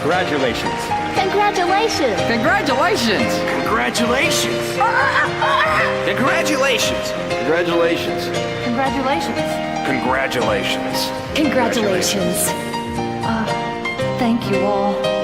Congratulations. Congratulations! Congratulations! Congratulations! Congratulations! Congratulations. Congratulations! Congratulations! Congratulations! Thank you all.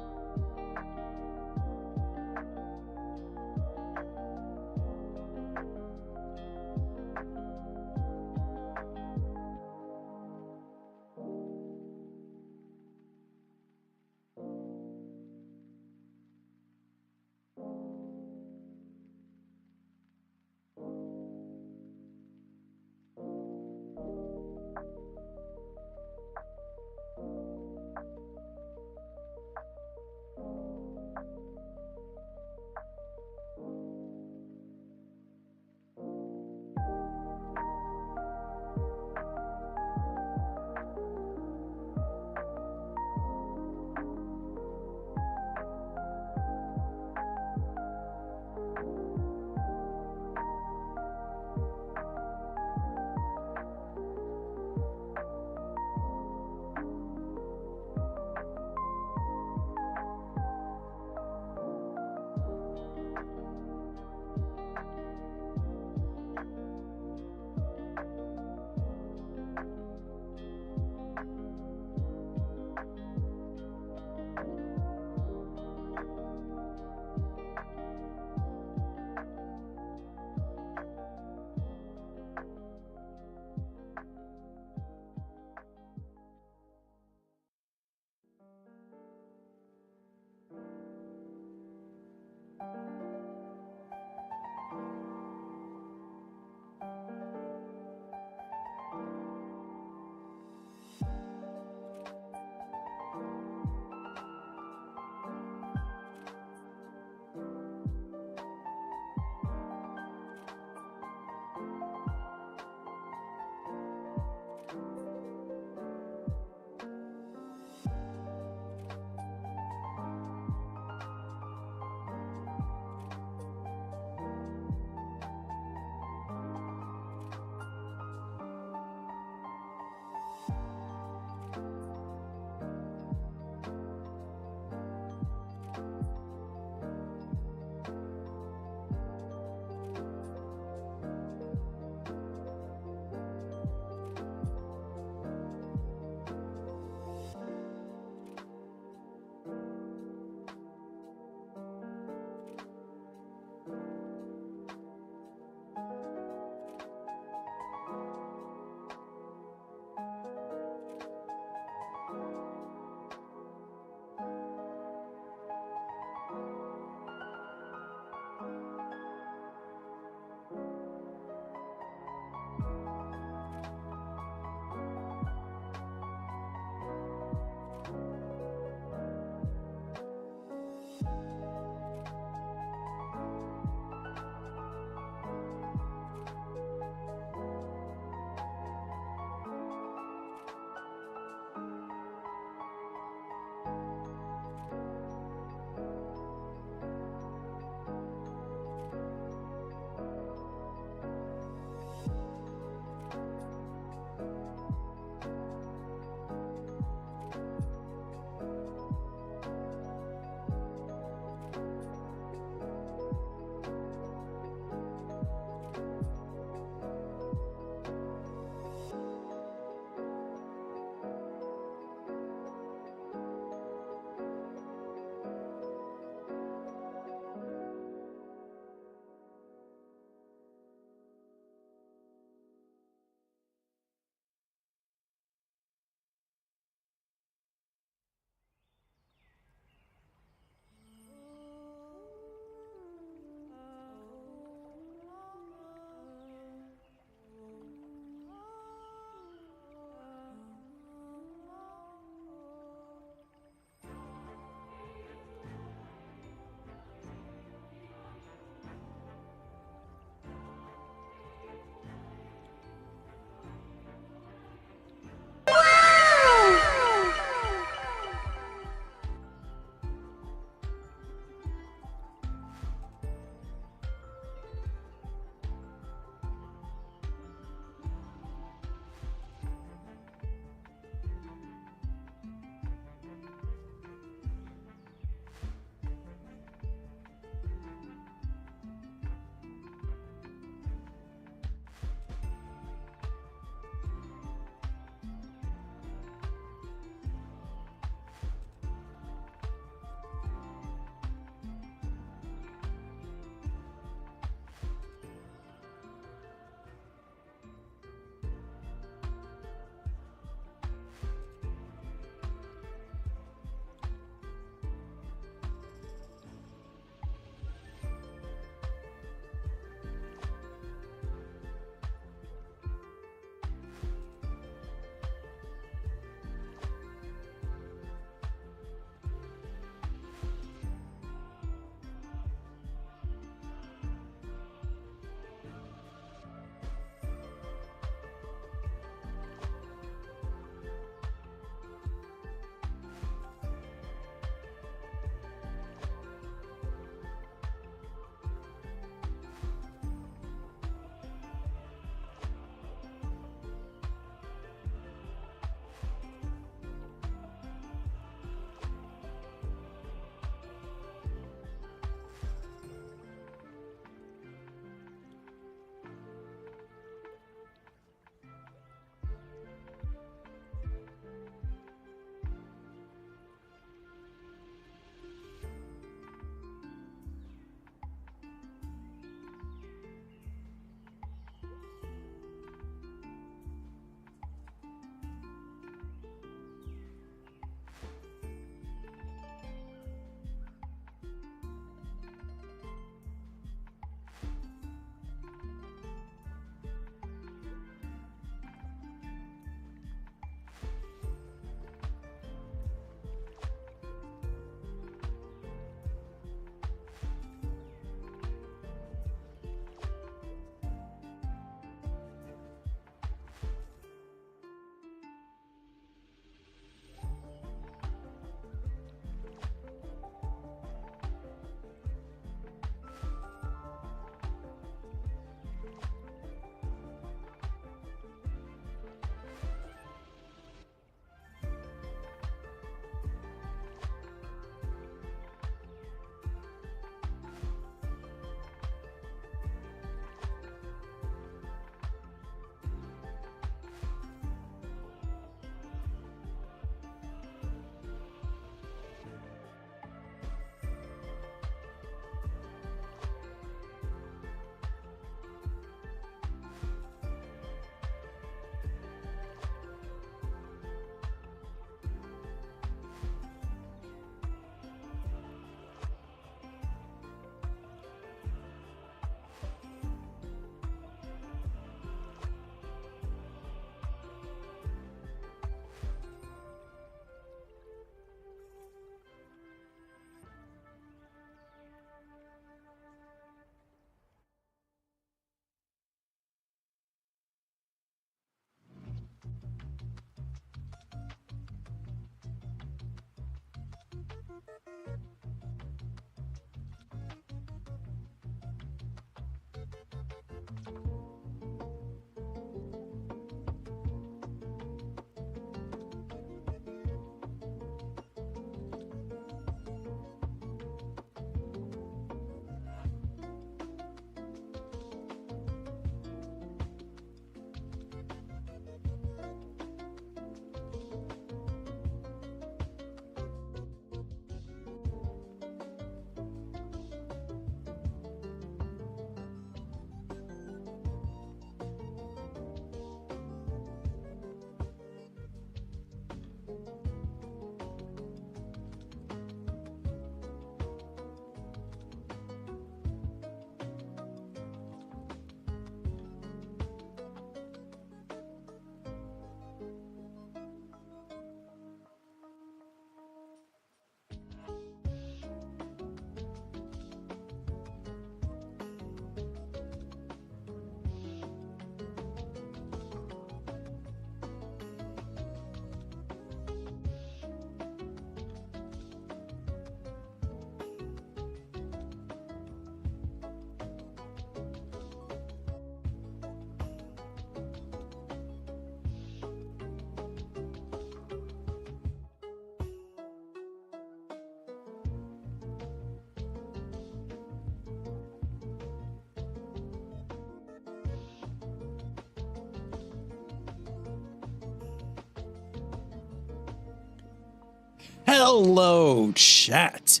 Hello, chat.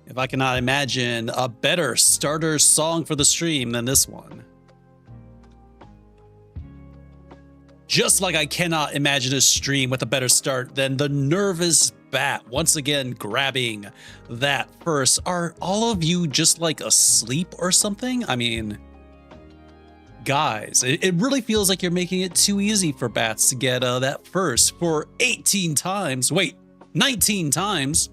If I cannot imagine a better starter song for the stream than this one. Just like I cannot imagine a stream with a better start than the Nervous Bat once again grabbing that first. Are all of you just like asleep or something? I mean, guys, it really feels like you're making it too easy for bats to get that first for 18 times. Wait, 19 times.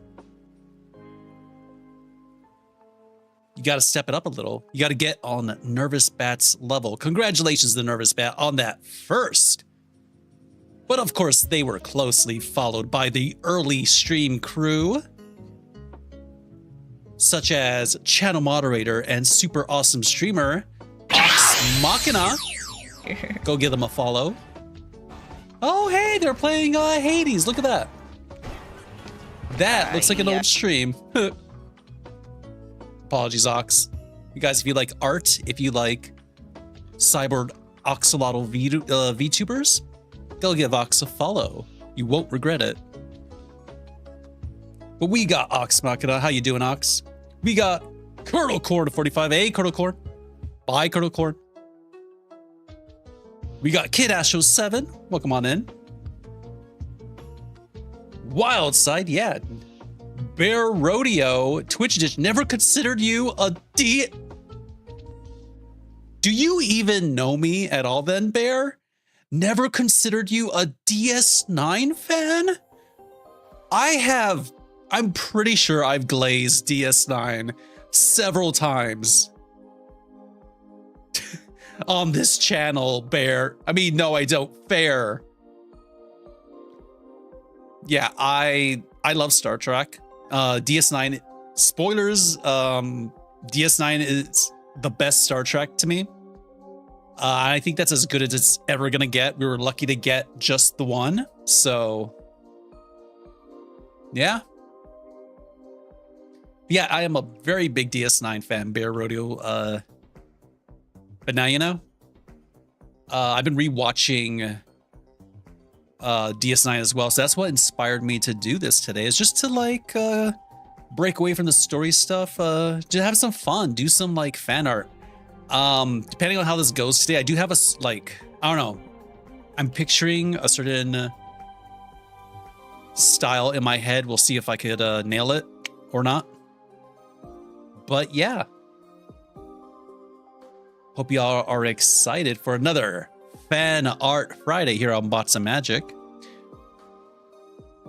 You got to step it up a little. You got to get on Nervous Bat's level. Congratulations to the Nervous Bat on that first. But of course, they were closely followed by the early stream crew, such as channel moderator and super awesome streamer, Ox Machina. Go give them a follow. Oh, hey, they're playing Hades. Look at that. That looks like an old stream. Apologies, Ox. You guys, if you like art, if you like cyborg oxalotl VTubers, go give Ox a follow. You won't regret it. But we got Ox Machina. How you doing, Ox? We got Colonel Corn 45. Hey, Colonel Corn. Bye, Colonel Corn. We got Kid Astro 7. Welcome on in. Wild Side, yeah. Bear Rodeo, Twitch Dish, never considered you a D. Do you even know me at all then, Bear? Never considered you a DS9 fan? I'm pretty sure I've glazed DS9 several times on this channel, Bear. I mean, no, I don't. Fair. Yeah, I love Star Trek. DS9, spoilers, DS9 is the best Star Trek to me. I think that's as good as it's ever gonna get. We were lucky to get just the one, so yeah. Yeah, I am a very big DS9 fan, Bear Rodeo. But now you know. I've been rewatching DS9 as well, so that's what inspired me to do this today, is just to like break away from the story stuff, to have some fun, do some like fan art. Depending on how this goes today, I do have a like, I don't know, I'm picturing a certain style in my head. We'll see if I could nail it or not. But yeah, hope y'all are excited for another Fan Art Friday here on Bots of Magic.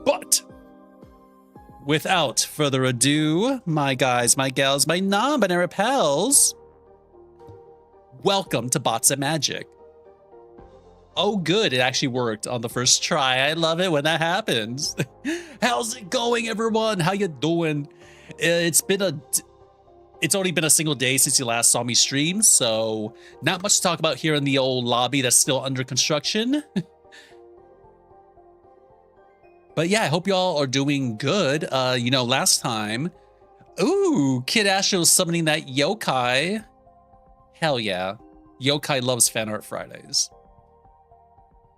But without further ado, my guys, my gals, my non-binary pals, welcome to Bots of Magic. Oh good, it actually worked on the first try. I love it when that happens. How's it going, everyone? How you doing? It's only been a single day since you last saw me stream, so not much to talk about here in the old lobby that's still under construction. But yeah, I hope y'all are doing good. You know, last time, ooh, Kid Astro summoning that yokai. Hell yeah. Yokai loves Fan Art Fridays.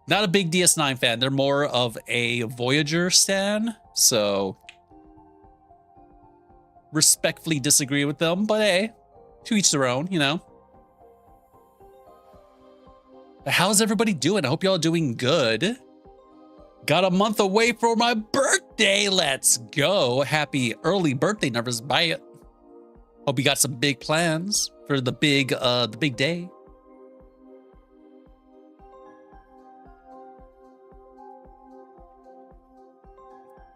Not a big DS9 fan. They're more of a Voyager stan, so respectfully disagree with them, but hey, to each their own, you know. But how's everybody doing? I hope y'all doing good. Got a month away for my birthday. Let's go. Happy early birthday, Nervous Bat. Hope you got some big plans for the big day.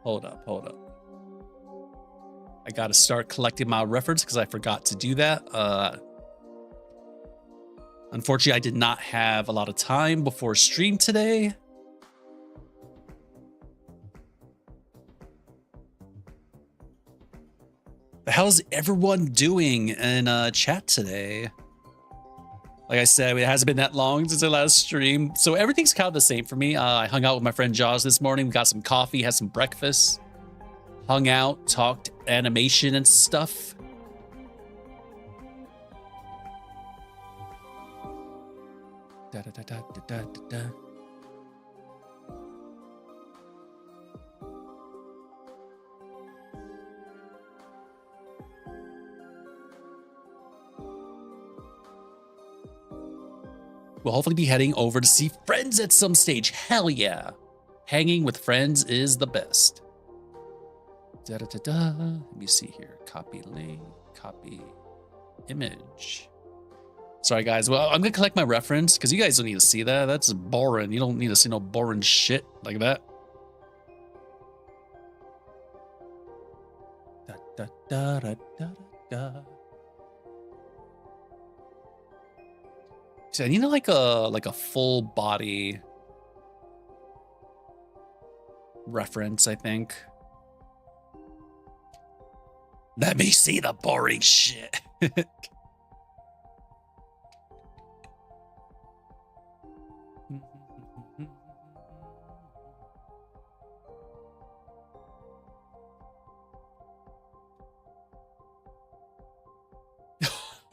Hold up. I gotta start collecting my reference because I forgot to do that. Unfortunately, I did not have a lot of time before stream today. How's everyone doing in chat today? Like I said, it hasn't been that long since the last stream, so everything's kind of the same for me. I hung out with my friend Jaws this morning. We got some coffee, had some breakfast, hung out, talked animation and stuff. Da, da, da, da, da, da, da. We'll hopefully be heading over to see friends at some stage. Hell yeah. Hanging with friends is the best. Da-da-da-da. Let me see here. Copy link. Copy image. Sorry, guys. Well, I'm going to collect my reference because you guys don't need to see that. That's boring. You don't need to see no boring shit like that. Da-da-da-da-da-da. See, I need like a full body reference, I think. Let me see the boring shit.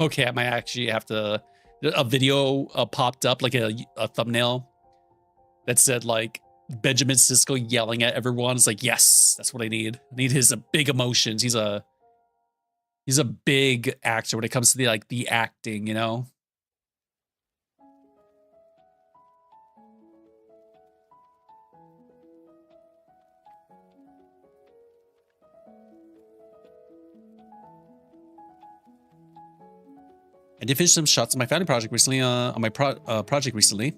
Okay, I might actually have to. A video popped up, like a thumbnail that said like Benjamin Sisco yelling at everyone. It's like, yes, that's what I need. I need his big emotions. He's a big actor when it comes to the acting, you know. I did finish some shots of my family project recently, project recently.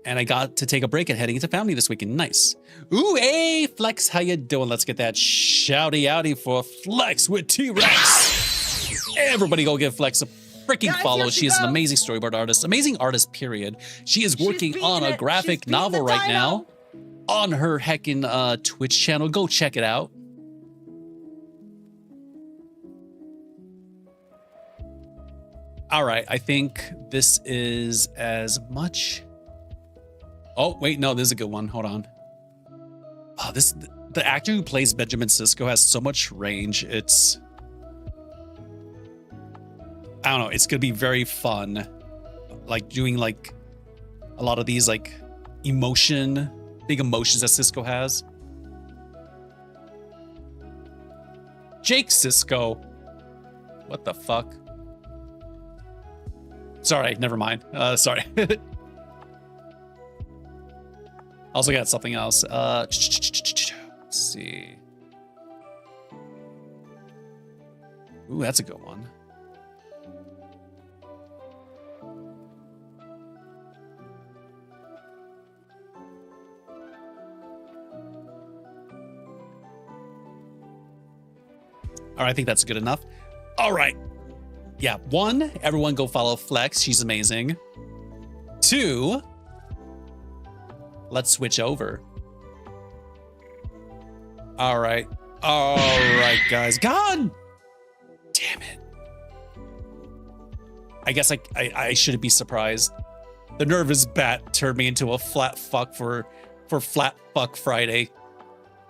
And I got to take a break and heading into family this weekend. Nice. Ooh, hey, Flex, how you doing? Let's get that shouty outy for Flex with T-Rex. Everybody go give Flex a freaking follow. She is an amazing storyboard artist. Amazing artist, period. She is working on a graphic novel right now on her heckin' Twitch channel. Go check it out. All right, I think this is as much. Oh, wait, no, this is a good one. Hold on. Oh, the actor who plays Benjamin Sisco has so much range. It's, I don't know, it's gonna be very fun. Like doing like a lot of these like big emotions that Sisco has. Jake Sisco. What the fuck? Sorry, never mind. Sorry. Also got something else. Let's see. Ooh, that's a good one. All right, I think that's good enough. All right. Yeah, 1, everyone go follow Flex. She's amazing. 2, let's switch over. All right, guys. God damn it. I guess I shouldn't be surprised. The nervous bat turned me into a flat fuck for Flat Fuck Friday.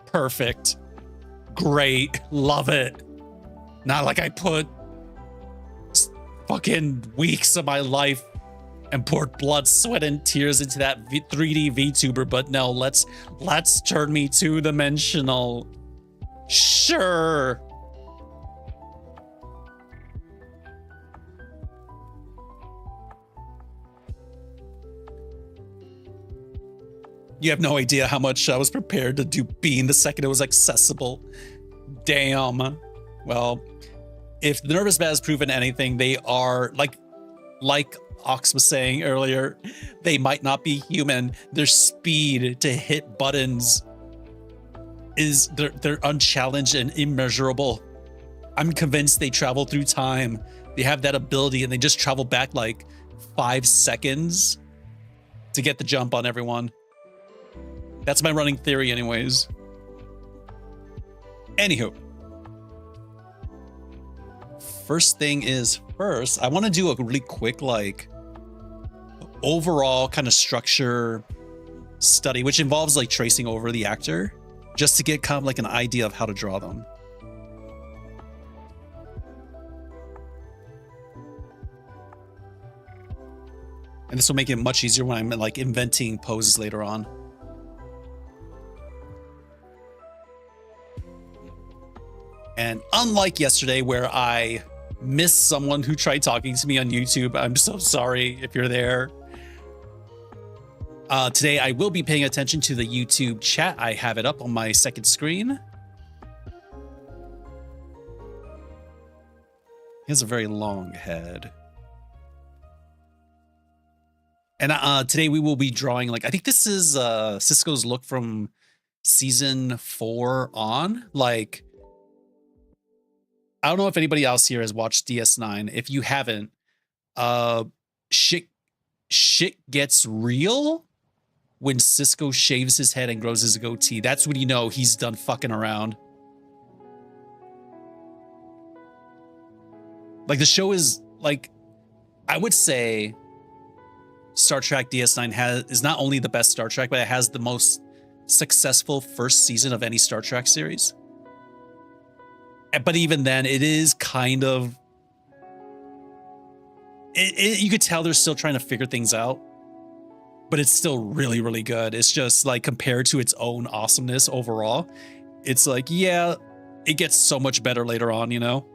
Perfect. Great. Love it. Not like I put fucking weeks of my life and poured blood, sweat, and tears into that 3D VTuber, but no, let's turn me two-dimensional. Sure. You have no idea how much I was prepared to do Bean the second it was accessible. Damn. Well, if the Nervous Bat has proven anything, they are like Ox was saying earlier, they might not be human. Their speed to hit buttons is they're unchallenged and immeasurable. I'm convinced they travel through time. They have that ability and they just travel back like 5 seconds to get the jump on everyone. That's my running theory anyways. Anywho. First thing is first, I want to do a really quick like overall kind of structure study, which involves like tracing over the actor just to get kind of like an idea of how to draw them. And this will make it much easier when I'm like inventing poses later on. And unlike yesterday where I miss someone who tried talking to me on YouTube. I'm so sorry if you're there. Today, I will be paying attention to the YouTube chat. I have it up on my second screen. He has a very long head. And today we will be drawing, like, I think this is Sisco's look from season 4 on. Like, I don't know if anybody else here has watched DS9. If you haven't, shit gets real when Sisco shaves his head and grows his goatee. That's when you know he's done fucking around. Like, the show is, like, I would say Star Trek DS9 is not only the best Star Trek, but it has the most successful first season of any Star Trek series. But even then, it is kind of... you could tell they're still trying to figure things out. But it's still really, really good. It's just like compared to its own awesomeness overall, it's like, yeah, it gets so much better later on, you know?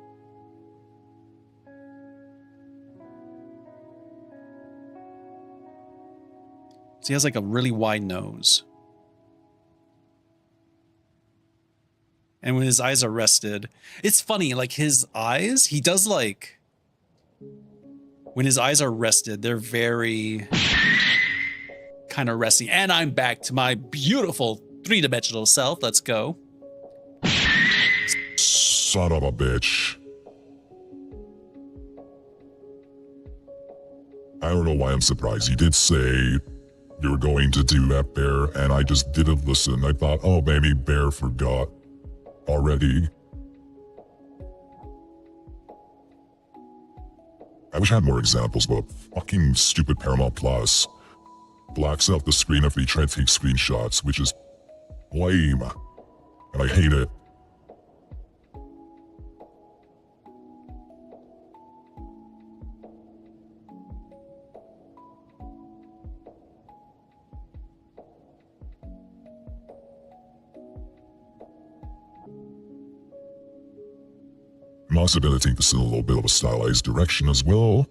So he has like a really wide nose. And when his eyes are rested, it's funny, like his eyes, he does like, when his eyes are rested, they're very... kind of resting. And I'm back to my beautiful 3-dimensional self. Let's go. Son of a bitch. I don't know why I'm surprised. You did say you were going to do that, Bear, and I just didn't listen. I thought, oh, maybe Bear forgot already. I wish I had more examples, but fucking stupid Paramount Plus blacks out the screen if they try to take screenshots, which is lame, and I hate it. I'm also gonna take this in a little bit of a stylized direction as well,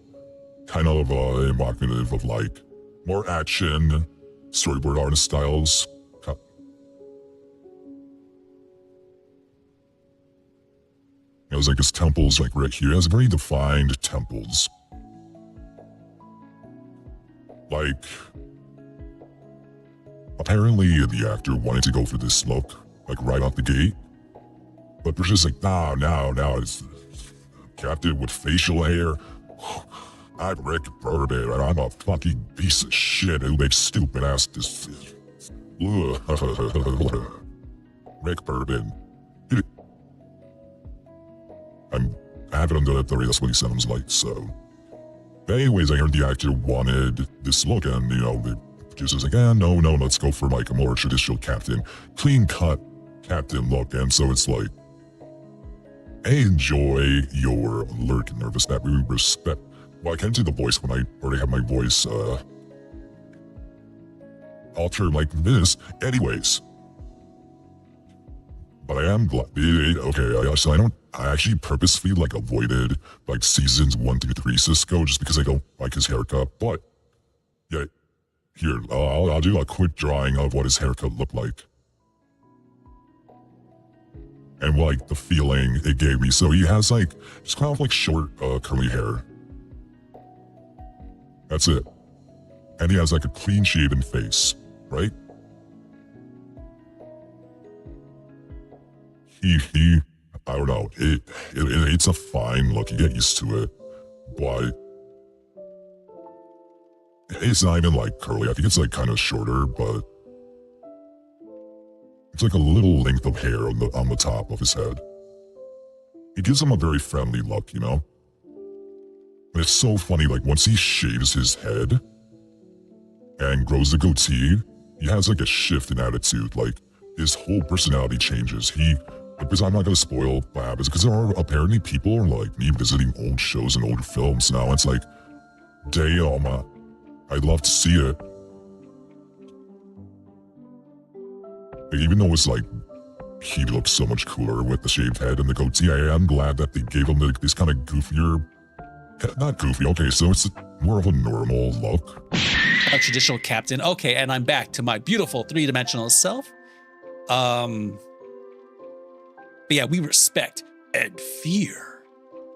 kind of evocative of like more action, storyboard artist styles. It was like his temples, like right here, he has very defined temples. Like, apparently the actor wanted to go for this look, like right out the gate. But they're just like, no, it's Captain with facial hair. I'm Rick Bourbon, and I'm a fucking piece of shit who makes stupid ass decisions. Rick Bourbon. I haven't done it 30, that's what he sounds like, so. But anyways, I heard the actor wanted this look, and, you know, the producer's like, no, let's go for like a more traditional Captain, clean cut Captain look, and so it's like, I enjoy your alert and nervous that we respect. Well, I can't do the voice when I already have my voice altered like this. Anyways. But I am glad, okay, I actually purposely like avoided like seasons 1 through 3 Sisco just because I don't like his haircut. But, yeah, here, I'll do a quick drawing of what his haircut looked like. And like the feeling it gave me. So he has like, just kind of like short curly hair. That's it. And he has like a clean shaven face, right? I don't know, it's a fine look, you get used to it, but it's not even like curly, I think it's like kind of shorter, but it's like a little length of hair on the top of his head. It gives him a very friendly look, you know? And it's so funny, like once he shaves his head and grows the goatee, he has like a shift in attitude, like his whole personality changes. Because I'm not gonna spoil what happens, because there are apparently people are like me visiting old shows and old films now. It's like, damn, I'd love to see it. Like, even though it's like he looked so much cooler with the shaved head and the goatee. I am glad that they gave him this kind of goofier, not goofy, okay, so it's more of a normal look. A traditional captain. Okay, and I'm back to my beautiful three-dimensional self. But yeah, we respect and fear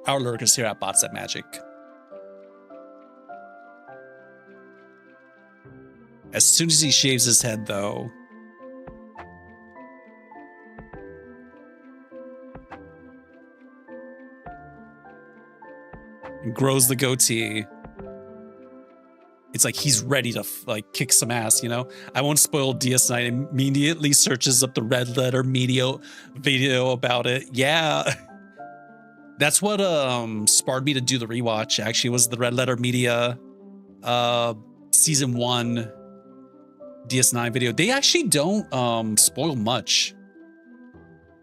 our lurkers here at Bots That Magic. As soon as he shaves his head, though, and grows the goatee, it's like he's ready to like kick some ass, you know? I won't spoil DS9. Immediately searches up the Red Letter Media video about it. Yeah. That's what sparred me to do the rewatch, actually, was the Red Letter Media season 1 DS9 video. They actually don't spoil much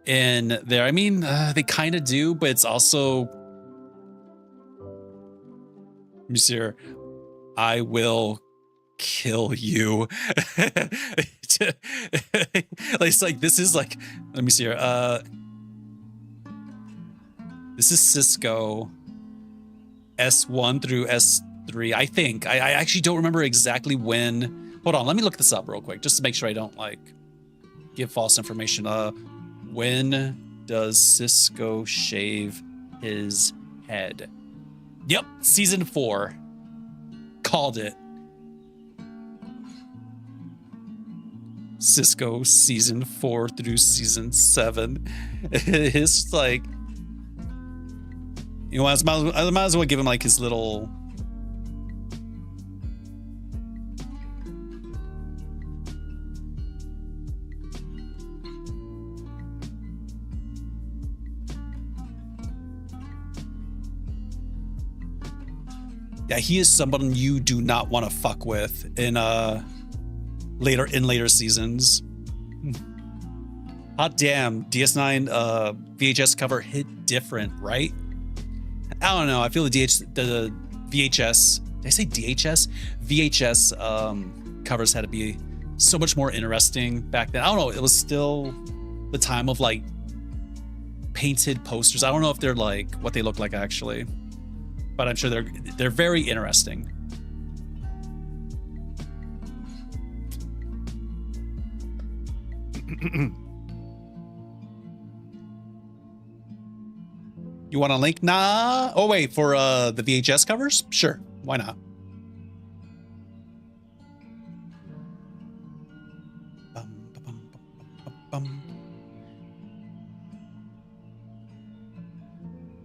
in there. I mean, they kind of do, but it's also, let me see here. I will kill you. It's like, this is like, let me see here. This is Sisco S1 through S3. I think. I actually don't remember exactly when. Hold on, let me look this up real quick just to make sure I don't like give false information. When does Sisco shave his head? Yep, season 4. Called it. Sisco season 4 through season 7. It's like, you know, I might as well give him like his little. Yeah, he is someone you do not want to fuck with in later seasons. Hot damn, DS9 VHS cover hit different, right? I don't know. I feel the VHS. Did I say DHS? VHS covers had to be so much more interesting back then. I don't know. It was still the time of like painted posters. I don't know if they're like what they look like actually, but I'm sure they're very interesting. You want a link? Nah. Oh wait, for the VHS covers? Sure, why not?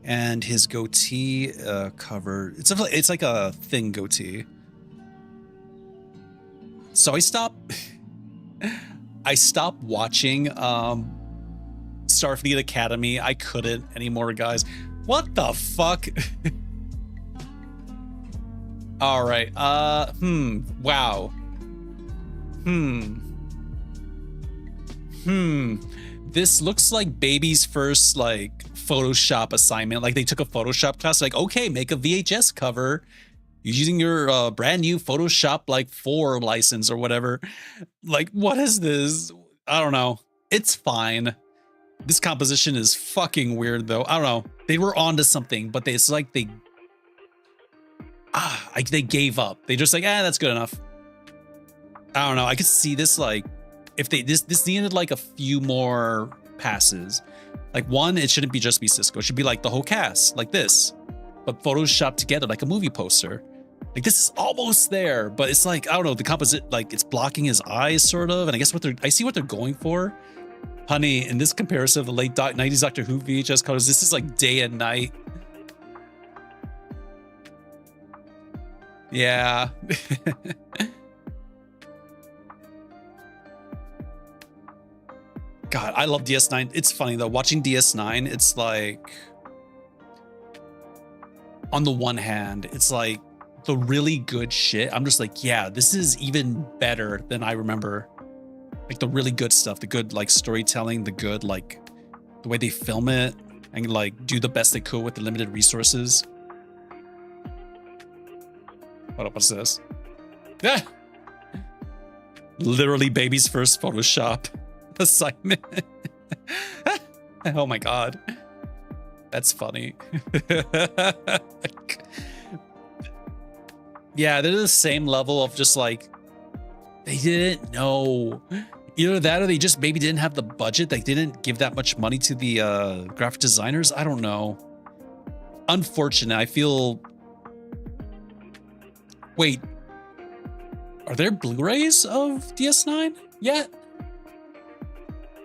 And his goatee cover. It's like a thin goatee. So I stopped watching Starfleet Academy. I couldn't anymore, guys. What the fuck? All right. Wow. This looks like baby's first like Photoshop assignment. Like they took a Photoshop class. Like, okay, make a VHS cover using your brand new Photoshop like 4 license or whatever. Like, what is this? I don't know. It's fine. This composition is fucking weird though. I don't know. They were onto something, but it's like they gave up. They just like, that's good enough. I don't know. I could see this like if this needed like a few more passes. Like one, it shouldn't be just be Sisco. It should be like the whole cast, like this, but photoshopped together like a movie poster. Like this is almost there, but it's like, I don't know, the composite, like it's blocking his eyes sort of. And I guess I see what they're going for. Honey, in this comparison of the late 90s Doctor Who VHS colors, this is like day and night. Yeah. God, I love DS9. It's funny though, watching DS9, it's like, on the one hand, it's like the really good shit. I'm just like, yeah, this is even better than I remember. Like the really good stuff, the good like storytelling, the good like the way they film it and like do the best they could with the limited resources. What's this? Yeah. Literally baby's first Photoshop assignment. Oh my god. That's funny. Yeah, they're the same level of just like, they didn't know. Either that or they just maybe didn't have the budget. They didn't give that much money to the graphic designers. I don't know. Unfortunate. I feel... Wait. Are there Blu-rays of DS9 yet?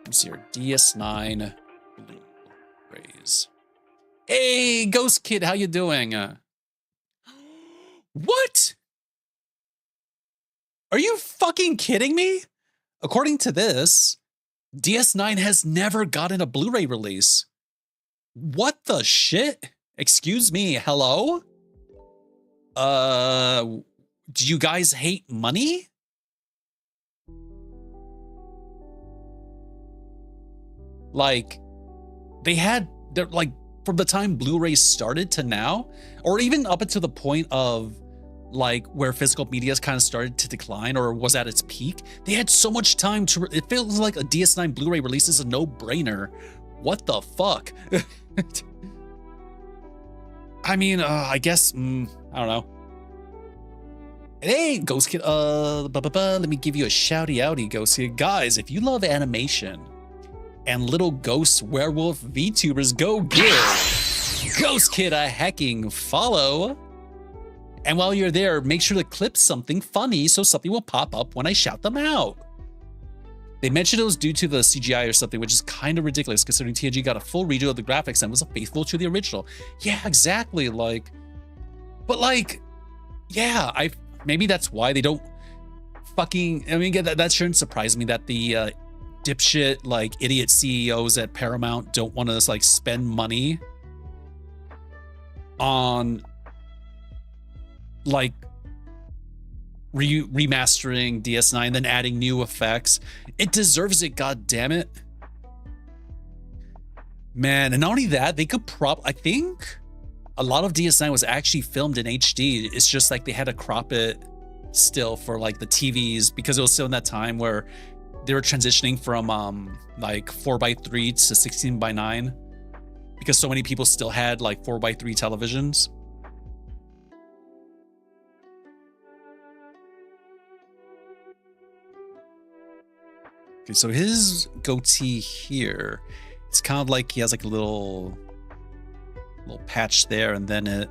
Let's see here. DS9 Blu-rays. Hey, Ghost Kid, how you doing? What? Are you fucking kidding me? According to this, DS9 has never gotten a Blu-ray release. What the shit? Excuse me, hello? Do you guys hate money? Like, they're like, from the time Blu-ray started to now, or even up until the point of like where physical media kind of started to decline or was at its peak, they had so much time to, it feels like a DS9 Blu-ray release is a no-brainer. What the fuck? I mean, I guess, I don't know. Hey, Ghost Kid, let me give you a shouty outy, Ghost Kid. Guys, if you love animation and little ghost werewolf VTubers, go give Ghost Kid a hecking follow. And while you're there, make sure to clip something funny so something will pop up when I shout them out. They mentioned it was due to the CGI or something, which is kind of ridiculous considering TNG got a full redo of the graphics and was faithful to the original. Yeah, exactly. Like, but like, yeah, maybe that's why they don't fucking, I mean, that shouldn't surprise me that the dipshit, like, idiot CEOs at Paramount don't want to, like, spend money on, like, remastering DS9, then adding new effects. It deserves it, god damn it. Man, and not only that, they could I think a lot of DS9 was actually filmed in HD. It's just like they had to crop it still for like the TVs because it was still in that time where they were transitioning from like 4:3 to 16:9 because so many people still had like 4:3 televisions. Okay, so his goatee here, it's kind of like he has like a little patch there, and then it.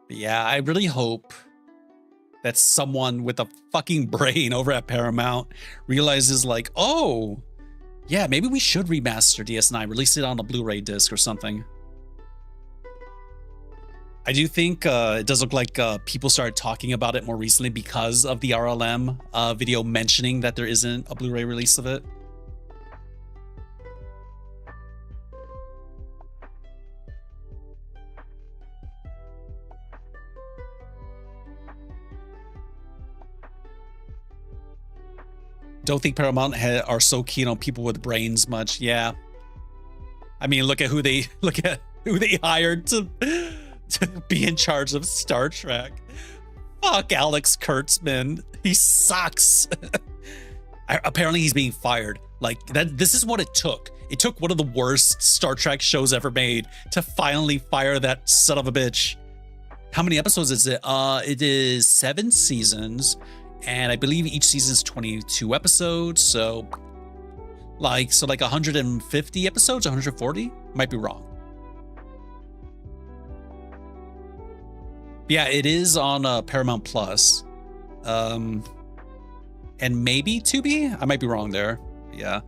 Yeah, I really hope that someone with a fucking brain over at Paramount realizes like, oh, yeah, maybe we should remaster DS9, release it on a Blu-ray disc or something. I do think it does look like people started talking about it more recently because of the RLM video mentioning that there isn't a Blu-ray release of it. Don't think Paramount are so keen on people with brains much. Yeah. I mean, look at who they hired to be in charge of Star Trek. Fuck Alex Kurtzman. He sucks. Apparently he's being fired. Like that. This is what it took. It took one of the worst Star Trek shows ever made to finally fire that son of a bitch. How many episodes is it? It is 7 seasons. And I believe each season is 22 episodes, so like 150 episodes, 140? Might be wrong. Yeah, it is on Paramount Plus. And maybe Tubi? I might be wrong there. Yeah.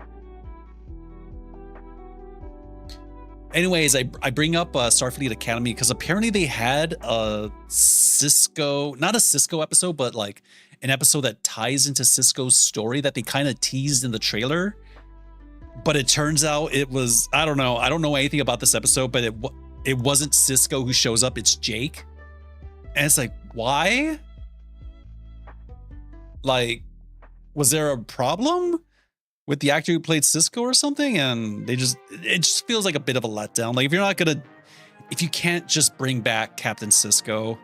Anyways, I bring up Starfleet Academy because apparently they had a Sisco, not a Sisco episode, but like an episode that ties into Sisco's story that they kind of teased in the trailer. But it turns out it was, I don't know anything about this episode, but it wasn't Cisco who shows up, it's Jake. And it's like, why? Like, was there a problem with the actor who played Cisco or something? And it just feels like a bit of a letdown. Like, if you can't just bring back Captain Cisco,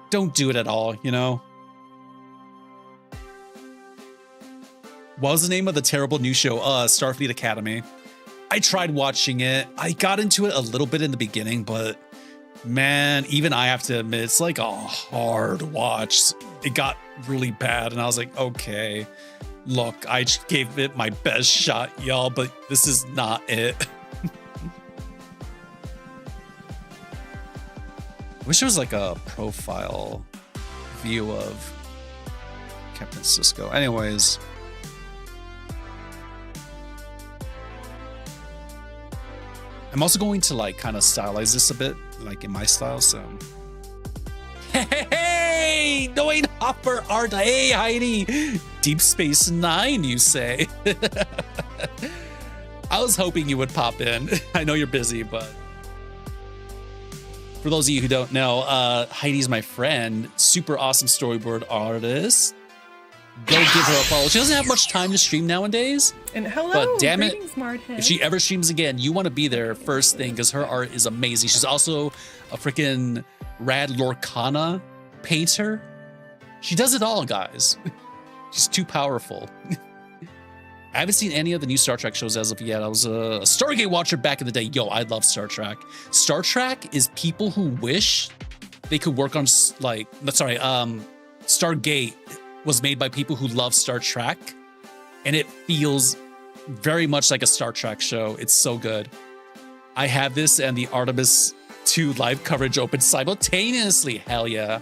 don't do it at all, you know? What was the name of the terrible new show? Starfleet Academy. I tried watching it. I got into it a little bit in the beginning, but man, even I have to admit, it's like a hard watch. It got really bad, and I was like, okay, look, I just gave it my best shot, y'all, but this is not it. Wish there was like a profile view of Captain Cisco. Anyways. I'm also going to like kind of stylize this a bit, like in my style, so. Hey, Noin Hopper Art. Hey, Heidi. Deep Space Nine, you say? I was hoping you would pop in. I know you're busy, but for those of you who don't know, Heidi's my friend, super awesome storyboard artist. Go give her a follow. She doesn't have much time to stream nowadays. And hello, but damn it, Smarthead. if she ever streams again, you want to be there first thing because her art is amazing. She's also a freaking rad Lorcana painter. She does it all, guys. She's too powerful. I haven't seen any of the new Star Trek shows as of yet. I was a Stargate watcher back in the day. Yo, I love Star Trek. Star Trek is people who wish they could work on Stargate was made by people who love Star Trek, and it feels very much like a Star Trek show. It's so good. I have this and the Artemis 2 live coverage open simultaneously. Hell yeah.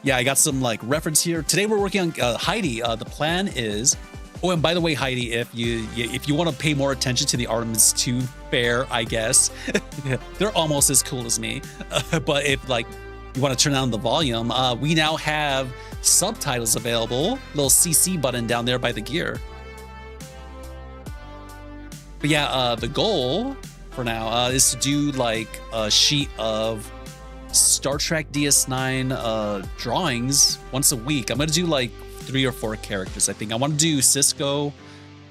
Yeah, I got some like reference here. Today we're working on Heidi. The plan is, oh, and by the way, Heidi, if you want to pay more attention to the Artemis 2 fair, I guess they're almost as cool as me. But if like you want to turn down the volume, we now have subtitles available. Little CC button down there by the gear. But yeah, the goal for now is to do like a sheet of Star Trek DS9 drawings once a week. I'm gonna do like 3 or 4 characters. I think I want to do Cisco.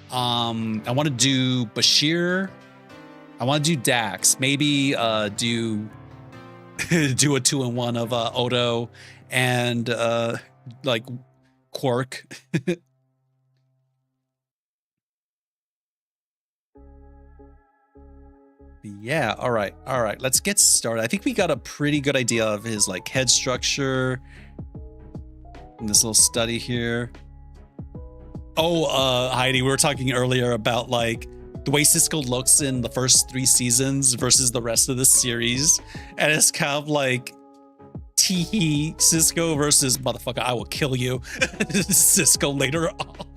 I want to do Bashir. I want to do Dax. Maybe do a 2-in-1 of Odo and like Quark. Yeah, all right, let's get started. I think we got a pretty good idea of his like head structure in this little study here. Oh, Heidi, we were talking earlier about like the way Cisco looks in the first 3 seasons versus the rest of the series, and it's kind of like teehee Cisco versus motherfucker, I will kill you Cisco later on.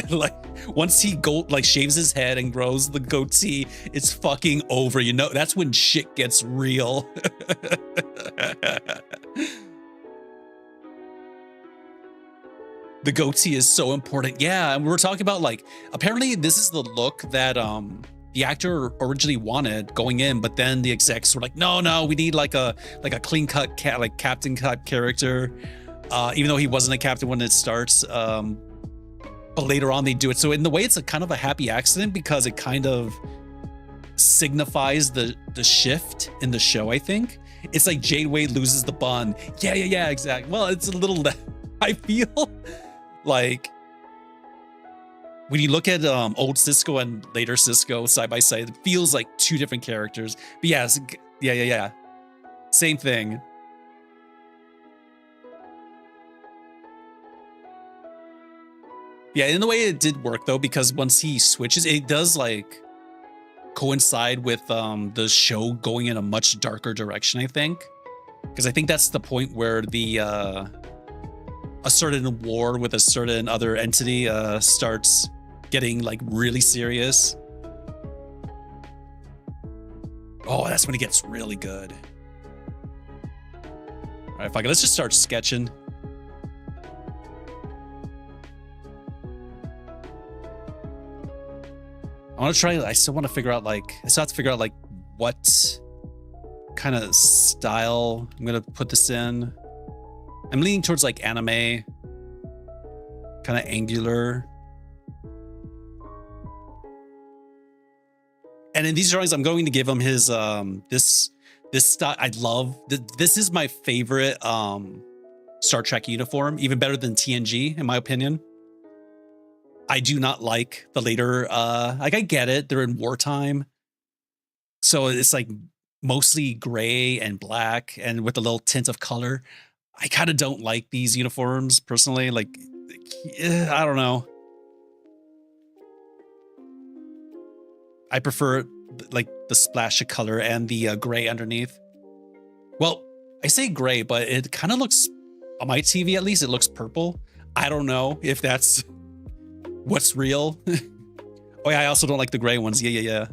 Like once he shaves his head and grows the goatee, it's fucking over, you know. That's when shit gets real. The goatee is so important. Yeah, and we were talking about like apparently this is the look that the actor originally wanted going in, but then the execs were like, no, we need like a clean cut captain cut character, even though he wasn't a captain when it starts. But later on they do it. So in the way, it's a kind of a happy accident because it kind of signifies the shift in the show. I think it's like Janeway loses the bond. Yeah, exactly. Well, it's a little. I feel like when you look at old Cisco and later Cisco side by side, it feels like 2 different characters. But yeah, same thing. Yeah, in the way it did work though, because once he switches, it does like coincide with the show going in a much darker direction, I think. Because I think that's the point where the a certain war with a certain other entity starts getting like really serious. Oh, that's when it gets really good. All right, fuck it, let's just start sketching. I want to try. I still want to figure out like I still have to figure out like what kind of style I'm gonna put this in. I'm leaning towards like anime, kind of angular. And in these drawings, I'm going to give him his this style. I love this is my favorite Star Trek uniform, even better than TNG in my opinion. I do not like the later like I get it, they're in wartime. So it's like mostly gray and black and with a little tint of color. I kind of don't like these uniforms personally. Like I don't know. I prefer like the splash of color and the gray underneath. Well, I say gray, but it kind of looks, on my TV at least, it looks purple. I don't know if that's what's real. Oh yeah, I also don't like the gray ones. Yeah.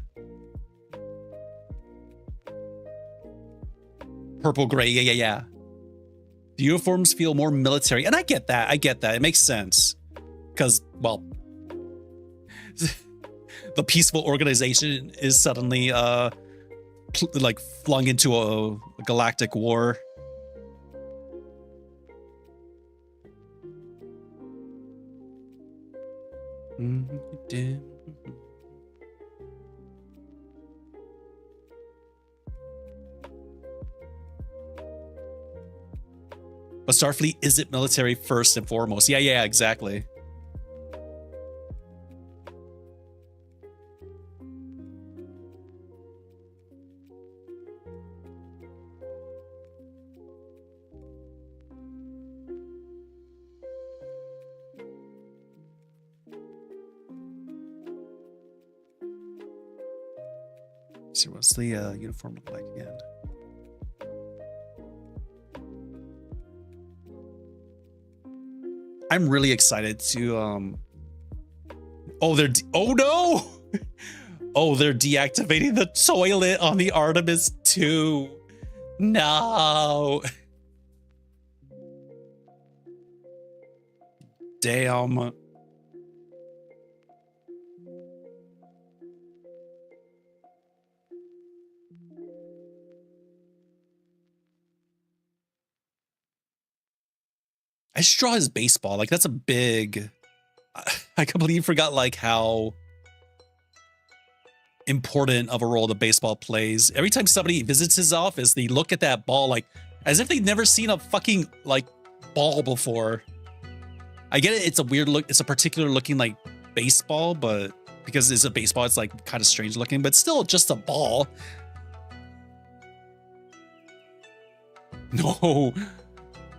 Purple, gray, yeah. The uniforms feel more military, and I get that. It makes sense. Because, well, the peaceful organization is suddenly like flung into a galactic war. But Starfleet isn't military first and foremost. Yeah, exactly. Let's see, what's the uniform look like again? I'm really excited to oh no. Oh, they're deactivating the toilet on the Artemis 2. No. Damn. I just draw his baseball. Like, that's a big... I completely forgot, like, how important of a role the baseball plays. Every time somebody visits his office, they look at that ball, like, as if they've never seen a fucking, like, ball before. I get it. It's a weird look. It's a particular looking, like, baseball, but because it's a baseball, it's, like, kind of strange looking, but still just a ball. No.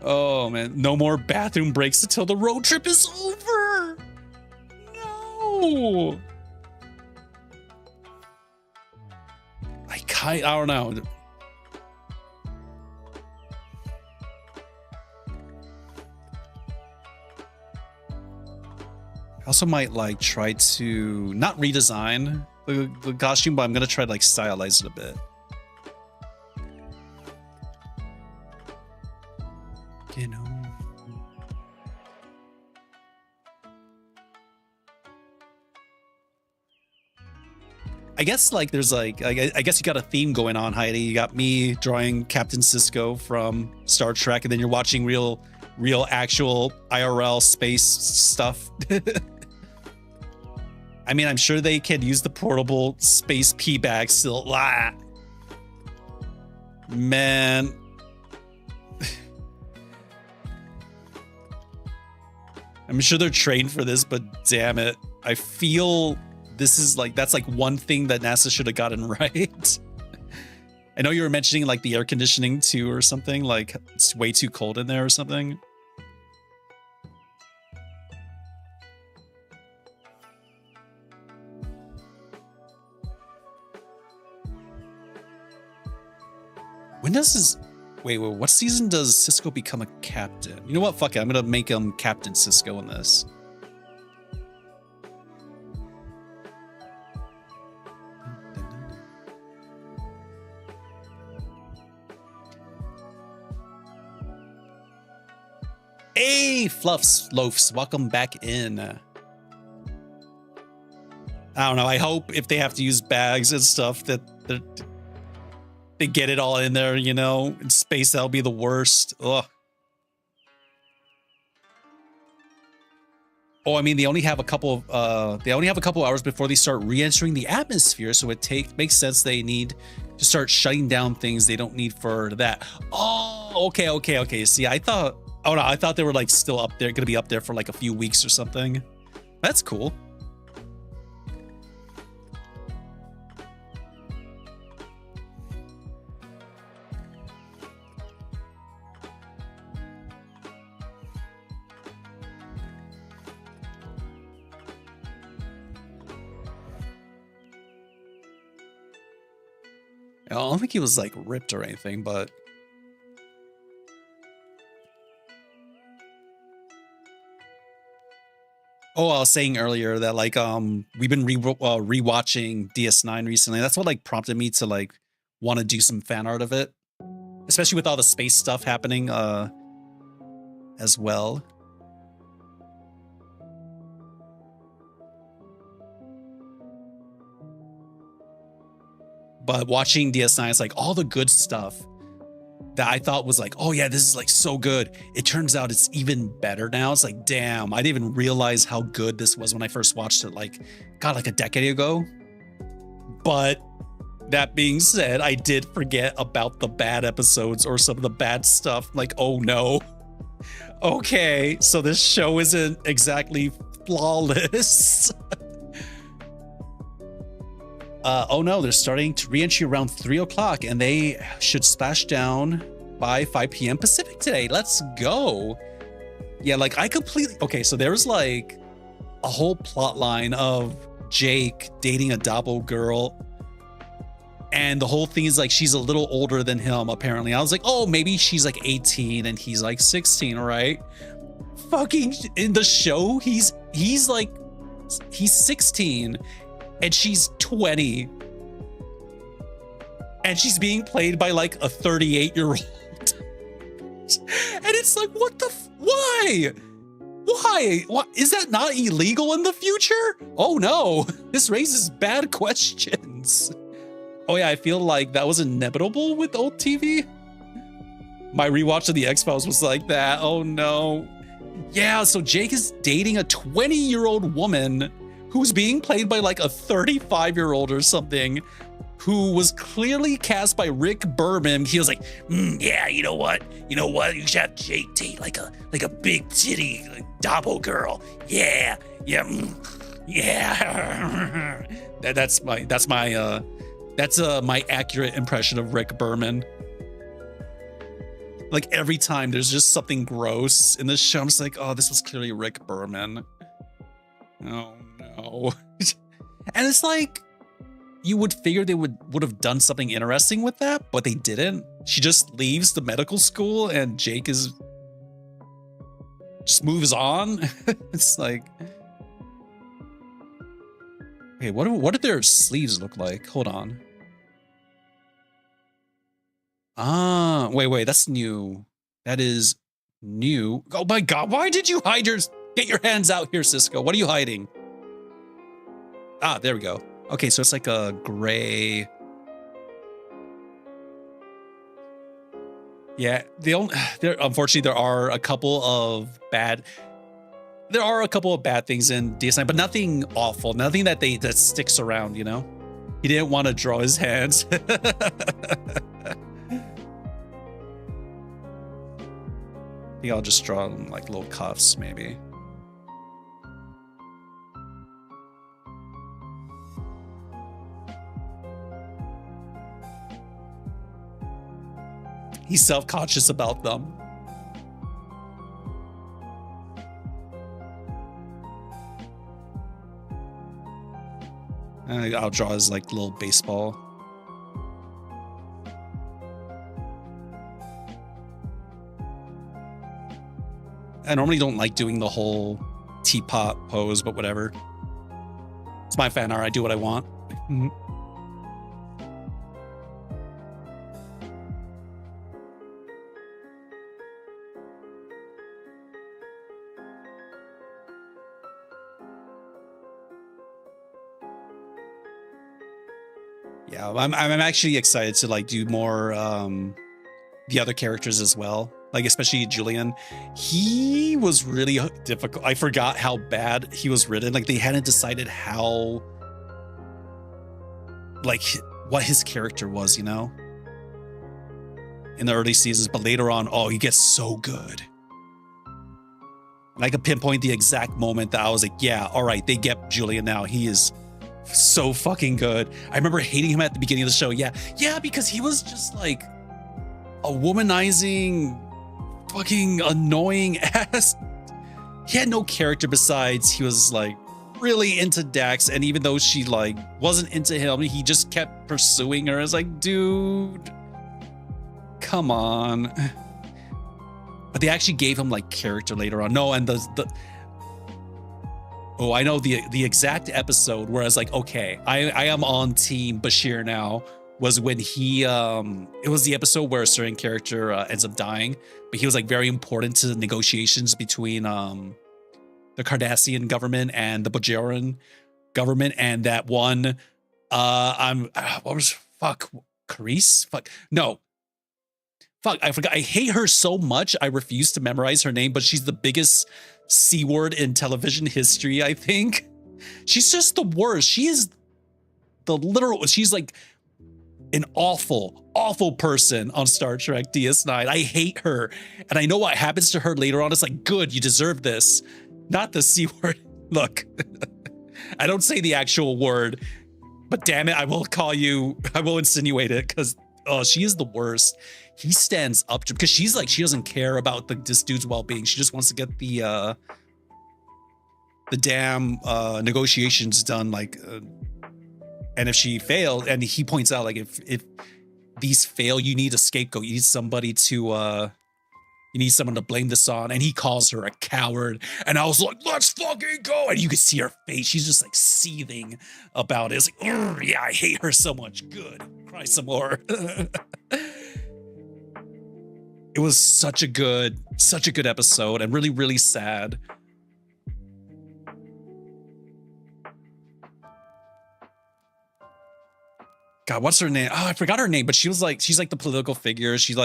Oh, man. No more bathroom breaks until the road trip is over. No. I don't know. I also might, like, try to not redesign the costume, but I'm going to try to, like, stylize it a bit. You know. I guess like there's like I guess you got a theme going on, Heidi. You got me drawing Captain Sisco from Star Trek, and then you're watching real actual IRL space stuff. I mean, I'm sure they can use the portable space pee bag still. Ah. Man. I'm sure they're trained for this, but damn it. I feel this is like, that's like one thing that NASA should have gotten right. I know you were mentioning like the air conditioning too or something, like it's way too cold in there or something. When does this... Wait, what season does Sisco become a captain? You know what? Fuck it. I'm going to make him Captain Sisco in this. Hey, Fluffs, Loafs, welcome back in. I don't know. I hope if they have to use bags and stuff that they get it all in there, you know, in space. That'll be the worst. Ugh. Oh, I mean, they only have a couple of hours before they start re-entering the atmosphere, so makes sense they need to start shutting down things they don't need for that. Oh, okay. See, I thought they were like still up there, gonna be up there for like a few weeks or something. That's cool. I don't think he was like ripped or anything, but oh, I was saying earlier that like we've been rewatching DS9 recently. That's what like prompted me to like want to do some fan art of it, especially with all the space stuff happening as well. But watching DS9, it's like all the good stuff that I thought was like, oh yeah, this is like so good. It turns out it's even better now. It's like, damn, I didn't even realize how good this was when I first watched it, like, God, like a decade ago. But that being said, I did forget about the bad episodes or some of the bad stuff. Like, oh no. Okay, so this show isn't exactly flawless. Oh no, they're starting to re-entry around 3 o'clock and they should splash down by 5 p.m. Pacific today. Let's go. Yeah, like okay, so there's like a whole plot line of Jake dating a Dabo girl. And the whole thing is like she's a little older than him, apparently. I was like, oh, maybe she's like 18 and he's like 16, right? Fucking in the show, he's 16. And she's 20. And she's being played by like a 38-year-old. And it's like, what the why? Why? What is that not illegal in the future? Oh no, this raises bad questions. Oh yeah, I feel like that was inevitable with old TV. My rewatch of the X-Files was like that. Oh no. Yeah, so Jake is dating a 20-year-old woman who's being played by like a 35-year-old or something, who was clearly cast by Rick Berman. He was like, yeah, you know what? You should have Jake date like a big titty like Dabo girl. Yeah. That's my accurate impression of Rick Berman. Like every time there's just something gross in this show, I'm just like, oh, this was clearly Rick Berman. Oh no. And it's like, you would figure they would have done something interesting with that, but they didn't. She just leaves the medical school and Jake just moves on. It's like, okay, what do their sleeves look like? Hold on. Ah, wait, that's new. That is new. Oh my God, why did you hide yours? Get your hands out here, Sisco. What are you hiding? Ah, there we go. Okay, so it's like a gray. Yeah, unfortunately there are a couple of bad things in DS9, but nothing awful, nothing that sticks around, you know? He didn't want to draw his hands. I think I'll just draw like little cuffs, maybe. He's self-conscious about them. I'll draw his like little baseball. I normally don't like doing the whole teapot pose, but whatever. It's my fan art. I do what I want. Yeah, I'm actually excited to like do more the other characters as well. Like especially Julian. He was really difficult. I forgot how bad he was written. Like they hadn't decided how like what his character was, you know, in the early seasons, but later on, oh, he gets so good. And I could pinpoint the exact moment that I was like, yeah, all right, they get Julian now. He is so fucking good. I remember hating him at the beginning of the show. Yeah, because he was just like a womanizing, fucking annoying ass. He had no character besides he was like really into Dax, and even though she like wasn't into him, he just kept pursuing her. It's like, dude, come on. But they actually gave him like character later on. No, and the oh, I know the exact episode where I was like, okay, I am on team Bashir now, was when he it was the episode where a certain character ends up dying, but he was like very important to the negotiations between the Cardassian government and the Bajoran government, and that one Carice? I forgot. I hate her so much. I refuse to memorize her name, but she's the biggest C word in television history, I think. She's just the worst. She is she's like an awful person on Star Trek DS9. I hate her. And I know what happens to her later on. It's like, good, you deserve this. Not the C word. Look, I don't say the actual word, but damn it, I will insinuate it because she is the worst. He stands up to, because she's like, she doesn't care about this dude's well-being. She just wants to get the damn negotiations done. Like, and if she failed, and he points out like if these fail, you need a scapegoat. You need somebody to you need someone to blame this on. And he calls her a coward. And I was like, let's fucking go. And you could see her face. She's just like seething about it. It's like, yeah, I hate her so much. Good. Cry some more. It was such a good episode, and really, really sad. God, what's her name? Oh, I forgot her name, but she's like the political figure. She's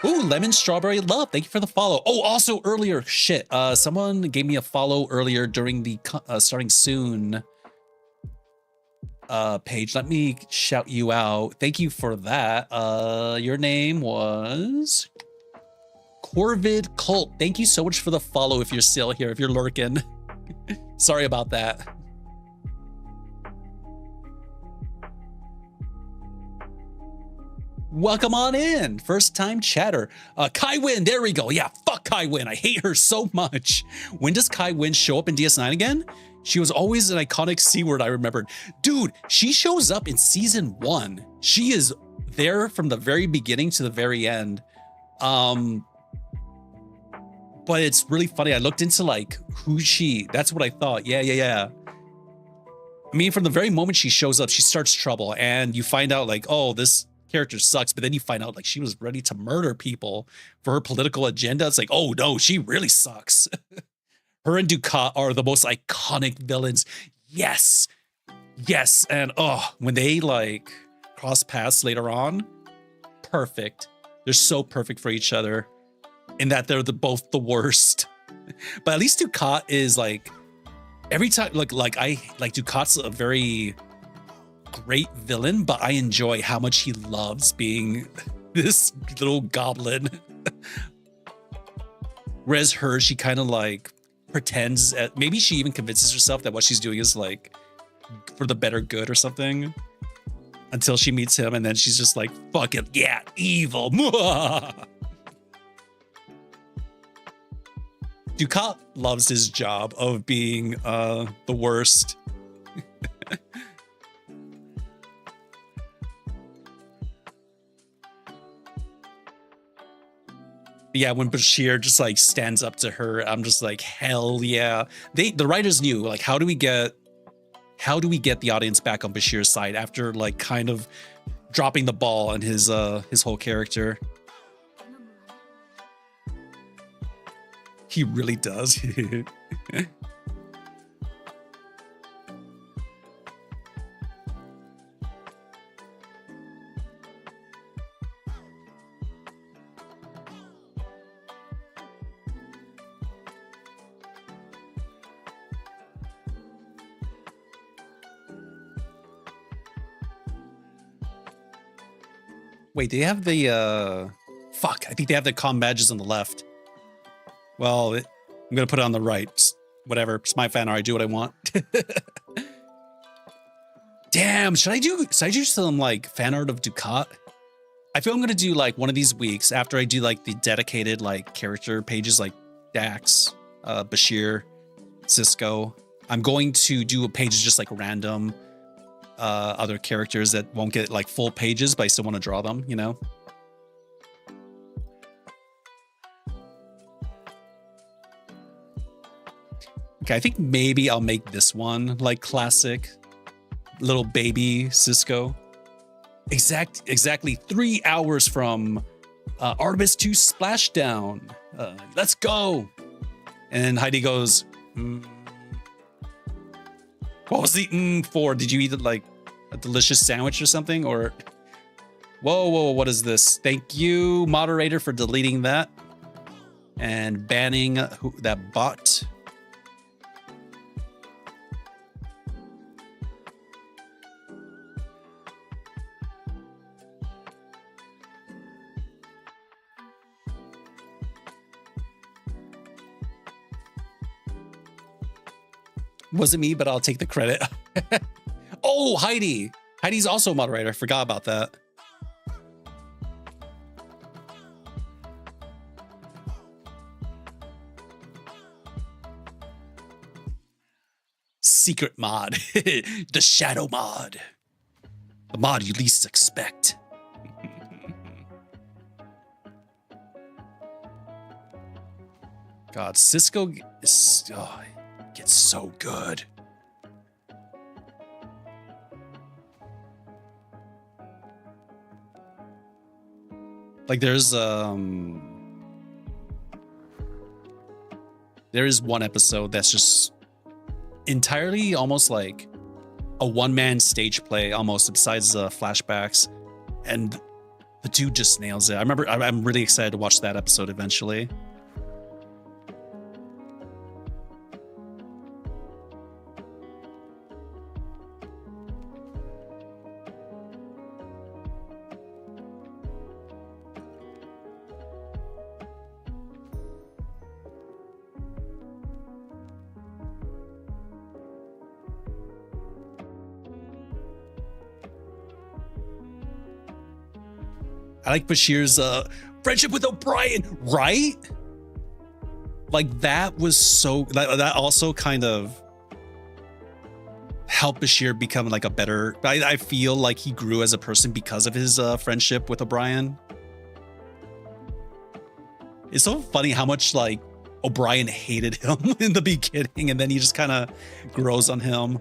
ooh, lemon strawberry love. Thank you for the follow. Oh, also earlier, shit. Someone gave me a follow earlier during the starting soon page. Let me shout you out. Thank you for that. Your name was Corvid Cult. Thank you so much for the follow. If you're still here, if you're lurking, sorry about that. Welcome on in. First time chatter. Kai Wynn, there we go. Yeah, fuck Kai Wynn. I hate her so much. When does Kai Wynn show up in DS9 again? She was always an iconic C word I remembered. Dude, she shows up in season 1. She is there from the very beginning to the very end. But it's really funny. I looked into like that's what I thought. Yeah. I mean, from the very moment she shows up, she starts trouble, and you find out like, oh, this character sucks, but then you find out like she was ready to murder people for her political agenda. It's like, oh no, she really sucks. Her and Ducat are the most iconic villains. Yes. And when they like cross paths later on, perfect. They're so perfect for each other in that they're both the worst. But at least Ducat is like, every time Ducat's a very great villain, but I enjoy how much he loves being this little goblin. Whereas her, she kind of like pretends maybe she even convinces herself that what she's doing is like for the better good or something, until she meets him, and then she's just like, fuck it, yeah, evil. Ducat loves his job of being the worst. Yeah, when Bashir just like stands up to her, I'm just like, hell yeah. The writers knew, like, how do we get the audience back on Bashir's side after like kind of dropping the ball on his whole character. He really does. Wait, they have the fuck, I think they have the comm badges on the left. Well, I'm gonna put it on the right. Whatever, it's my fan art, I do what I want. Damn, should I do some like fan art of Ducat? I feel I'm gonna do like one of these weeks after I do like the dedicated like character pages like Dax, Bashir, Cisco. I'm going to do a page just like random other characters that won't get like full pages, but I still want to draw them, you know? Okay, I think maybe I'll make this one like classic little baby Cisco. Exactly 3 hours from Artemis 2 splashdown. Let's go. And Heidi goes, What was the for? Did you eat like a delicious sandwich or something? Or whoa, what is this? Thank you, moderator, for deleting that and banning that bot. Wasn't me, but I'll take the credit. Oh, Heidi. Heidi's also a moderator. I forgot about that. Secret mod. The shadow mod. The mod you least expect. God, Cisco is... Oh, gets so good. Like there is one episode that's just entirely almost like a one-man stage play almost, besides flashbacks, and the dude just nails it. I'm really excited to watch that episode eventually. I like Bashir's friendship with O'Brien, right? Like that was so, that also kind of helped Bashir become like a better, I feel like he grew as a person because of his friendship with O'Brien. It's so funny how much like O'Brien hated him in the beginning, and then he just kind of grows on him.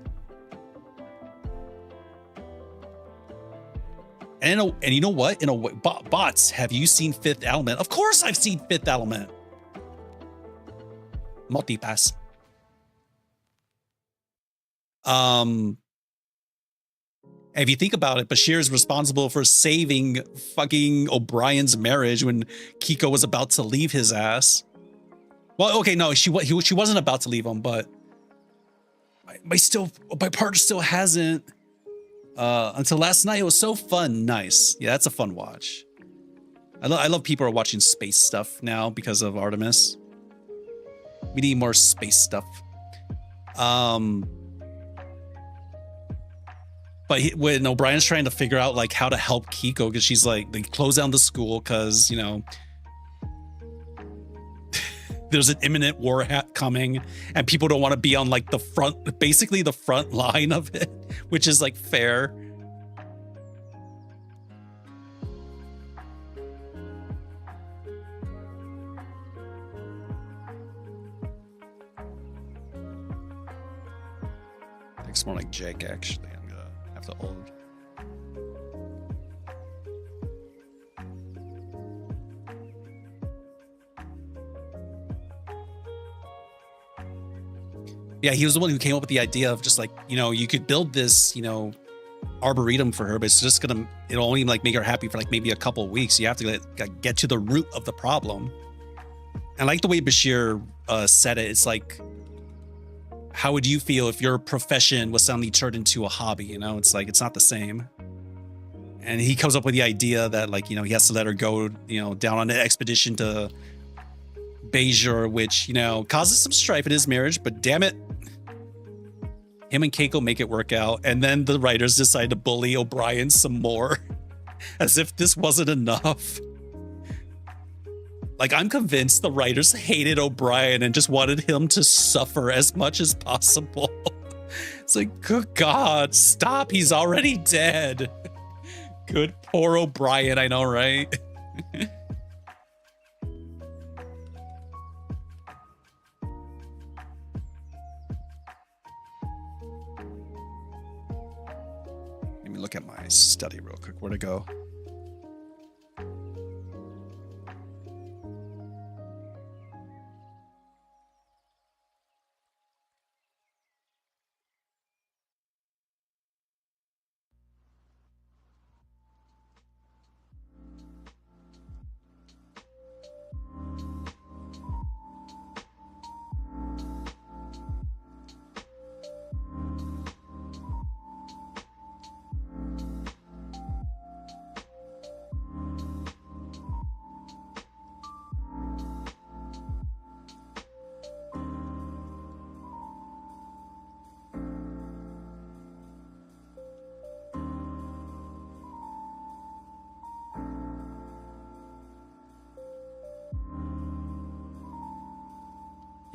And you know what? In a way, bots, have you seen Fifth Element? Of course I've seen Fifth Element. Multipass. If you think about it, Bashir is responsible for saving fucking O'Brien's marriage when Kiko was about to leave his ass. Well, okay, no, she wasn't about to leave him, but my partner still hasn't. Until last night. It was so fun. Nice. Yeah, that's a fun watch. I love people are watching space stuff now because of Artemis. We need more space stuff. But when O'Brien's trying to figure out like how to help Kiko, because she's like, they close down the school because, you know, there's an imminent war coming and people don't want to be on like the front, basically the front line of it, which is like fair. It's more like Jake, actually. I'm gonna have to hold. Yeah, he was the one who came up with the idea of just like, you know, you could build this, you know, arboretum for her, but it's just gonna, it'll only like make her happy for like maybe a couple of weeks. You have to get to the root of the problem. And like the way Bashir said it, it's like, how would you feel if your profession was suddenly turned into a hobby? You know, it's like, it's not the same. And he comes up with the idea that, like, you know, he has to let her go, you know, down on an expedition to Bajor, which, you know, causes some strife in his marriage, but damn it, him and Keiko make it work out. And then the writers decide to bully O'Brien some more, as if this wasn't enough. Like, I'm convinced the writers hated O'Brien and just wanted him to suffer as much as possible. It's like, good God, stop, he's already dead. Good poor O'Brien, I know, right? Let me look at my study real quick. Where'd it go?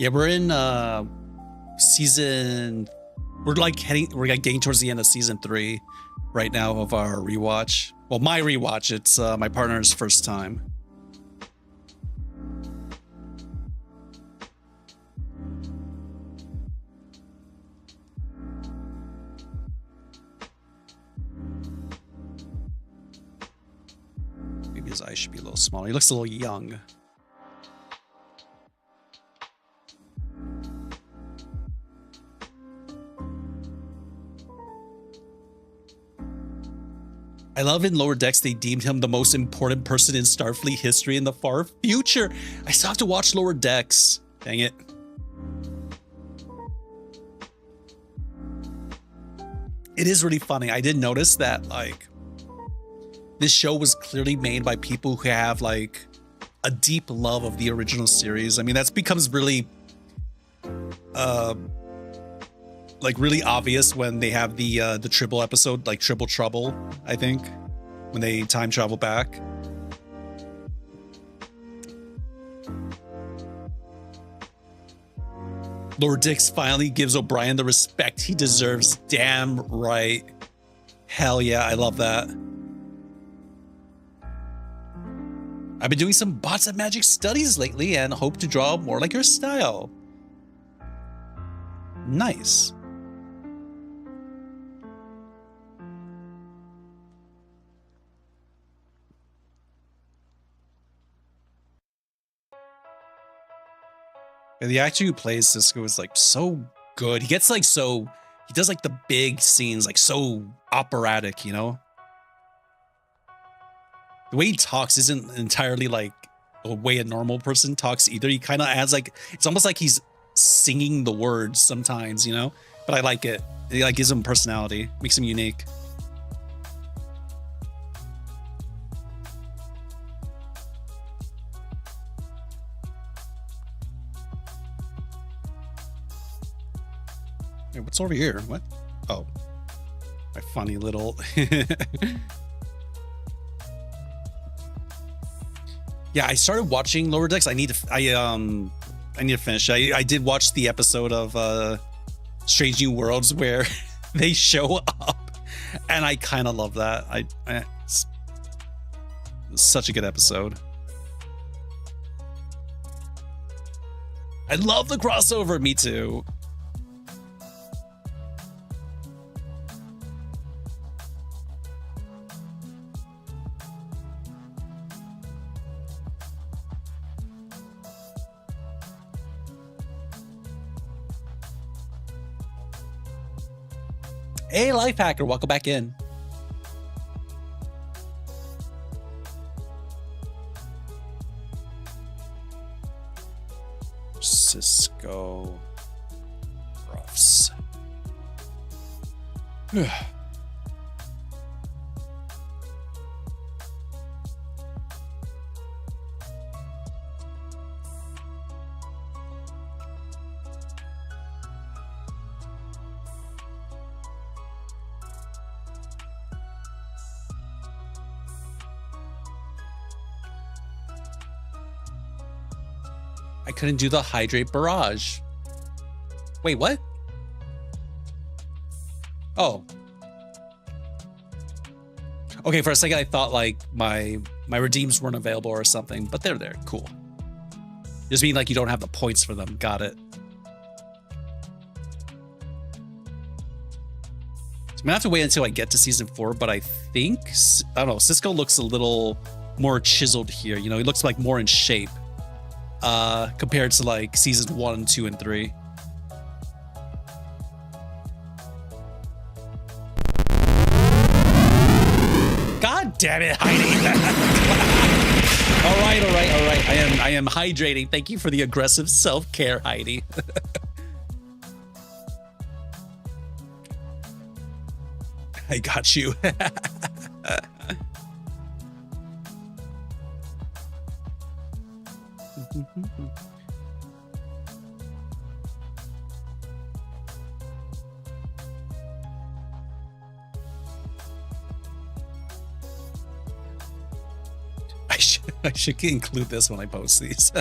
Yeah, we're in season. We're like getting towards the end of season 3 right now of our rewatch. Well, my rewatch. It's my partner's first time. Maybe his eyes should be a little smaller. He looks a little young. I love in Lower Decks, they deemed him the most important person in Starfleet history in the far future. I still have to watch Lower Decks. Dang it. It is really funny. I did notice that, like, this show was clearly made by people who have, like, a deep love of the original series. I mean, that becomes really, like, really obvious when they have the Tribble episode, like Triple Trouble, I think, when they time travel back. Lower Decks finally gives O'Brien the respect he deserves. Damn right. Hell yeah, I love that. I've been doing some bots and magic studies lately and hope to draw more like your style. Nice. And the actor who plays Sisco is like so good. He gets like so, he does like the big scenes, like so operatic, you know? The way he talks isn't entirely like the way a normal person talks either. He kind of adds like, it's almost like he's singing the words sometimes, you know? But I like it. It like gives him personality, makes him unique. Hey, what's over here? What? Oh, my funny little. Yeah, I started watching Lower Decks. I need to finish. I did watch the episode of Strange New Worlds where they show up, and I kind of love that. It's such a good episode. I love the crossover. Me too. Hey, Life Hacker, welcome back in. Sisco Ruffs. I couldn't do the hydrate barrage. Wait, what? Oh. Okay, for a second I thought like my redeems weren't available or something, but they're there. Cool. Just mean like you don't have the points for them. Got it. So I'm gonna have to wait until I get to season 4, but I think, I don't know, Sisco looks a little more chiseled here. You know, he looks like more in shape compared to like seasons 1, 2, and 3. God damn it, Heidi. All right. I am hydrating. Thank you for the aggressive self-care, Heidi. I got you. I should include this when I post these.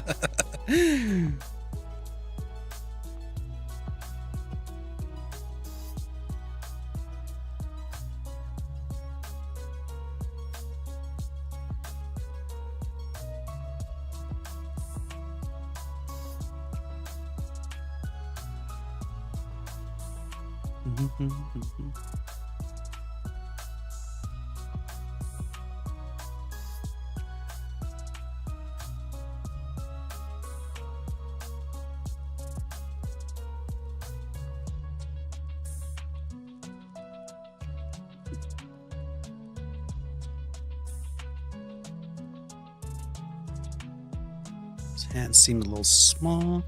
His hands seem a little small.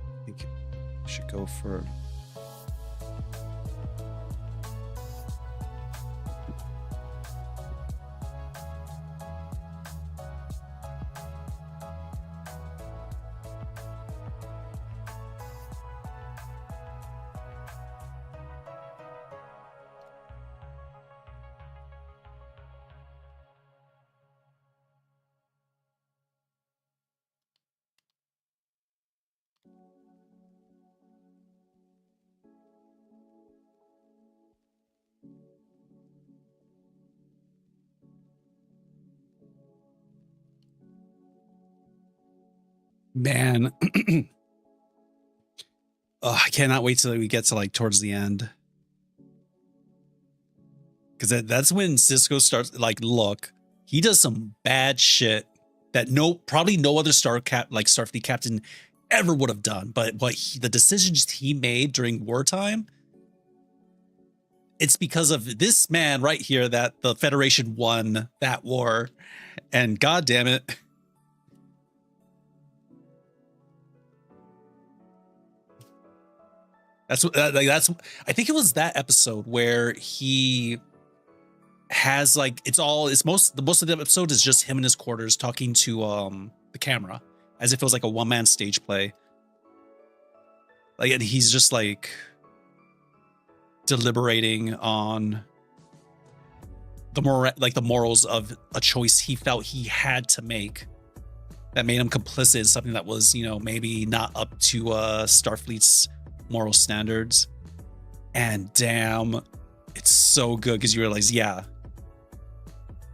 I think I should go for... Man, oh, I cannot wait till we get to like towards the end, because that's when Sisco starts like, look, he does some bad shit that probably no other Starfleet captain ever would have done. But the decisions he made during wartime, it's because of this man right here that the Federation won that war, and God damn it. That's I think it was that episode where he has like, most of the episode is just him in his quarters talking to the camera as if it was like a one-man stage play. Like, and he's just like deliberating on the morals of a choice he felt he had to make that made him complicit in something that was, you know, maybe not up to Starfleet's moral standards. And damn, it's so good because you realize, yeah,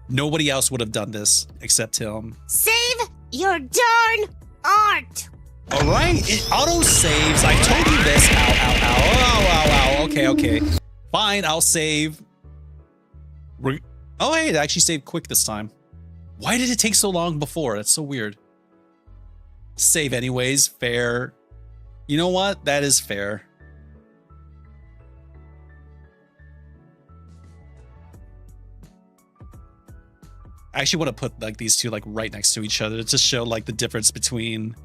nobody else would have done this except him. Save your darn art! All right, it auto saves. I told you this. Ow. Okay. Fine, I'll save. Oh, hey, it actually saved quick this time. Why did it take so long before? That's so weird. Save anyways, fair. You know what? That is fair. I actually want to put like these two like right next to each other to show like the difference between.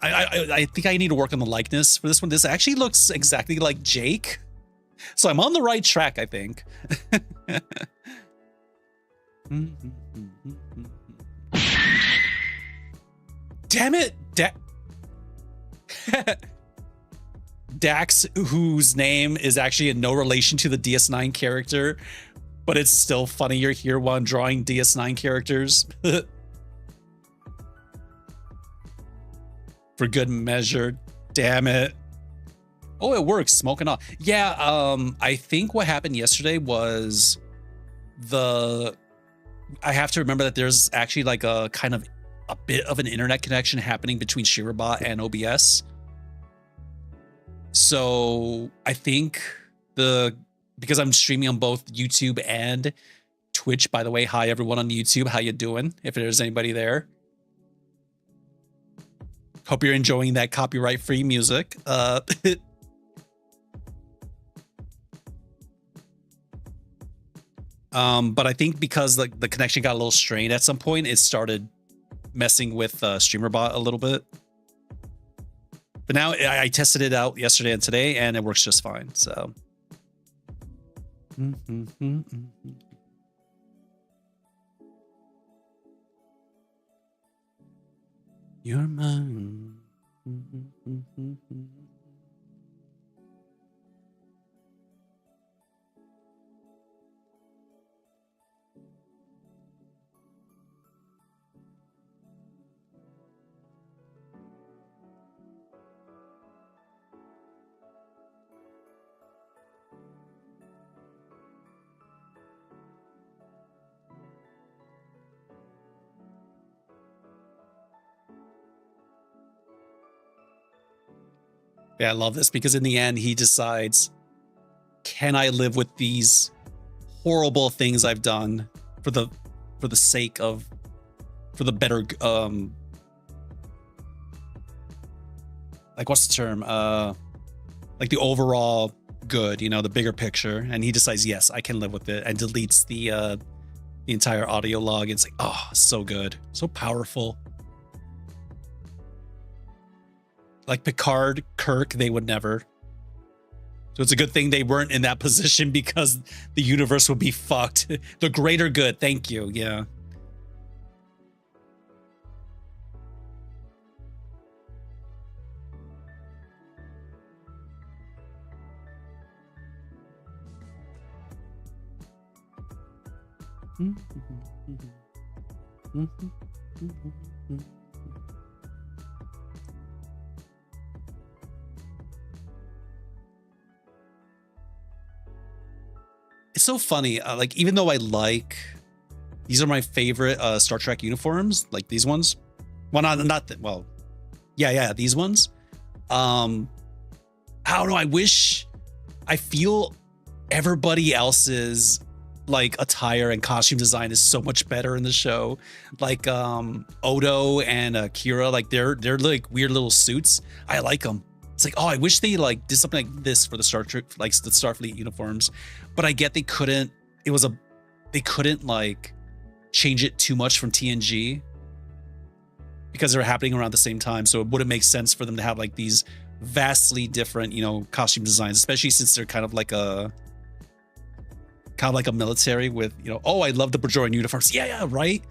I think I need to work on the likeness for this one. This actually looks exactly like Jake, so I'm on the right track, I think. Damn it, Dax, whose name is actually in no relation to the DS9 character, But it's still funnier here while I'm drawing DS9 characters. For good measure. Damn it. Oh, it works. Smoking off. Yeah, I think what happened yesterday was I have to remember that there's actually like a kind of a bit of an internet connection happening between Shirabot and OBS. So I think because I'm streaming on both YouTube and Twitch, by the way, hi everyone on YouTube, how you doing? If there's anybody there. Hope you're enjoying that copyright-free music. But I think because the connection got a little strained at some point, it started messing with StreamerBot a little bit. But now I tested it out yesterday and today, and it works just fine. So, you're mine. Yeah, I love this because in the end he decides, can I live with these horrible things I've done for the sake of, for the better, like what's the term? Like the overall good, you know, the bigger picture. And he decides, yes, I can live with it, and deletes the entire audio log. It's like, oh, so good, so powerful. Like Picard, Kirk, they would never. So it's a good thing they weren't in that position because the universe would be fucked. The greater good. Thank you. Yeah. It's so funny. Like, even though these are my favorite Star Trek uniforms, like these ones. Well, yeah, these ones. I don't know. I feel everybody else's like attire and costume design is so much better in the show. Like Odo and Kira, like they're like weird little suits. I like them. It's like, oh, I wish they like did something like this for the Star Trek, like the Starfleet uniforms. But I get they couldn't. They couldn't like change it too much from TNG because they were happening around the same time. So it wouldn't make sense for them to have like these vastly different, you know, costume designs, especially since they're kind of like a military with, you know, oh, I love the Bajorian uniforms. Yeah, right.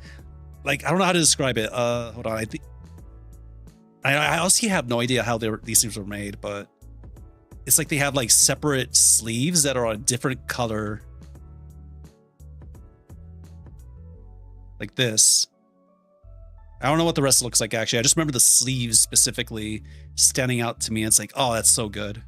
Like, I don't know how to describe it. Hold on. I honestly have no idea how these things were made, but it's like they have like separate sleeves that are on a different color. Like this. I don't know what the rest looks like, actually. I just remember the sleeves specifically standing out to me. It's like, oh, that's so good.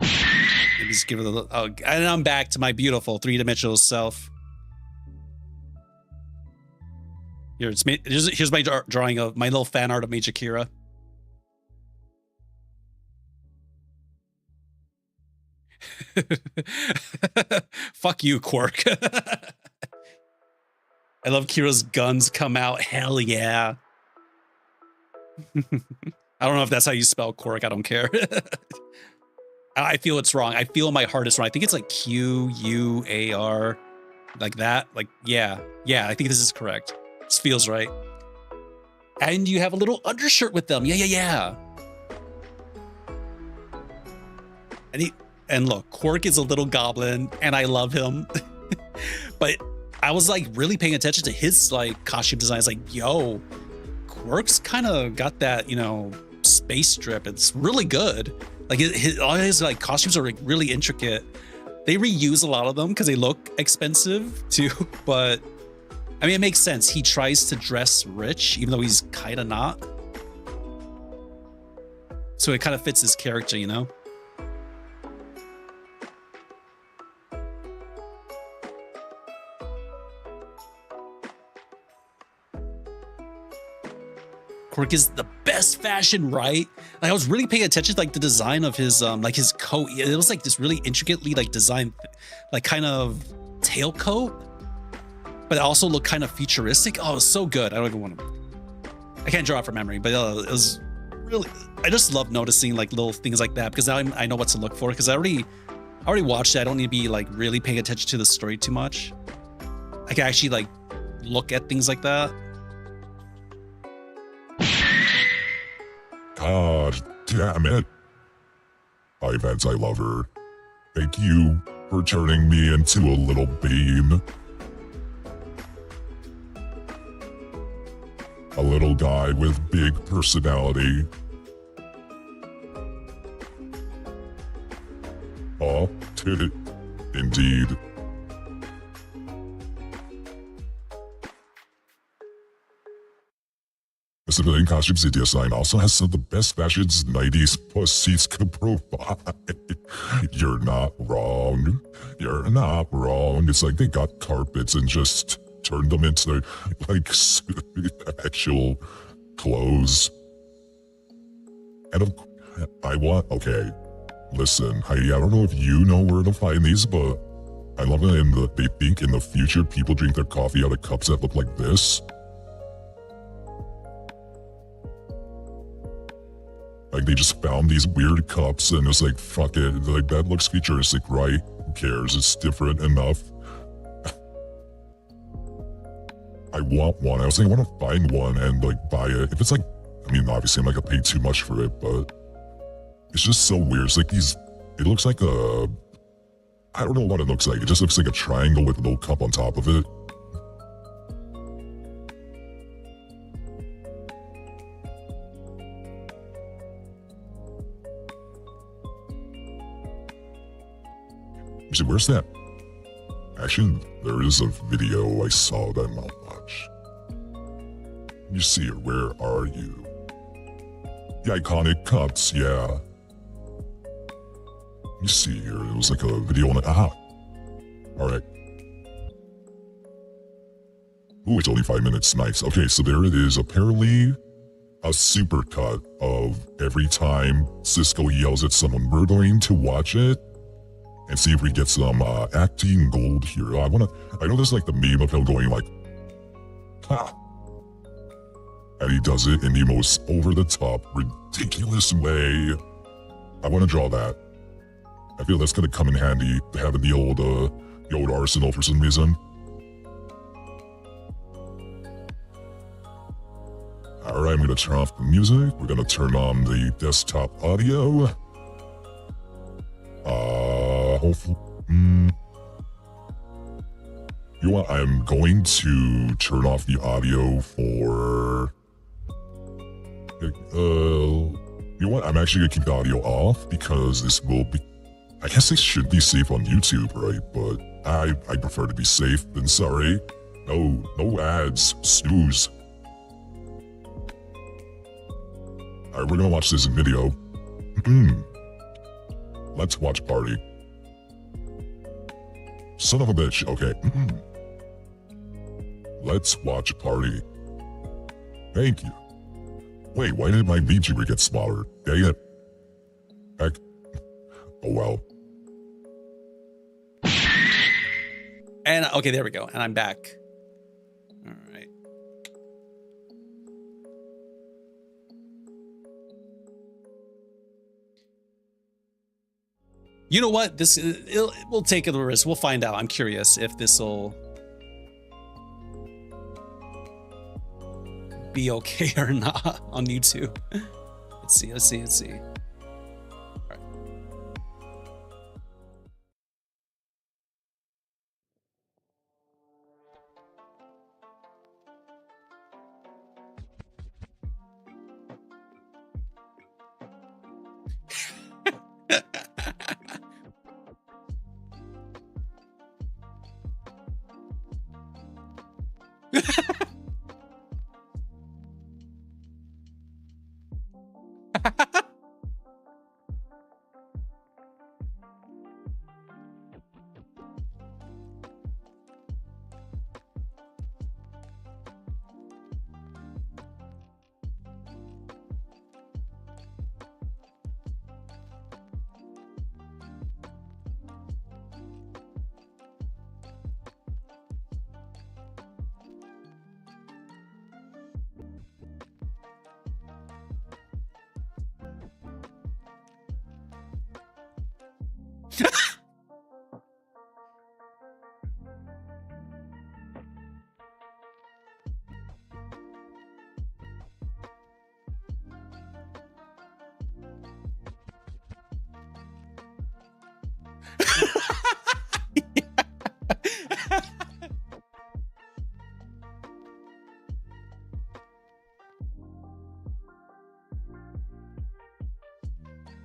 Maybe just give it a little. Oh, and I'm back to my beautiful three-dimensional self. Here's my drawing of my little fan art of Major Kira. Fuck you, Quark. I love Kira's guns come out. Hell yeah. I don't know if that's how you spell Quark. I don't care. I feel it's wrong. I feel my heart is wrong. I think it's like Quar, like that. Like, yeah. I think this is correct. This feels right. And you have a little undershirt with them. Yeah. And look, Quark is a little goblin, and I love him. But I was like really paying attention to his like costume design. It's like, yo, Quark's kind of got that, you know, space strip. It's really good. Like all his like costumes are like really intricate. They reuse a lot of them because they look expensive too. But I mean, it makes sense. He tries to dress rich, even though he's kind of not. So it kind of fits his character, you know? Quirk is the best fashion, right? Like I was really paying attention to like the design of his like his coat. It was like this really intricately like designed like kind of tailcoat, but it also looked kind of futuristic. Oh, it was so good. I don't even want to, I can't draw it from memory, but it was really, I just love noticing like little things like that because now I know what to look for because I already watched it. I don't need to be like really paying attention to the story too much. I can actually like look at things like that. God damn it. Hi, Vance, I love her. Thank you for turning me into a little bean. A little guy with big personality. Oh, did it? Indeed. The civilian costumes DS9 also has some of the best fashions 90s pussies could provide. You're not wrong. You're not wrong. It's like they got carpets and just turned them into like actual clothes. And okay, listen, I don't know if you know where to find these, but I love it they think in the future people drink their coffee out of cups that look like this. Like they just found these weird cups and it's like, fuck it, like that looks futuristic, right? Who cares? It's different enough. I want one. I was thinking I want to find one and like buy it. If it's like, I mean, obviously I'm not gonna pay too much for it, but it's just so weird. It's like these, it looks like a, I don't know what it looks like. It just looks like a triangle with a little cup on top of it. See, where's that? Actually, there is a video I saw that I'll watch. You see it, where are you? The iconic cups, yeah. You see here, it was like a video on it. Aha. Alright. Ooh, it's only 5 minutes, nice. Okay, so there it is. Apparently, a supercut of every time Sisco yells at someone. We're going to watch it and see if we get some acting gold here. I know there's like the meme of him going like, ha. And he does it in the most over-the-top, ridiculous way. I want to draw that. I feel that's gonna come in handy, having the old arsenal for some reason. Alright, I'm gonna turn off the music. We're gonna turn on the desktop audio. Hopefully, you know what? I'm going to turn off the audio for. You know what? I'm actually gonna keep the audio off because this will be. I guess it should be safe on YouTube, right? But I prefer to be safe than sorry. No ads. Snooze. Alright, we're gonna watch this video. Let's watch party. Son of a bitch. Okay. Let's watch party. Thank you. Wait, why did my VTuber get smaller? Dang it. Heck. Oh well. And okay, there we go. And I'm back. All right. You know what? We'll take a risk. We'll find out. I'm curious if this will be okay or not on YouTube. Let's see.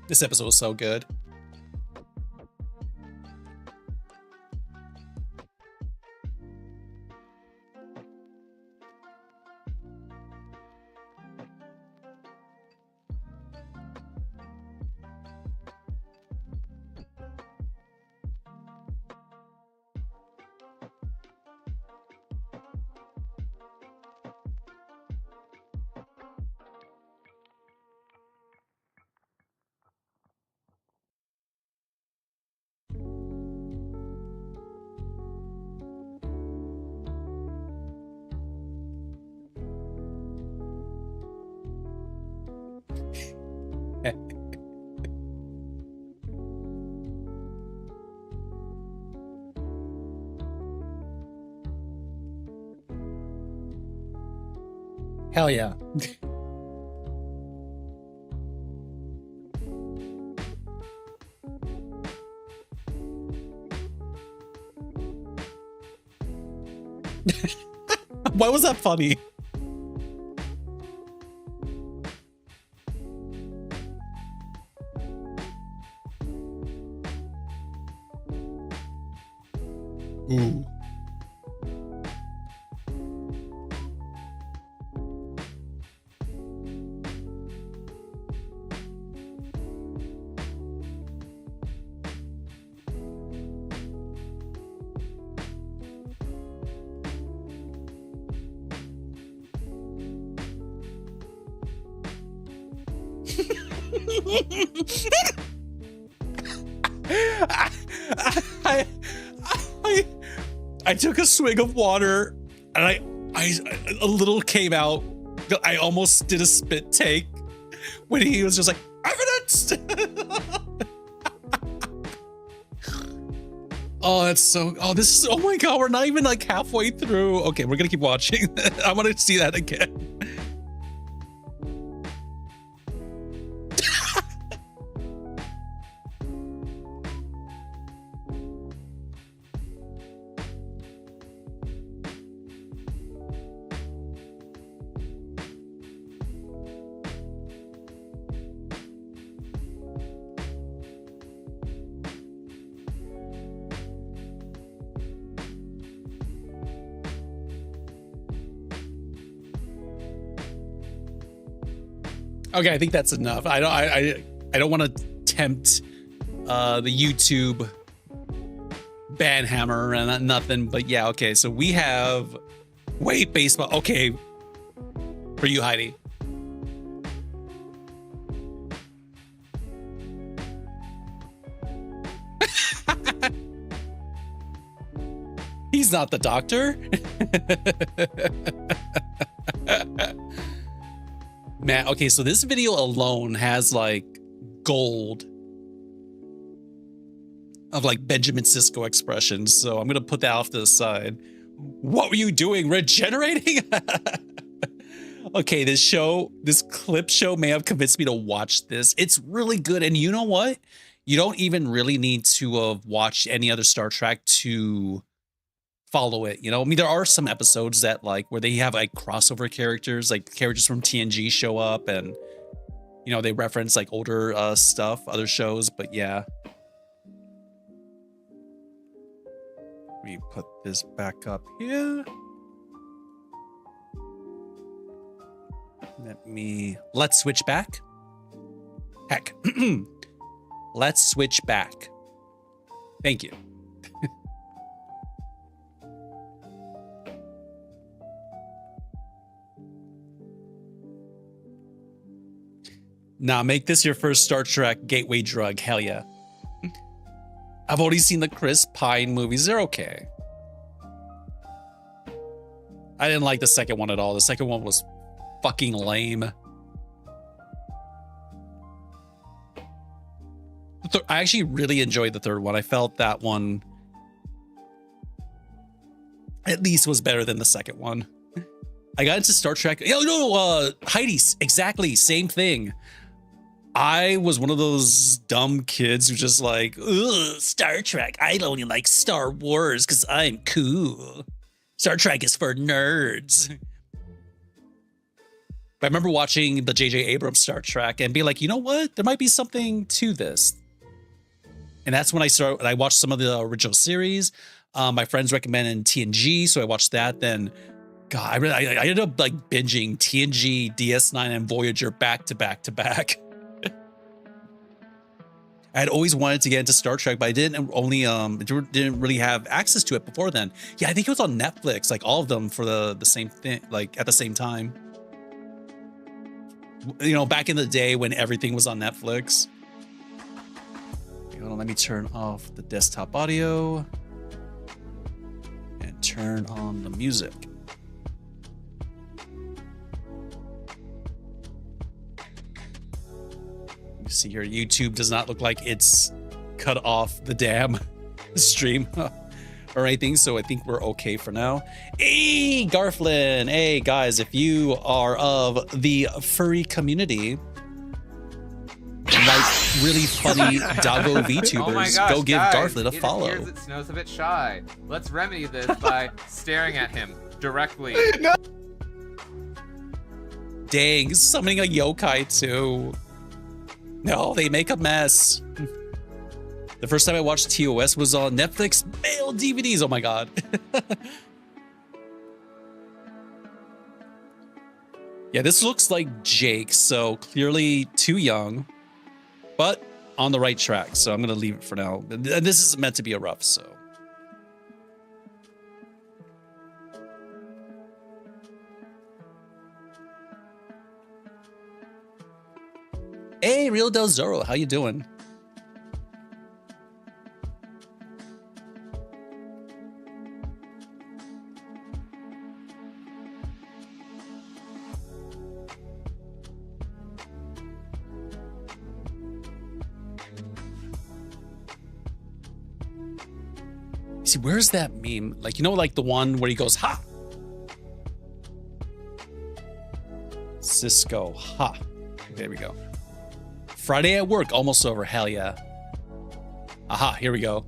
This episode was so good. Hell yeah. Why was that funny? Ooh. I took a swig of water and a little came out. I almost did a spit take when he was just like, evidence. Oh, that's so, oh, this is, oh my God, we're not even like halfway through. Okay, we're gonna keep watching. I want to see that again. Okay, I think that's enough. I don't want to tempt the YouTube ban hammer and nothing, but yeah, okay. So we have wait baseball. Okay, for you, Heidi. He's not the doctor. Man, okay, so this video alone has like gold of like Benjamin Sisco expressions. So I'm gonna put that off to the side. What were you doing? Regenerating? Okay, this clip show may have convinced me to watch this. It's really good. And you know what? You don't even really need to have watched any other Star Trek to follow it. You know, I mean, there are some episodes that like where they have like crossover characters, like characters from TNG show up and, you know, they reference like older stuff, other shows. But yeah. Let me put this back up here. Let's switch back. Heck. Let's switch back. Thank you. Now, make this your first Star Trek gateway drug. Hell yeah. I've already seen the Chris Pine movies. They're okay. I didn't like the second one at all. The second one was fucking lame. I actually really enjoyed the third one. I felt that one at least was better than the second one. I got into Star Trek. Heidi, exactly, same thing. I was one of those dumb kids who just like, ugh, Star Trek. I only like Star Wars because I'm cool. Star Trek is for nerds. But I remember watching the J.J. Abrams Star Trek and be like, you know what? There might be something to this. And that's when I watched some of the original series. My friends recommended TNG, so I watched that. Then, God, I ended up like binging TNG, DS9, and Voyager back to back to back. I had always wanted to get into Star Trek, but I didn't really have access to it before then. Yeah, I think it was on Netflix, like all of them for the same thing, like at the same time. You know, back in the day when everything was on Netflix. Hold on, let me turn off the desktop audio and turn on the music. You see here, YouTube does not look like it's cut off the damn stream or anything, so I think we're okay for now. Hey, Garflin! Hey, guys, if you are of the furry community, like really funny doggo VTubers, Oh my gosh, go give guys, Garflin a follow. It appears that Snow's a bit shy. Let's remedy this by staring at him directly. Dang, summoning a yokai too. No, they make a mess. The first time I watched TOS was on Netflix male DVDs. Oh my god. Yeah, this looks like Jake, so clearly too young, but on the right track. So I'm gonna leave it for now. And this is meant to be a rough, so. Hey, Real Del Zorro, how you doing? See, where's that meme? Like, you know, like the one where he goes, ha! Cisco, ha. There we go. Friday at work, almost over. Hell yeah. Aha, here we go.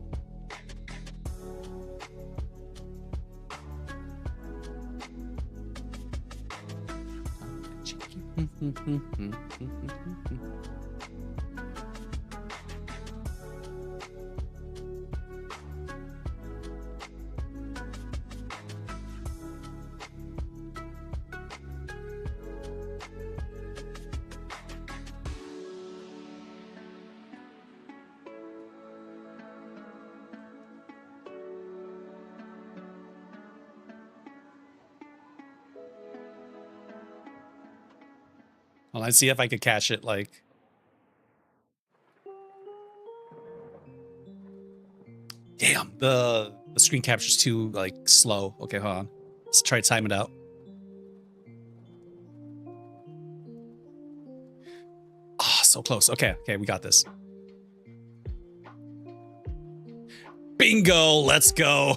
Well, let's see if I could catch it, like. Damn, the screen capture's too, like, slow. Okay, hold on. Let's try to time it out. Ah, so close. Okay, we got this. Bingo, let's go.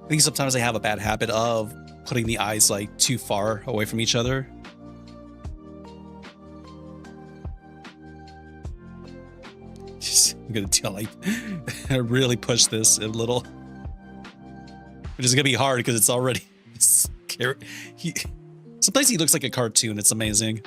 I think sometimes I have a bad habit of putting the eyes like too far away from each other. I'm gonna tell like I really push this a little, which is gonna be hard because it's already scary. Sometimes he looks like a cartoon. It's amazing.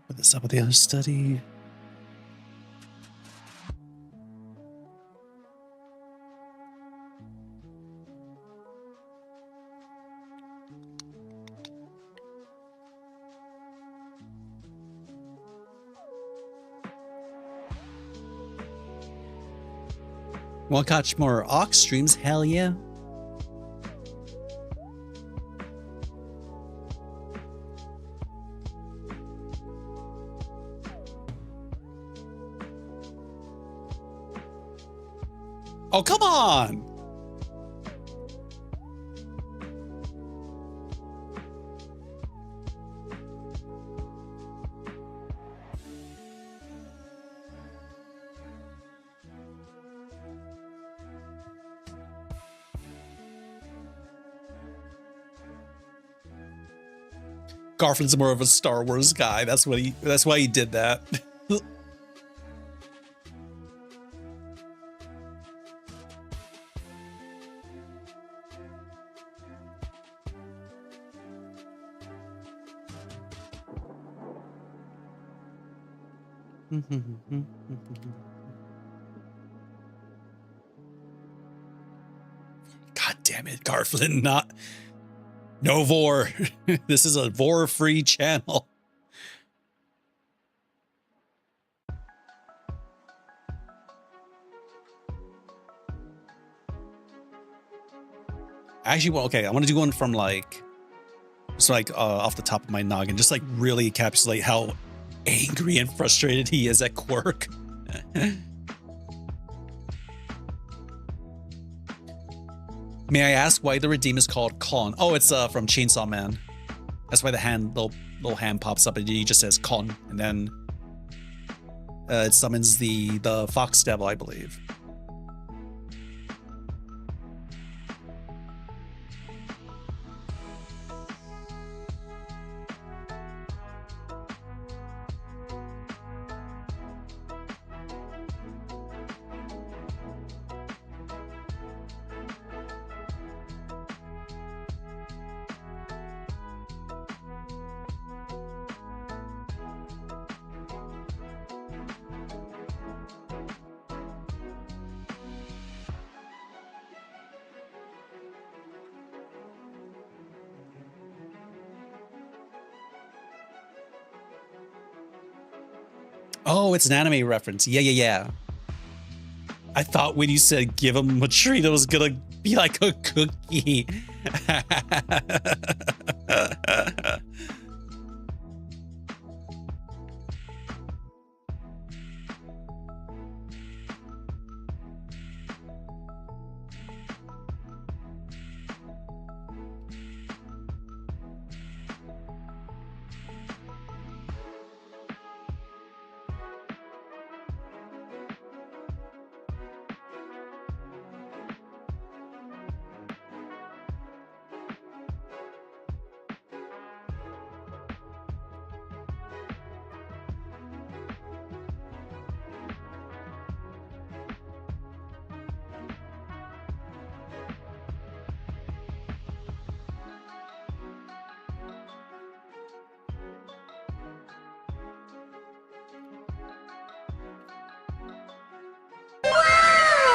Put this up with the other study. Want to catch more Aux streams? Hell yeah. Oh, come on. Garfin's more of a Star Wars guy. That's why he did that. God damn it, Garflin, no vor. This is a vor-free channel. Actually, well, okay, I want to do one from like, just like off the top of my noggin, just like really encapsulate how angry and frustrated he is at Quirk. May I ask why the redeem is called Con? Oh, it's from Chainsaw Man. That's why the little hand pops up and he just says Con, and then it summons the Fox Devil, I believe. Oh, it's an anime reference. Yeah. I thought when you said give him a treat, it was gonna be like a cookie.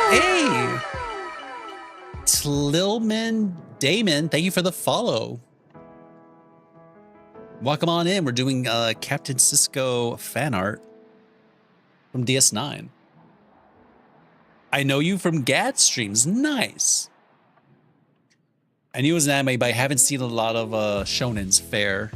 Hey, Tlilman Damon, thank you for the follow. Welcome on in. We're doing Captain Sisco fan art from DS9. I know you from Gad streams. Nice. I knew it was an anime, but I haven't seen a lot of shonens fair.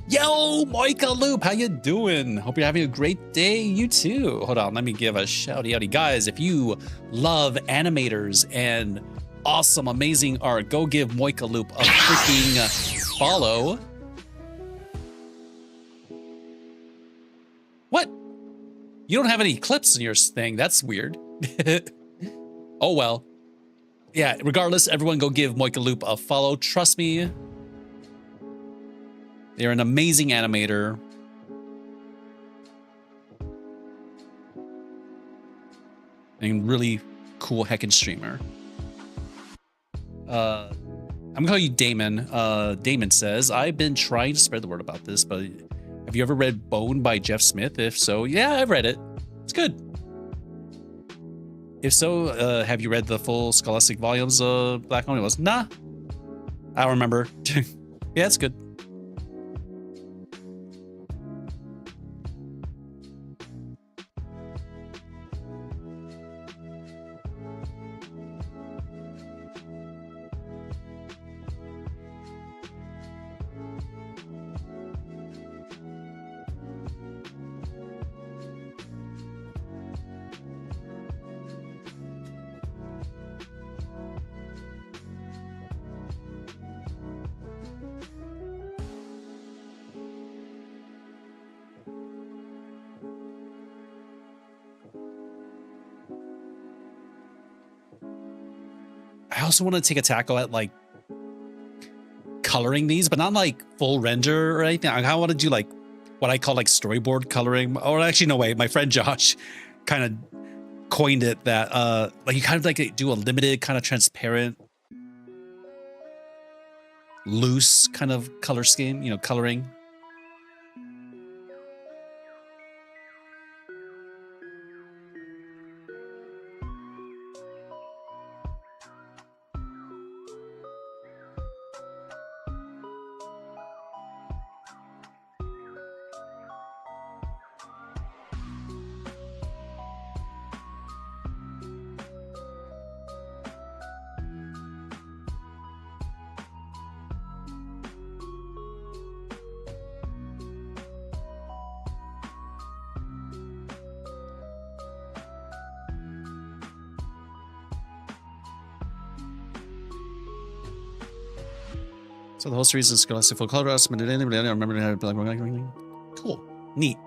Yo, Moika Loop, how you doing? Hope you're having a great day. You too. Hold on, let me give a shouty outy. Guys, if you love animators and awesome, amazing art, go give Moika Loop a freaking follow. What? You don't have any clips in your thing. That's weird. Oh, well. Yeah, regardless, everyone go give Moika Loop a follow. Trust me. They're an amazing animator. And really cool heckin' streamer. I'm gonna call you Damon. Damon says, I've been trying to spread the word about this, but have you ever read Bone by Jeff Smith? If so, yeah, I've read it. It's good. If so, have you read the full Scholastic volumes of Black Omnibus? Nah. I don't remember. Yeah, it's good. I also want to take a tackle at like coloring these, but not like full render or anything. I kind of want to do like what I call like storyboard coloring. Or actually, no way. My friend Josh kind of coined it that like you kind of like do a limited kind of transparent, loose kind of color scheme, you know, coloring. So the whole series is Scholastic Full Color. I remember how to like cool, neat.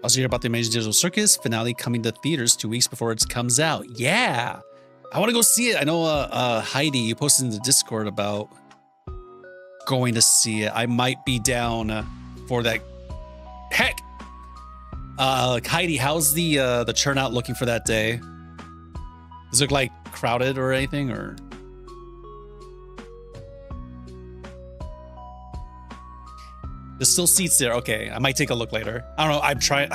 Also hear about the Amazing Digital Circus finale coming to theaters 2 weeks before it comes out. Yeah, I want to go see it. I know Heidi, you posted in the Discord about going to see it. I might be down for that. Heck, Heidi, how's the turnout looking for that day? Does it look like crowded or anything, or? There's still seats there. Okay, I might take a look later. I don't know. I'm trying.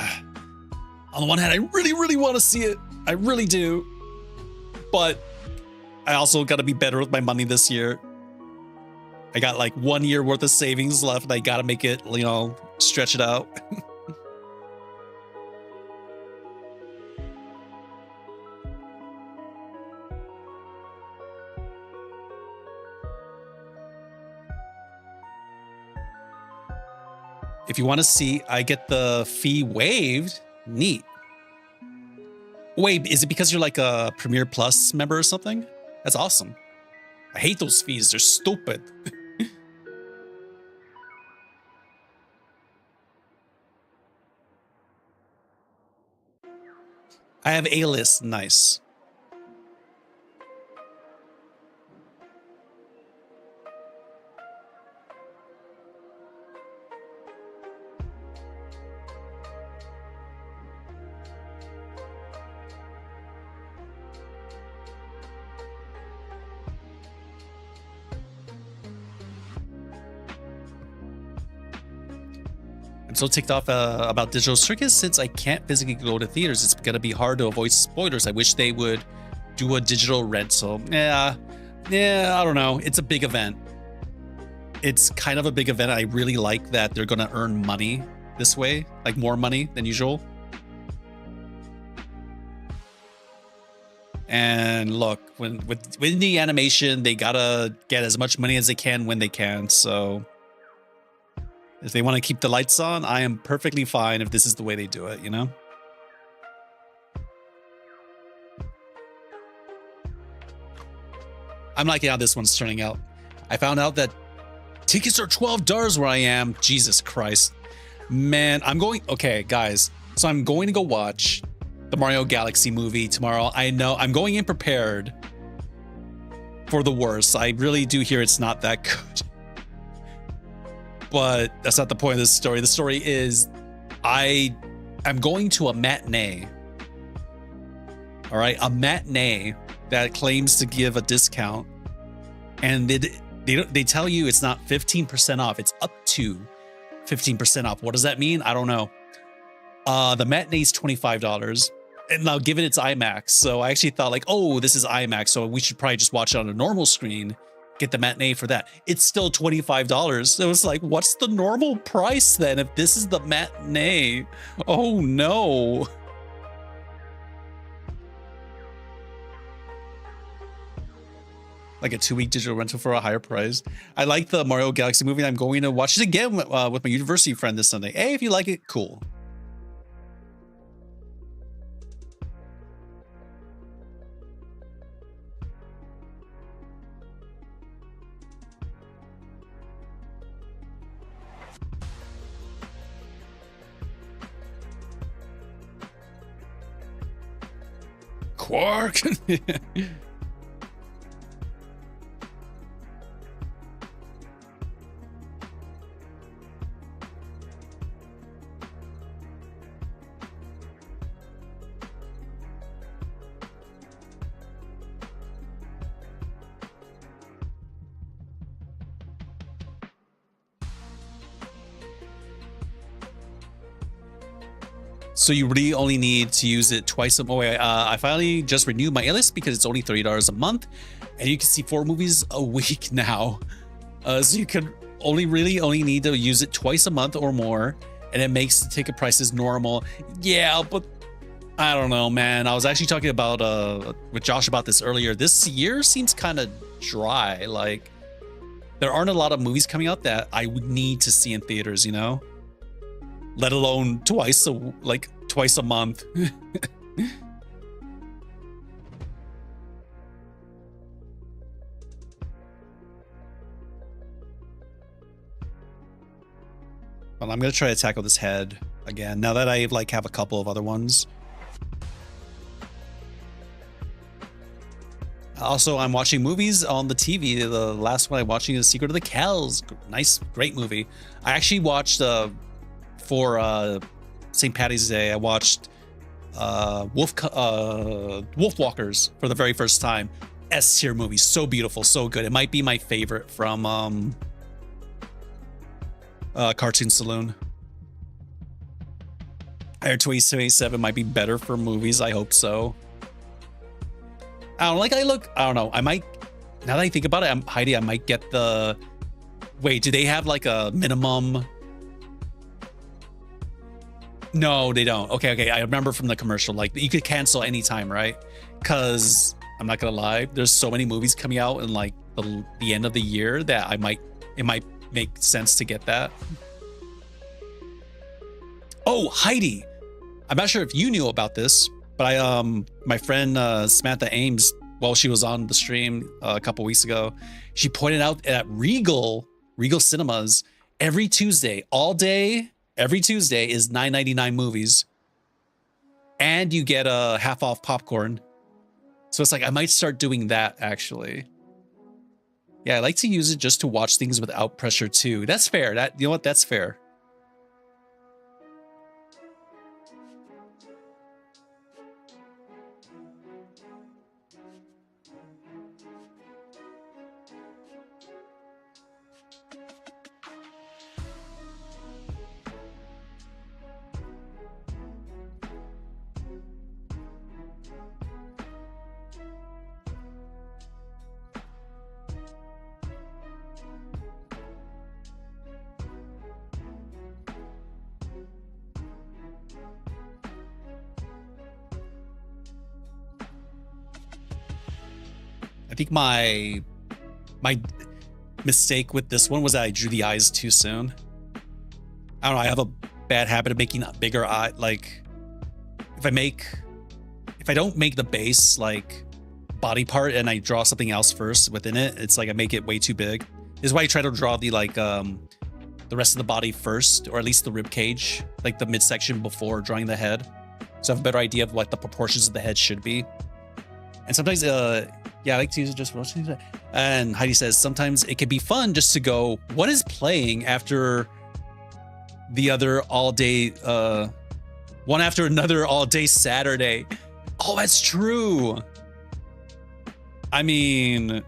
On the one hand, I really, really want to see it. I really do. But I also got to be better with my money this year. I got like 1 year worth of savings left, and I got to make it, you know, stretch it out. If you want to see, I get the fee waived. Neat. Wait, is it because you're like a Premier Plus member or something? That's awesome. I hate those fees. They're stupid. I have A-list. Nice. I'm so ticked off about Digital Circus since I can't physically go to theaters. It's gonna be hard to avoid spoilers. I wish they would do a digital rental. Yeah, I don't know. It's a big event. It's kind of a big event. I really like that they're gonna earn money this way, like more money than usual. And look, with the animation, they gotta get as much money as they can when they can. So if they want to keep the lights on, I am perfectly fine if this is the way they do it, you know? I'm liking how this one's turning out. I found out that tickets are $12 where I am. Jesus Christ. Man, okay, guys. So I'm going to go watch the Mario Galaxy movie tomorrow. I know I'm going in prepared for the worst. I really do hear it's not that good. But that's not the point of this story. The story is I'm going to a matinee. All right, a matinee that claims to give a discount. And they tell you it's not 15% off. It's up to 15% off. What does that mean? I don't know. The matinee is $25. And now given it's IMAX. So I actually thought like, oh, this is IMAX. So we should probably just watch it on a normal screen. Get the matinee for that. It's still $25. So it's like, what's the normal price then if this is the matinee? Oh no. Like a 2-week digital rental for a higher price. I like the Mario Galaxy movie. I'm going to watch it again with my university friend this Sunday. Hey, if you like it, cool. Quark. So you really only need to use it twice a month. I finally just renewed my A-list because it's only $30 a month, and you can see 4 movies a week now. So you could only need to use it twice a month or more, and it makes the ticket prices normal. Yeah, but I don't know, man. I was actually talking about with Josh about this earlier. This year seems kind of dry. Like there aren't a lot of movies coming out that I would need to see in theaters, you know? Let alone twice a month. Well, I'm gonna try to tackle this head again now that I like have a couple of other ones. Also, I'm watching movies on the TV. The last one I'm watching is Secret of the Kells. Nice, great movie. I actually watched for St. Patty's Day. I watched Wolfwalkers for the very first time. S-tier movie, so beautiful, so good. It might be my favorite from Cartoon Saloon. I heard 2077 might be better for movies. I hope so. I don't know. I might, now that I think about it, Heidi, I might get the, wait, do they have like a minimum? No, they don't. Okay. I remember from the commercial, like you could cancel anytime, right? Cause I'm not gonna lie, there's so many movies coming out in like the end of the year that it might make sense to get that. Oh, Heidi, I'm not sure if you knew about this, but my friend Samantha Ames, while she was on the stream a couple weeks ago, she pointed out that Regal Cinemas every Tuesday, all day, every Tuesday is $9.99 movies, and you get a half off popcorn. So it's like I might start doing that actually. Yeah, I like to use it just to watch things without pressure too. That's fair. You know what? That's fair. I think my mistake with this one was that I drew the eyes too soon. I don't know. I have a bad habit of making a bigger eye. Like if I don't make the base like body part and I draw something else first within it, it's like I make it way too big. This is why I try to draw the the rest of the body first, or at least the rib cage, like the midsection before drawing the head. So I have a better idea of what the proportions of the head should be. And sometimes, yeah, I like to use it just for. And Heidi says sometimes it can be fun just to go, what is playing after the other all day, one after another all day Saturday. Oh, that's true. I mean,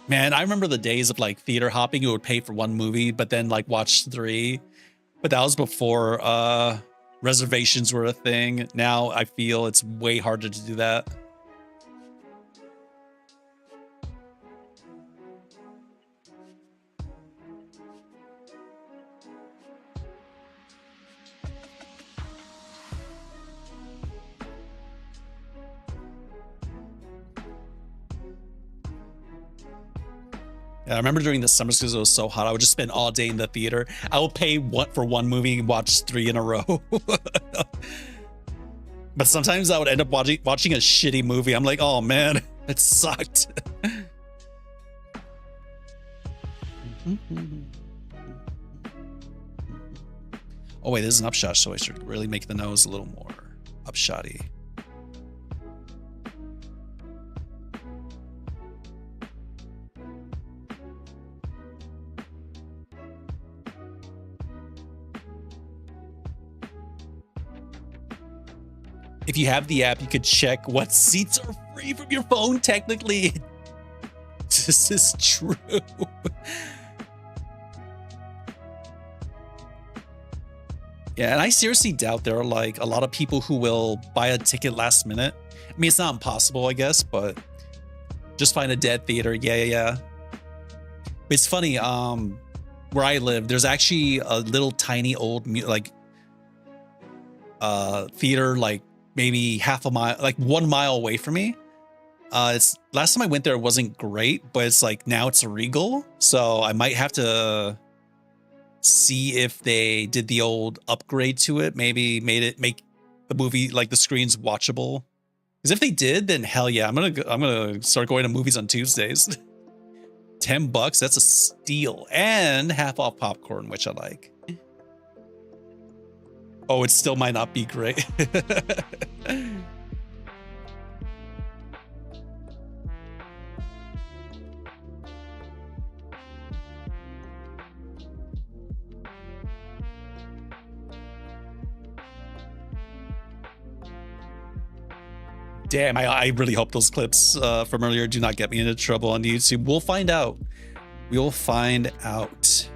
man, I remember the days of like theater hopping. You would pay for one movie, but then like watch three. But that was before reservations were a thing. Now I feel it's way harder to do that. Yeah, I remember during the summers because it was so hot, I would just spend all day in the theater. I will pay for one movie and watch 3 in a row. But sometimes I would end up watching a shitty movie. I'm like, oh man, it sucked. Oh wait, this is an upshot, so I should really make the nose a little more upshotty. If you have the app, you could check what seats are free from your phone, technically. This is true. Yeah, and I seriously doubt there are like a lot of people who will buy a ticket last minute. I mean, it's not impossible, I guess, but just find a dead theater. Yeah. It's funny, where I live, there's actually a little tiny old theater, like maybe half a mile, like 1 mile away from me. It's last time I went there, it wasn't great, but it's like now it's a Regal, so I might have to see if they did the old upgrade to it, maybe make the movie, like the screens, watchable. Because if they did, then hell yeah, I'm gonna start going to movies on Tuesdays. $10, that's a steal. And half off popcorn, which I like. Oh, it still might not be great. Damn, I really hope those clips from earlier do not get me into trouble on YouTube. We'll find out. We'll find out.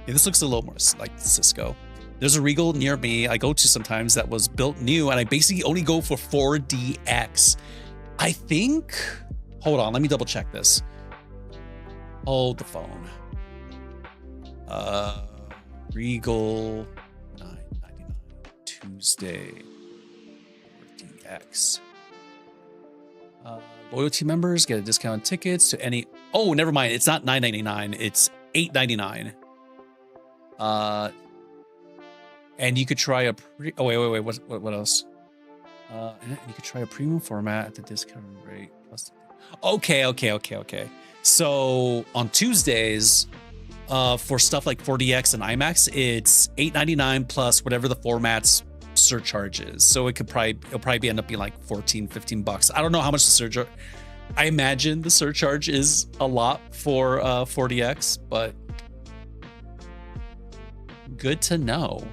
Yeah, this looks a little more like Sisco. There's a Regal near me I go to sometimes that was built new, and I basically only go for 4DX. I think... Hold on, let me double check this. Hold the phone. Regal 9.99 Tuesday 4DX. Loyalty members get a discount on tickets to any... Oh, never mind. It's not $9.99. It's $8.99. And you could try a pre... Oh, wait. What else? And you could try a premium format at the discount rate. Plus... Okay. So on Tuesdays, for stuff like 4DX and IMAX, it's $8.99 plus whatever the format's surcharge is. So it'll probably end up being like $14-15. I don't know how much the surcharge. I imagine the surcharge is a lot for 4DX, but good to know.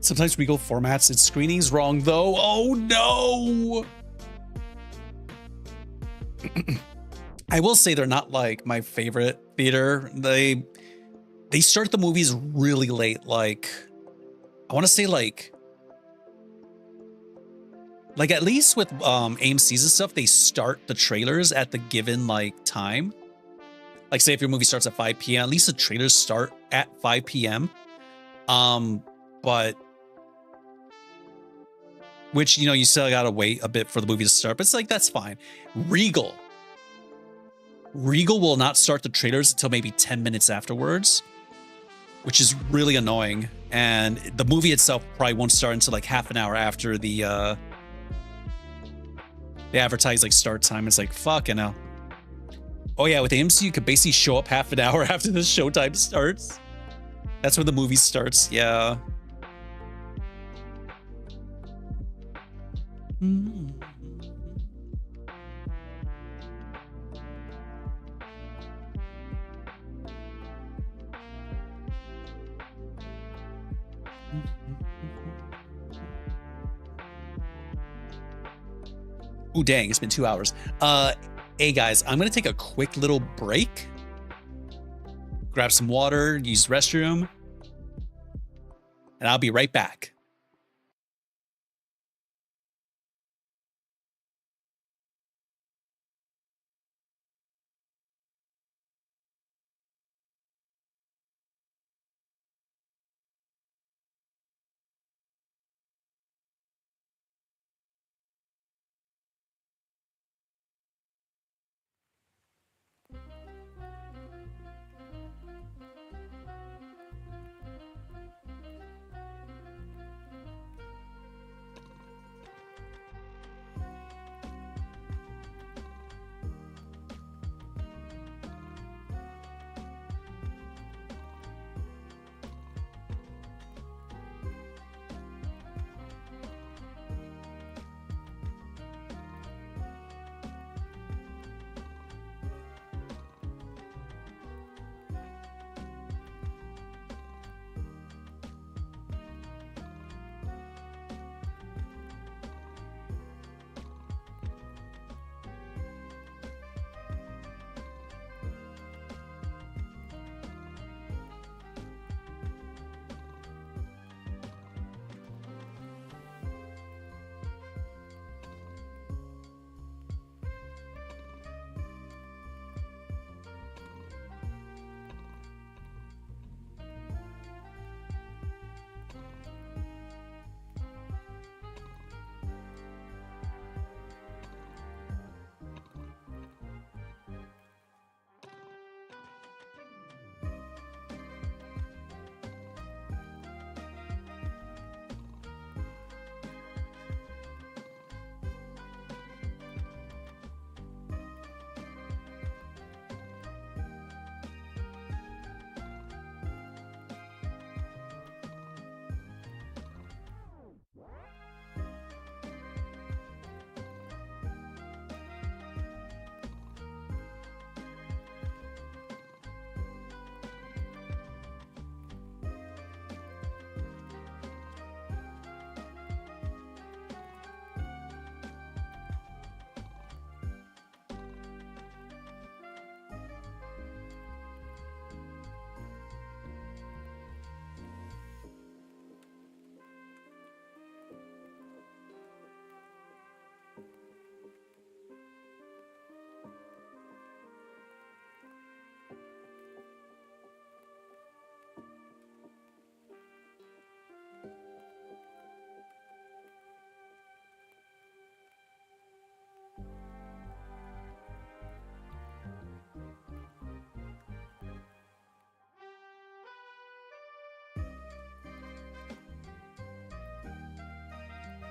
Sometimes Regal formats its screenings wrong, though. Oh, no! I will say they're not, like, my favorite theater. They start the movies really late. Like, I want to say, like, at least with AMC's and stuff, they start the trailers at the given, like, time. Like, say if your movie starts at 5 p.m., at least the trailers start at 5 p.m. But... Which, you know, you still gotta wait a bit for the movie to start, but it's like, that's fine. Regal will not start the trailers until maybe 10 minutes afterwards, which is really annoying. And the movie itself probably won't start until like half an hour after they advertise like start time. It's like, fucking hell. Oh yeah, with AMC, you could basically show up half an hour after the showtime starts. That's when the movie starts, yeah. Ooh, dang, it's been 2 hours. Hey guys, I'm gonna take a quick little break. Grab some water, use the restroom, and I'll be right back.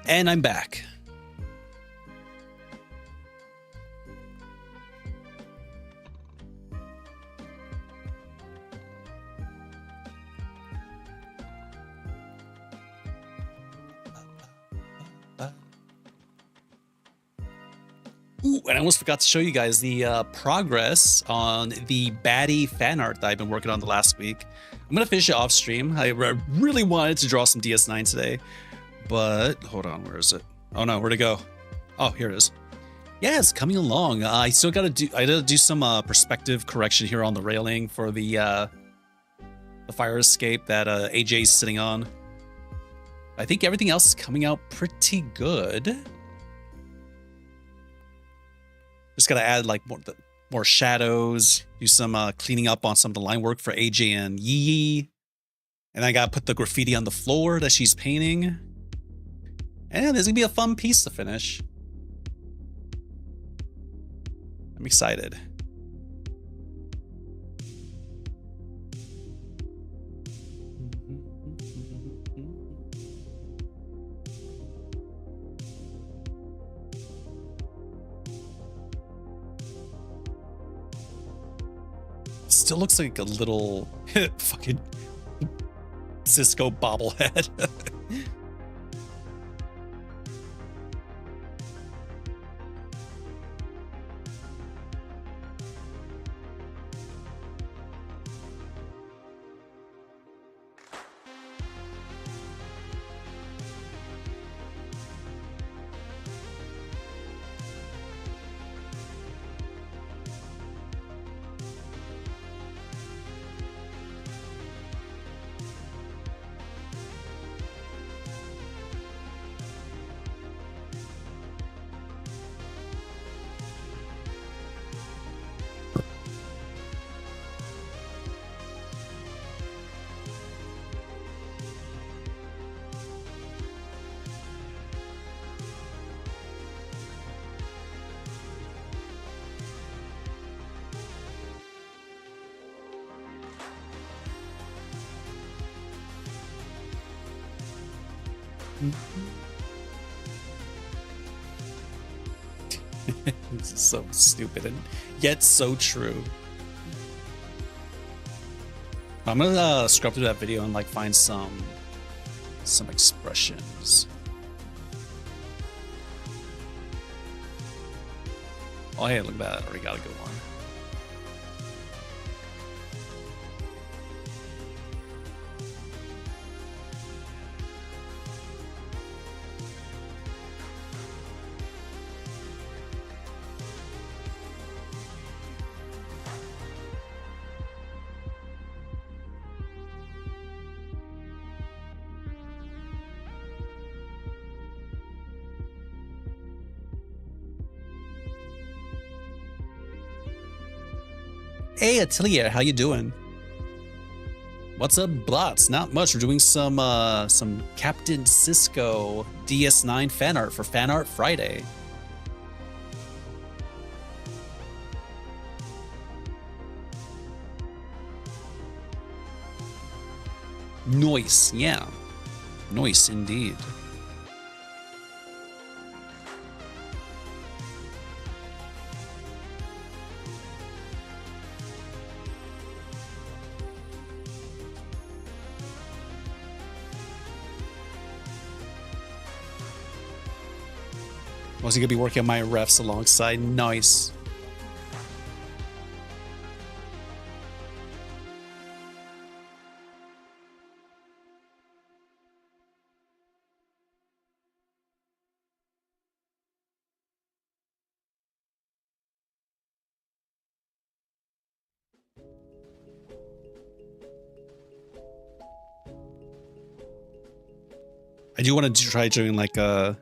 And I'm back. Ooh, and I almost forgot to show you guys the progress on the baddie fan art that I've been working on the last week. I'm going to finish it off stream. I really wanted to draw some DS9 today, but hold on, where is it? Oh no, where'd it go? Oh, here it is. Yeah, it's coming along. I still got to do some perspective correction here on the railing for the fire escape that AJ's sitting on. I think everything else is coming out pretty good. Just gotta add like more shadows, do some cleaning up on some of the line work for AJ and Yee. And I gotta put the graffiti on the floor that she's painting. And there's gonna be a fun piece to finish. I'm excited. Still looks like a little fucking Sisco bobblehead. This is so stupid and yet so true. I'm gonna scrub through that video and like find some expressions. Oh hey, look at that! I already got a good one. Hey Atelier, how you doing? What's up, Blots? Not much. We're doing some Captain Sisco DS9 fan art for Fan Art Friday. Nice, yeah. Nice indeed. Was he gonna be working on my refs alongside? Nice. I do want to try doing like a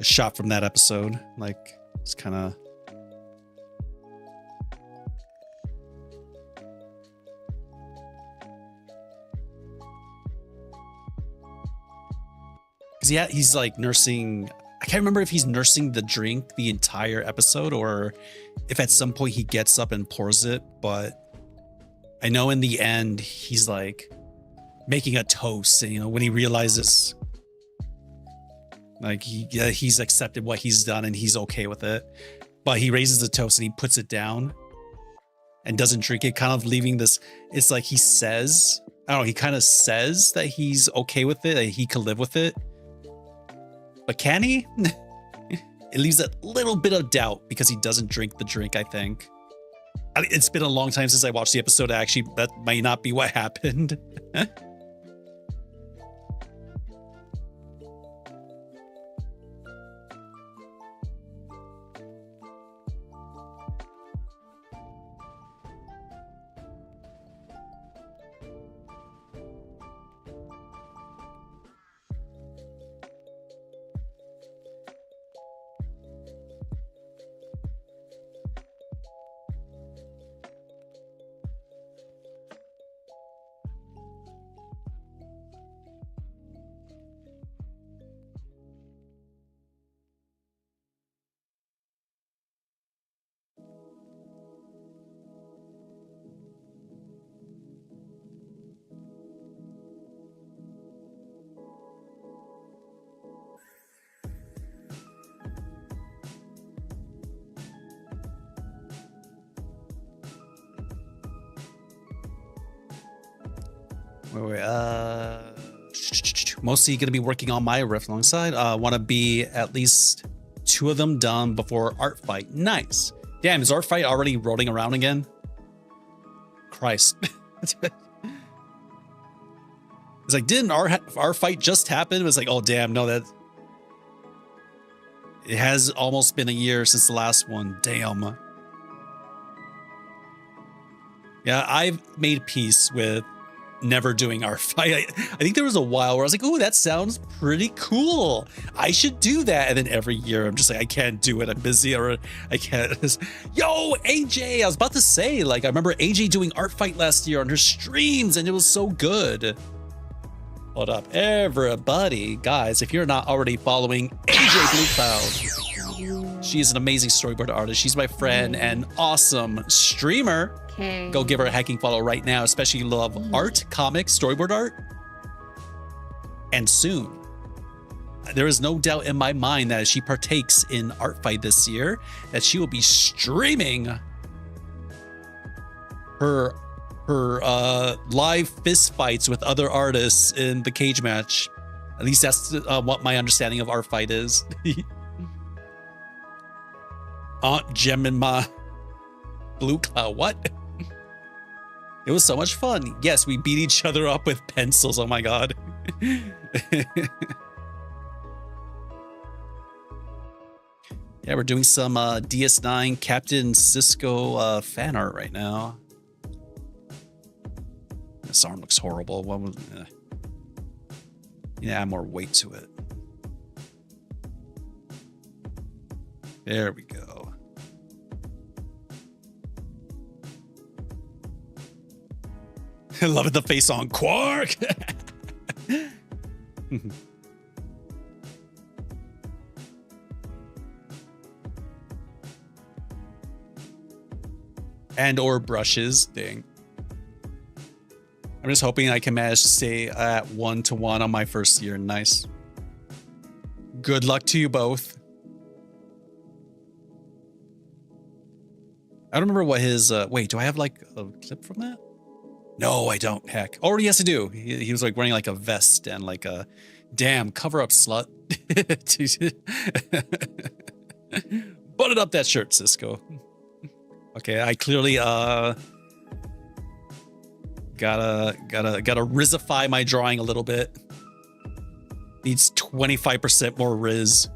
shot from that episode. Like it's kind of because he's like nursing. I can't remember if he's nursing the drink the entire episode or if at some point he gets up and pours it, but I know in the end he's like making a toast, and, you know, when he realizes Like he's accepted what he's done and he's okay with it. But he raises the toast and he puts it down and doesn't drink it, kind of leaving this. It's like he says, I don't know, he kind of says that he's okay with it, that he can live with it. But can he? It leaves a little bit of doubt because he doesn't drink the drink, I think. It's been a long time since I watched the episode. Actually, that might not be what happened. Mostly going to be working on my riff alongside. Want to be at least 2 of them done before art fight. Nice. Damn, is art fight already rolling around again? Christ. It's like, didn't our fight just happen? It was like, oh damn, no, that it has almost been a year since the last one. Damn. Yeah, I've made peace with never doing our fight. I think there was a while where I was like, oh, that sounds pretty cool. I should do that. And then every year I'm just like, I can't do it. I'm busy, or I can't. Yo, AJ, I was about to say, like, I remember AJ doing art fight last year on her streams and it was so good. Hold up, everybody. Guys, if you're not already following AJ Blue Cloud, she is an amazing storyboard artist. She's my friend and awesome streamer. Okay. Go give her a hacking follow right now, especially if you love art, comics, storyboard art. And soon, there is no doubt in my mind that as she partakes in art fight this year, that she will be streaming her live fist fights with other artists in the cage match. At least that's what my understanding of art fight is. Aunt Gemma Blue Cloud, what? It was so much fun. Yes, we beat each other up with pencils. Oh my god. Yeah, we're doing some DS9 Captain Sisco fan art right now. This arm looks horrible. What was? Yeah, add more weight to it. There we go. I love it, the face on Quark. And or brushes. Dang. I'm just hoping I can manage to stay at 1-to-1 on my first year. Nice. Good luck to you both. I don't remember what his wait, do I have like a clip from that? No, I don't. Heck. Oh, yes, I do. He was like wearing like a vest and like a damn cover up slut. Button up that shirt, Cisco. Okay, I clearly gotta rizzify my drawing a little bit. Needs 25% more riz.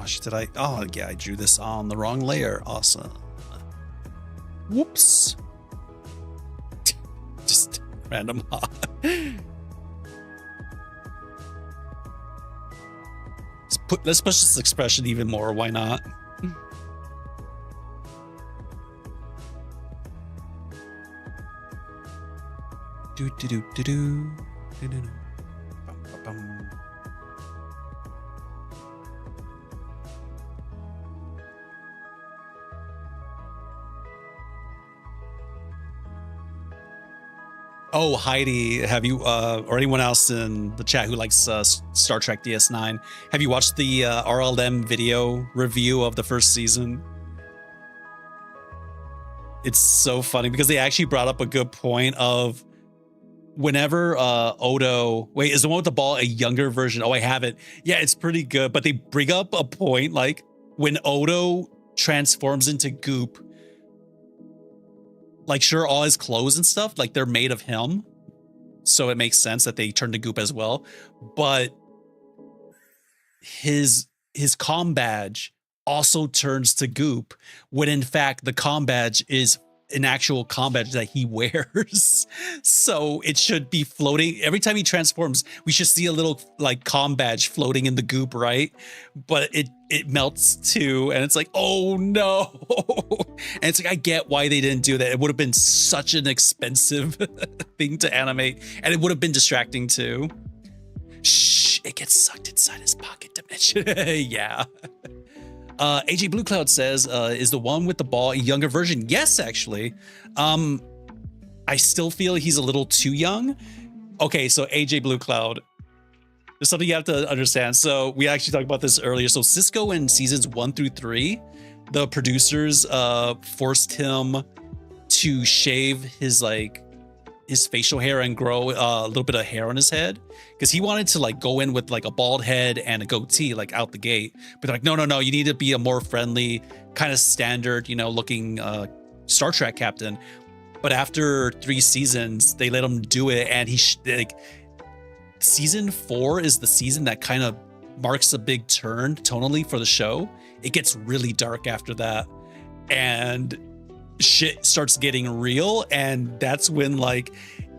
gosh, did I? Oh, yeah, I drew this on the wrong layer. Awesome. Whoops. Just random. Let's push this expression even more. Why not? Do do do do do do do. Bum, bum, bum. Oh, Heidi, have you, or anyone else in the chat who likes Star Trek DS9, have you watched the RLM video review of the first season? It's so funny because they actually brought up a good point of whenever Odo, wait, is the one with the ball a younger version? Oh, I have it. Yeah, it's pretty good, but they bring up a point like when Odo transforms into goop, like, sure, all his clothes and stuff, like, they're made of him. So it makes sense that they turn to goop as well. But his comm badge also turns to goop when, in fact, the comm badge is an actual comm badge that he wears. So it should be floating. Every time he transforms, we should see a little, like, comm badge floating in the goop, right? But it melts too, and it's like, oh no. And it's like, I get why they didn't do that. It would have been such an expensive thing to animate, and it would have been distracting too. Shh, it gets sucked inside his pocket dimension. Yeah. AJ Blue Cloud says, is the one with the ball a younger version? Yes, actually. I still feel he's a little too young. Okay, so AJ Blue Cloud, there's something you have to understand. So we actually talked about this earlier. So Sisco in seasons 1 through 3, the producers forced him to shave his facial hair and grow a little bit of hair on his head because he wanted to like go in with like a bald head and a goatee like out the gate. But they're like, no, you need to be a more friendly, kind of standard, looking Star Trek captain. But after 3 seasons, they let him do it, and season 4 is the season that kind of marks a big turn tonally for the show. It gets really dark after that, and shit starts getting real, and that's when like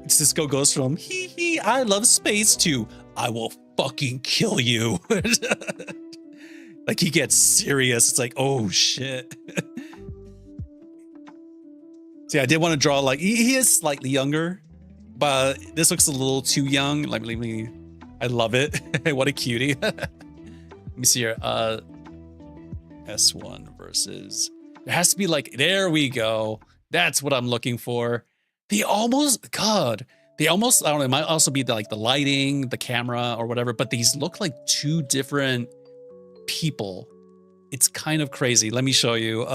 Sisco goes from hee I love space to I will fucking kill you. Like he gets serious. It's like, oh shit. See, I did want to draw like he is slightly younger, but this looks a little too young. Like, I love it. What a cutie. Let me see here. S1 versus. There has to be like, there we go. That's what I'm looking for. I don't know, it might also be like the lighting, the camera or whatever, but these look like 2 different people. It's kind of crazy. Let me show you.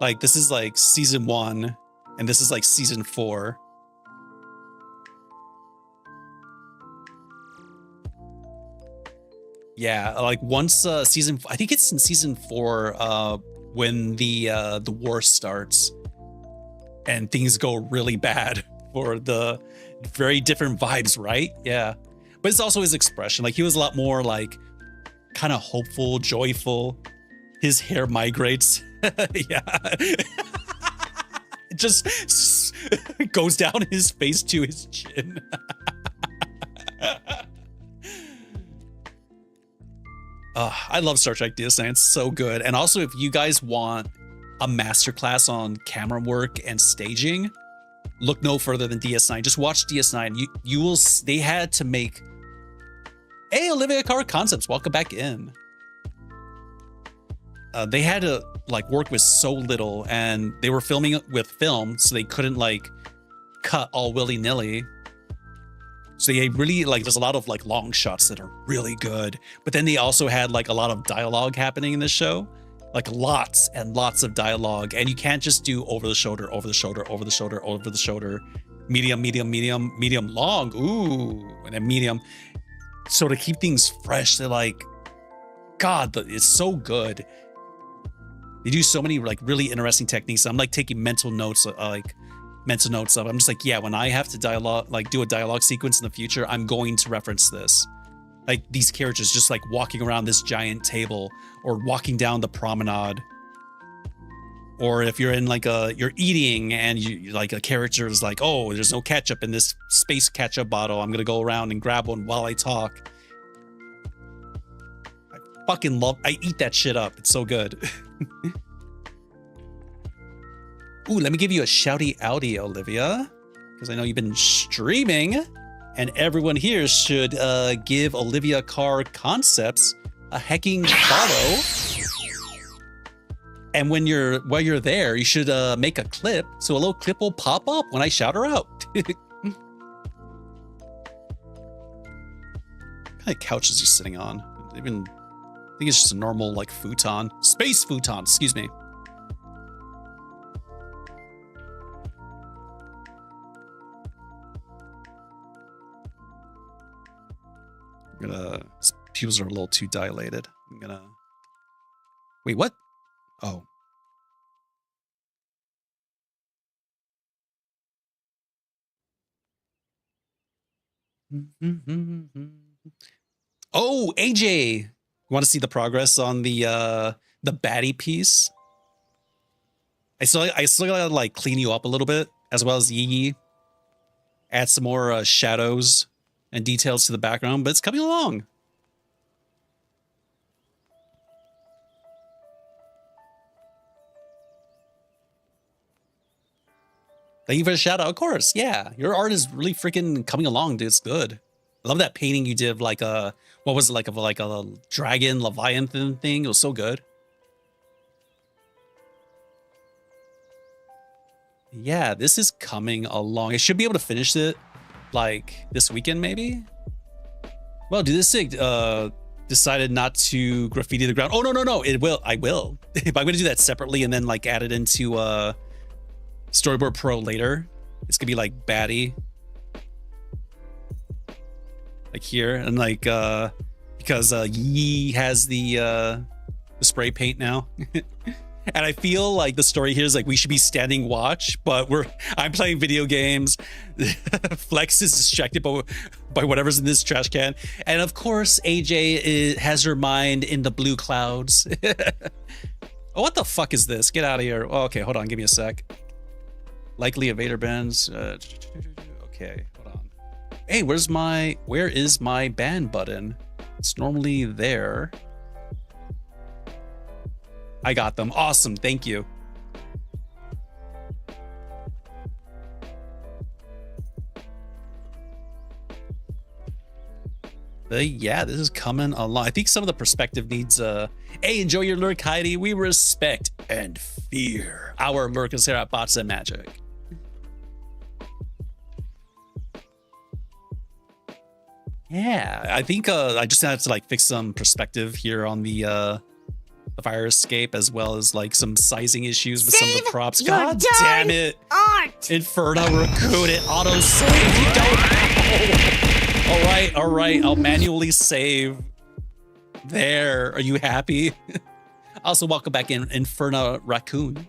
Like this is like season 1 and this is like season 4. Yeah, like once I think it's in season 4 when the war starts and things go really bad for the very different vibes, right? Yeah. But it's also his expression. Like he was a lot more like kind of hopeful, joyful. His hair migrates. Yeah. It just goes down his face to his chin. I love Star Trek DS9. It's so good. And also, if you guys want a masterclass on camera work and staging, look no further than DS9. Just watch DS9. You will. They had to make. Hey, Olivia Carr Concepts, welcome back in. They had to like work with so little, and they were filming it with film, so they couldn't like cut all willy-nilly. So they really like, there's a lot of like long shots that are really good, but then they also had like a lot of dialogue happening in this show, like lots and lots of dialogue, and you can't just do over the shoulder, over the shoulder, over the shoulder, over the shoulder, medium, medium, medium, medium, long, ooh, and then medium. So to keep things fresh, they're like, God, it's so good. They do so many like really interesting techniques. I'm like taking mental notes, like mental notes of. I'm just like, yeah, when I have to do a dialogue sequence in the future, I'm going to reference this. Like these characters just like walking around this giant table or walking down the promenade. Or if you're in like you're eating and you like a character is like, oh, there's no ketchup in this space ketchup bottle. I'm gonna go around and grab one while I talk. I eat that shit up. It's so good. Ooh, let me give you a shouty outie, Olivia, because I know you've been streaming, and everyone here should give Olivia Carr Concepts a hecking follow. And while you're there, you should make a clip, so a little clip will pop up when I shout her out. What kind of couch is he sitting on? I think it's just a normal like futon, space futon. Excuse me. His pupils are a little too dilated. Wait, what? Oh. Oh, AJ, you want to see the progress on the baddie piece? I still gotta like clean you up a little bit, as well as Yee. Add some more shadows and details to the background, but it's coming along. Thank you for the shout out. Of course, yeah. Your art is really freaking coming along, dude. It's good. I love that painting you did, like a what was it, like a dragon leviathan thing. It was so good. Yeah, this is coming along. I should be able to finish it like this weekend, maybe. Well, dude, this sig decided not to graffiti the ground. Oh no! It will. I will. But I'm gonna do that separately and then like add it into Storyboard Pro later. It's gonna be like baddie, like here, and like because Yee has the spray paint now. And I feel like the story here is like we should be standing watch, but I'm playing video games. Flex is distracted by whatever's in this trash can, and of course AJ has her mind in the blue clouds. Oh, what the fuck is this? Get out of here. Oh, okay, hold on, give me a sec. Likely evader bands. Okay, hold on. Hey, where is my ban button? It's normally there. I got them. Awesome. Thank you. But yeah, this is coming along. I think some of the perspective needs hey, enjoy your lurk, Heidi. We respect and fear our lurkers here at Bots and Magic. Yeah, I think I just have to like fix some perspective here on the fire escape, as well as like some sizing issues with some of the props. God damn it! Art. Inferno Raccoon, it auto save. You don't. All right. I'll manually save. There. Are you happy? Also, welcome back in, Inferno Raccoon.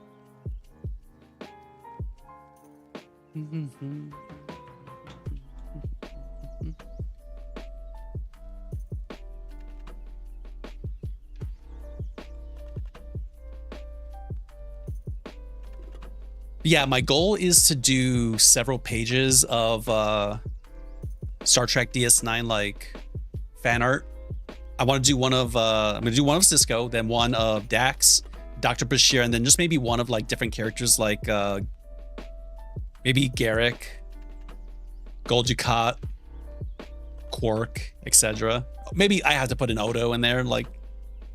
Yeah, my goal is to do several pages of Star Trek DS9 like fan art. I want to do one of I'm gonna do one of Cisco, then one of Dax, Dr. Bashir, and then just maybe one of like different characters like maybe Garrick, Gul Dukat, Quark, etc. Maybe I have to put an Odo in there. Like,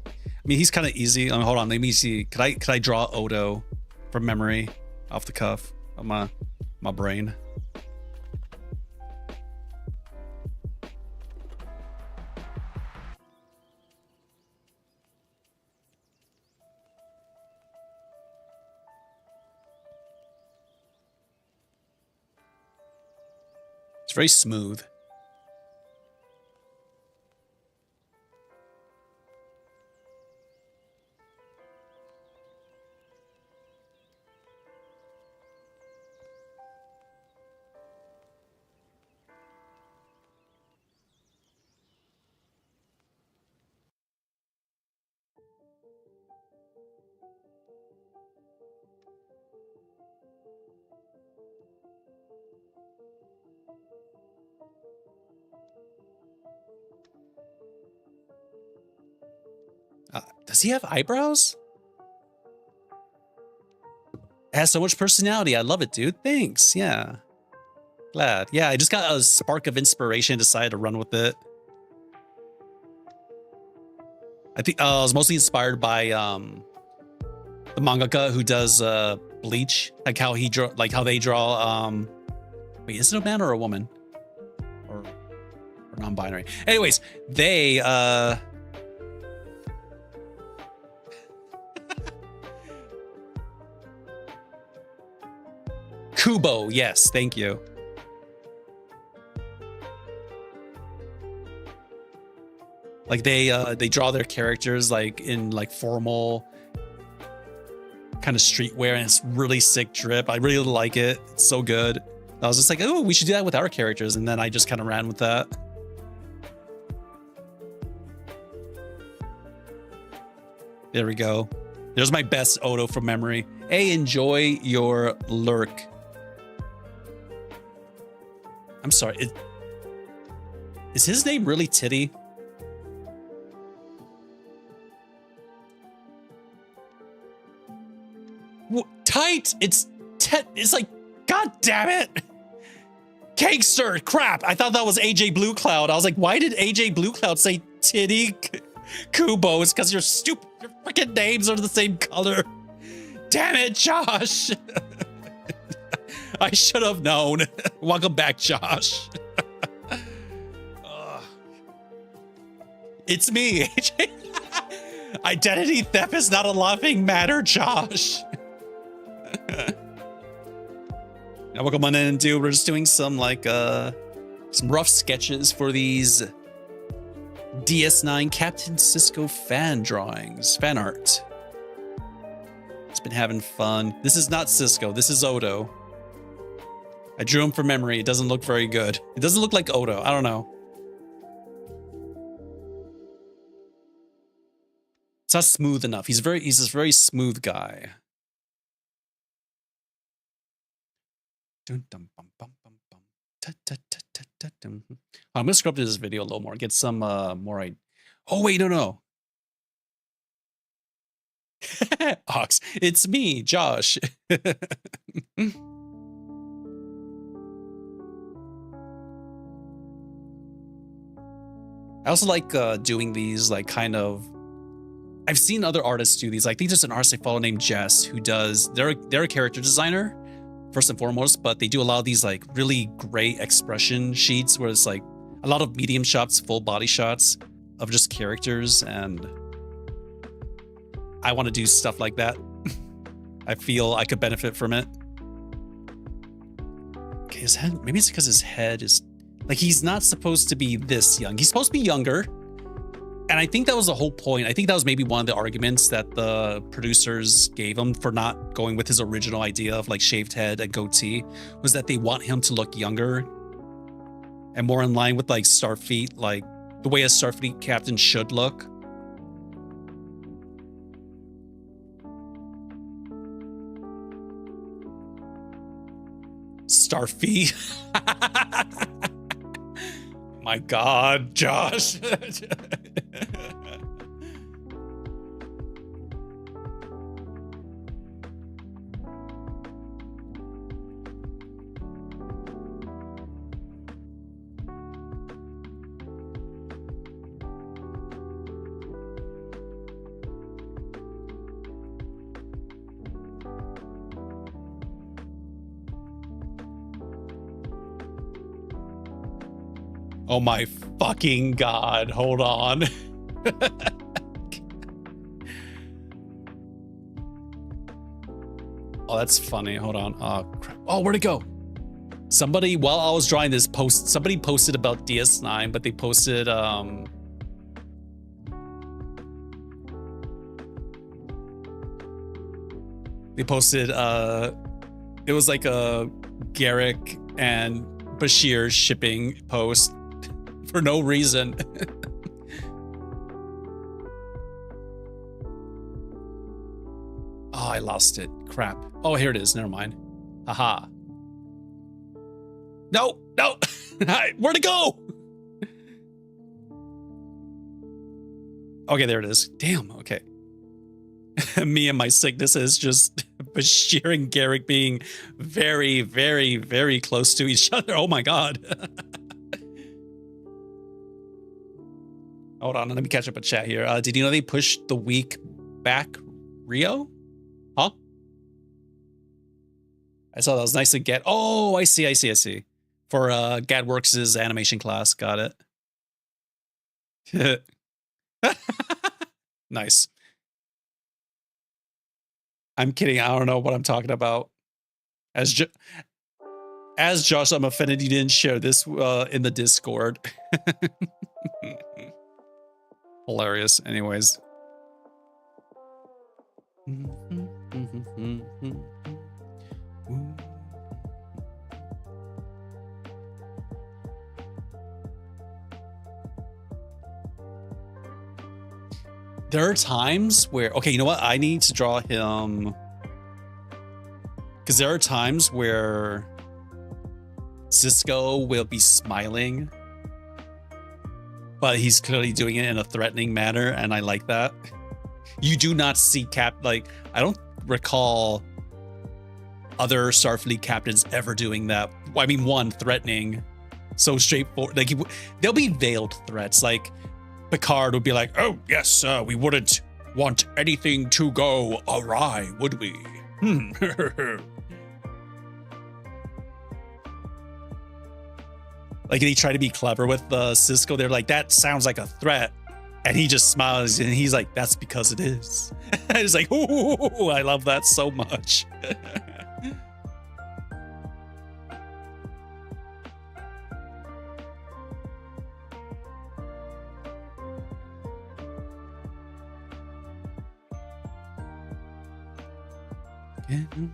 I mean, he's kind of easy. Hold on, let me see. Could I draw Odo from memory? Off the cuff of my brain. It's very smooth. Does he have eyebrows? It has so much personality. I love it, dude. Thanks. Yeah. Glad. Yeah, I just got a spark of inspiration, decided to run with it. I think I was mostly inspired by the mangaka who does Bleach, like how he draw, like how they draw. Wait, is it a man or a woman, or non-binary? Anyways, they Kubo. Yes, thank you. Like they draw their characters like in like formal kind of streetwear, and it's really sick drip. I really like it. It's so good. I was just like, oh, we should do that with our characters, and then I just kind of ran with that. There we go. There's my best Odo from memory. Hey, enjoy your lurk. I'm sorry. Is his name really Titty? Tight. It's like, god damn it. Cakester. Crap. I thought that was AJ Blue Cloud. I was like, why did AJ Blue Cloud say Titty Kubo? It's because your freaking names are the same color. Damn it, Josh. I should have known. Welcome back, Josh. It's me, AJ. Identity theft is not a laughing matter, Josh. Now welcome on in, dude. We're just doing some like some rough sketches for these DS9 Captain Sisco fan drawings, fan art. It's been having fun. This is not Sisco. This is Odo. I drew him from memory. It doesn't look very good. It doesn't look like Odo. I don't know. It's not smooth enough. He's this very smooth guy. I'm gonna scrub to this video a little more, get some more. Oh wait, no. Ox, it's me, Josh. I also like doing these like kind of. I've seen other artists do these. Like, I think there's an artist I follow named Jess who does. They're a character designer first and foremost, but they do a lot of these like really great expression sheets where it's like a lot of medium shots, full body shots of just characters, and I want to do stuff like that. I feel I could benefit from it. Okay, his head, maybe it's because his head is like, he's not supposed to be this young. He's supposed to be younger. And I think that was the whole point. I think that was maybe one of the arguments that the producers gave him for not going with his original idea of like shaved head and goatee, was that they want him to look younger and more in line with like Starfleet, like the way a Starfleet captain should look. Starfleet. My God, Josh. Oh my fucking God, hold on. Oh, that's funny, hold on. Oh, crap. Oh, where'd it go? Somebody, while I was drawing this post, somebody posted about DS9, but they posted, it was like a Garrick and Bashir shipping post for no reason. Oh, I lost it. Crap. Oh, here it is. Never mind. Haha. No, no. Where'd it go? Okay, there it is. Damn, okay. Me and my sickness is just Bashir and Garrick being very, very, very close to each other. Oh my god. Hold on, let me catch up a chat here. Did you know they pushed the week back, Rio? Huh? I saw that was nice to get. Oh, I see. For Gadworks' animation class. Got it. Nice. I'm kidding. I don't know what I'm talking about. As Josh, I'm offended you didn't share this in the Discord. Hilarious. Anyways. There are times where, okay, you know what? I need to draw him. Because there are times where Sisco will be smiling, but he's clearly doing it in a threatening manner, and I like that. You do not see I don't recall other Starfleet captains ever doing that. I mean, one, threatening, so straightforward. Like, there'll be veiled threats, like Picard would be like, "Oh yes, we wouldn't want anything to go awry, would we?" Like, they try to be clever with Sisco. They're like, "That sounds like a threat," and he just smiles and he's like, "That's because it is." And it's like, ooh, I love that so much. And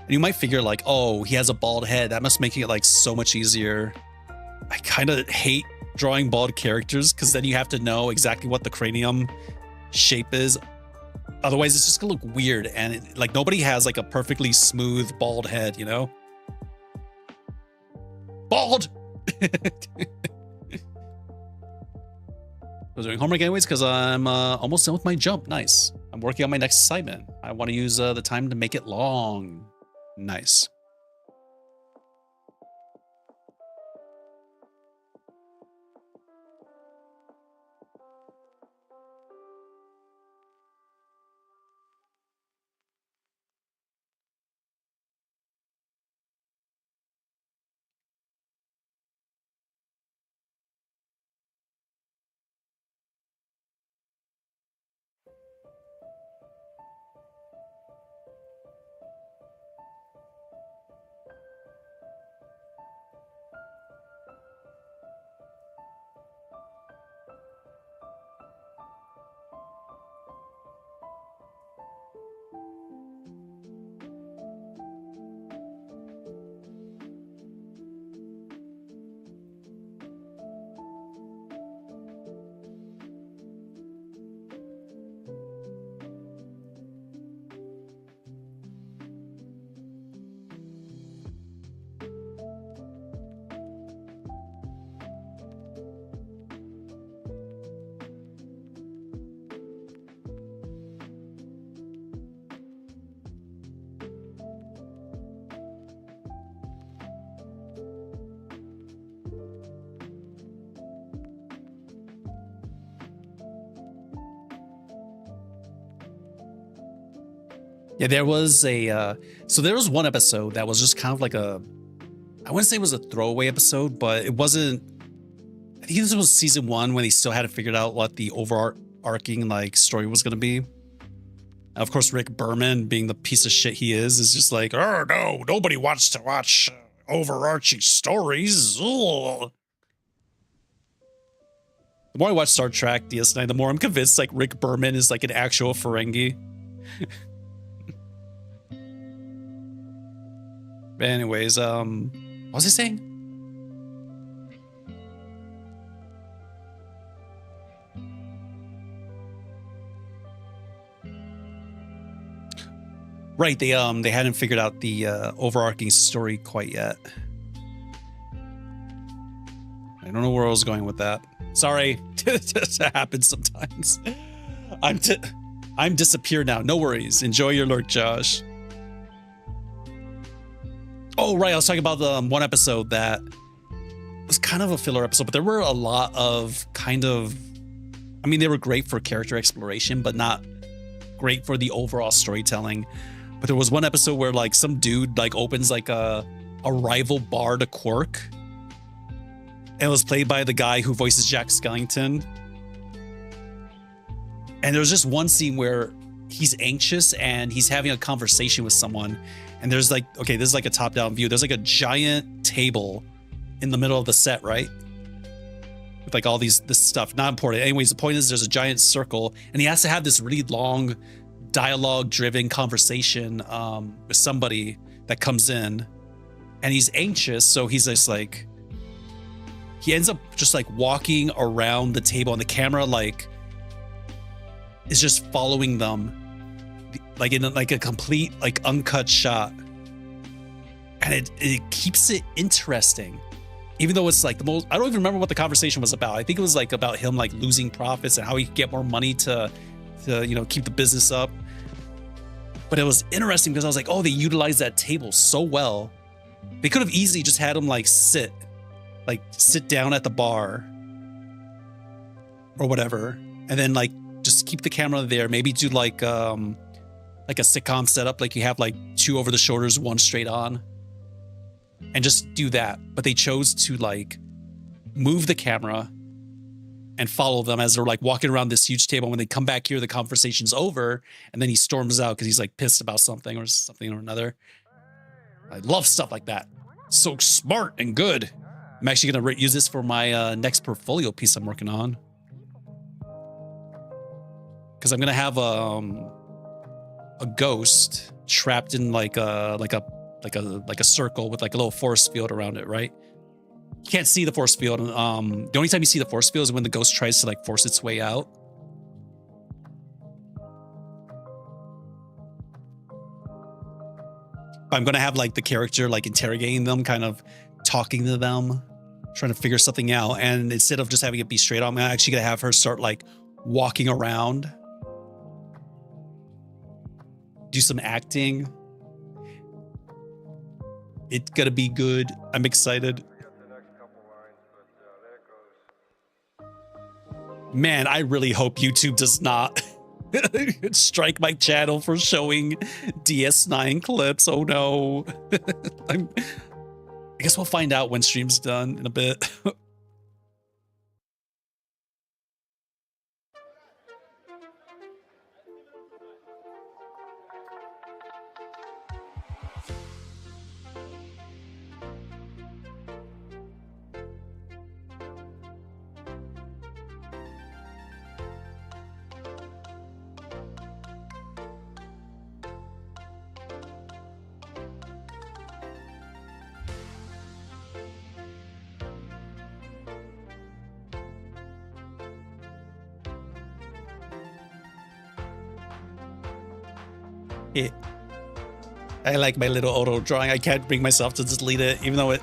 you might figure like, oh, he has a bald head. That must make it like so much easier. I kind of hate drawing bald characters because then you have to know exactly what the cranium shape is. Otherwise, it's just gonna look weird. And like nobody has like a perfectly smooth bald head, you know? Bald! I was doing homework anyways because I'm almost done with my jump. Nice. I'm working on my next assignment. I want to use the time to make it long. Nice. Yeah, there was a so there was one episode that was just kind of like I wouldn't say it was a throwaway episode, but it wasn't. I think this was season 1 when he still hadn't figured out what the overarching like story was going to be. Of course, Rick Berman, being the piece of shit he is just like, "Oh no, nobody wants to watch overarching stories." Ugh. The more I watch Star Trek DS9, the more I'm convinced like Rick Berman is like an actual Ferengi. But anyways, what was I saying? Right, they hadn't figured out the overarching story quite yet. I don't know where I was going with that. Sorry, that happens sometimes. I'm disappeared now. No worries. Enjoy your lurk, Josh. Oh, right. I was talking about the one episode that was kind of a filler episode, but there were a lot of kind of, I mean, they were great for character exploration, but not great for the overall storytelling. But there was one episode where like some dude like opens like a rival bar to Quark. And it was played by the guy who voices Jack Skellington. And there was just one scene where he's anxious and he's having a conversation with someone. And there's like, okay, this is like a top-down view. There's like a giant table in the middle of the set, right? With like all this stuff, not important. Anyways, the point is there's a giant circle and he has to have this really long dialogue-driven conversation with somebody that comes in. And he's anxious, so he's just like, he ends up just like walking around the table and the camera like is just following them like in like a complete like uncut shot, and it keeps it interesting even though it's like the most, I don't even remember what the conversation was about. I think it was like about him like losing profits and how he could get more money to you know, keep the business up. But it was interesting because I was like, oh, they utilized that table so well. They could have easily just had him like sit down at the bar or whatever, and then like just keep the camera there. Maybe do like a sitcom setup, like you have like two over the shoulders, one straight on, and just do that. But they chose to like move the camera and follow them as they're like walking around this huge table. When they come back here, the conversation's over, and then he storms out because he's like pissed about something or another. I love stuff like that. So smart and good. I'm actually going to use this for my next portfolio piece I'm working on. Because I'm going to have a ghost trapped in like a circle with like a little force field around it, right? You can't see the force field. The only time you see the force field is when the ghost tries to like force its way out. But I'm going to have like the character like interrogating them, kind of talking to them, trying to figure something out. And instead of just having it be straight on, I'm actually going to have her start like walking around, do some acting. It's going to be good. I'm excited. Man, I really hope YouTube does not strike my channel for showing DS9 clips. Oh no. I guess we'll find out when stream's done in a bit. I like my little Odo drawing. I can't bring myself to delete it, even though it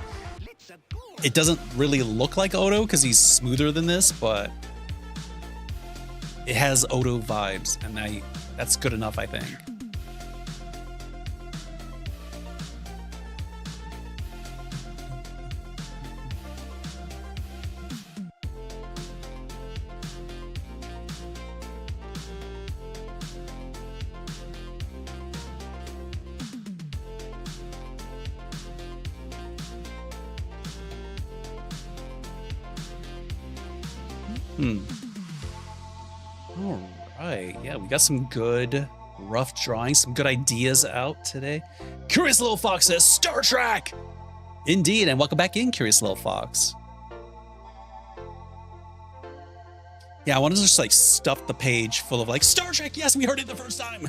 doesn't really look like Odo because he's smoother than this, but it has Odo vibes, and that's good enough, I think. All right. Yeah, we got some good rough drawings, some good ideas out today. Curious Little Fox says Star Trek! Indeed, and welcome back in, Curious Little Fox. Yeah, I want to just like stuff the page full of like Star Trek. Yes, we heard it the first time.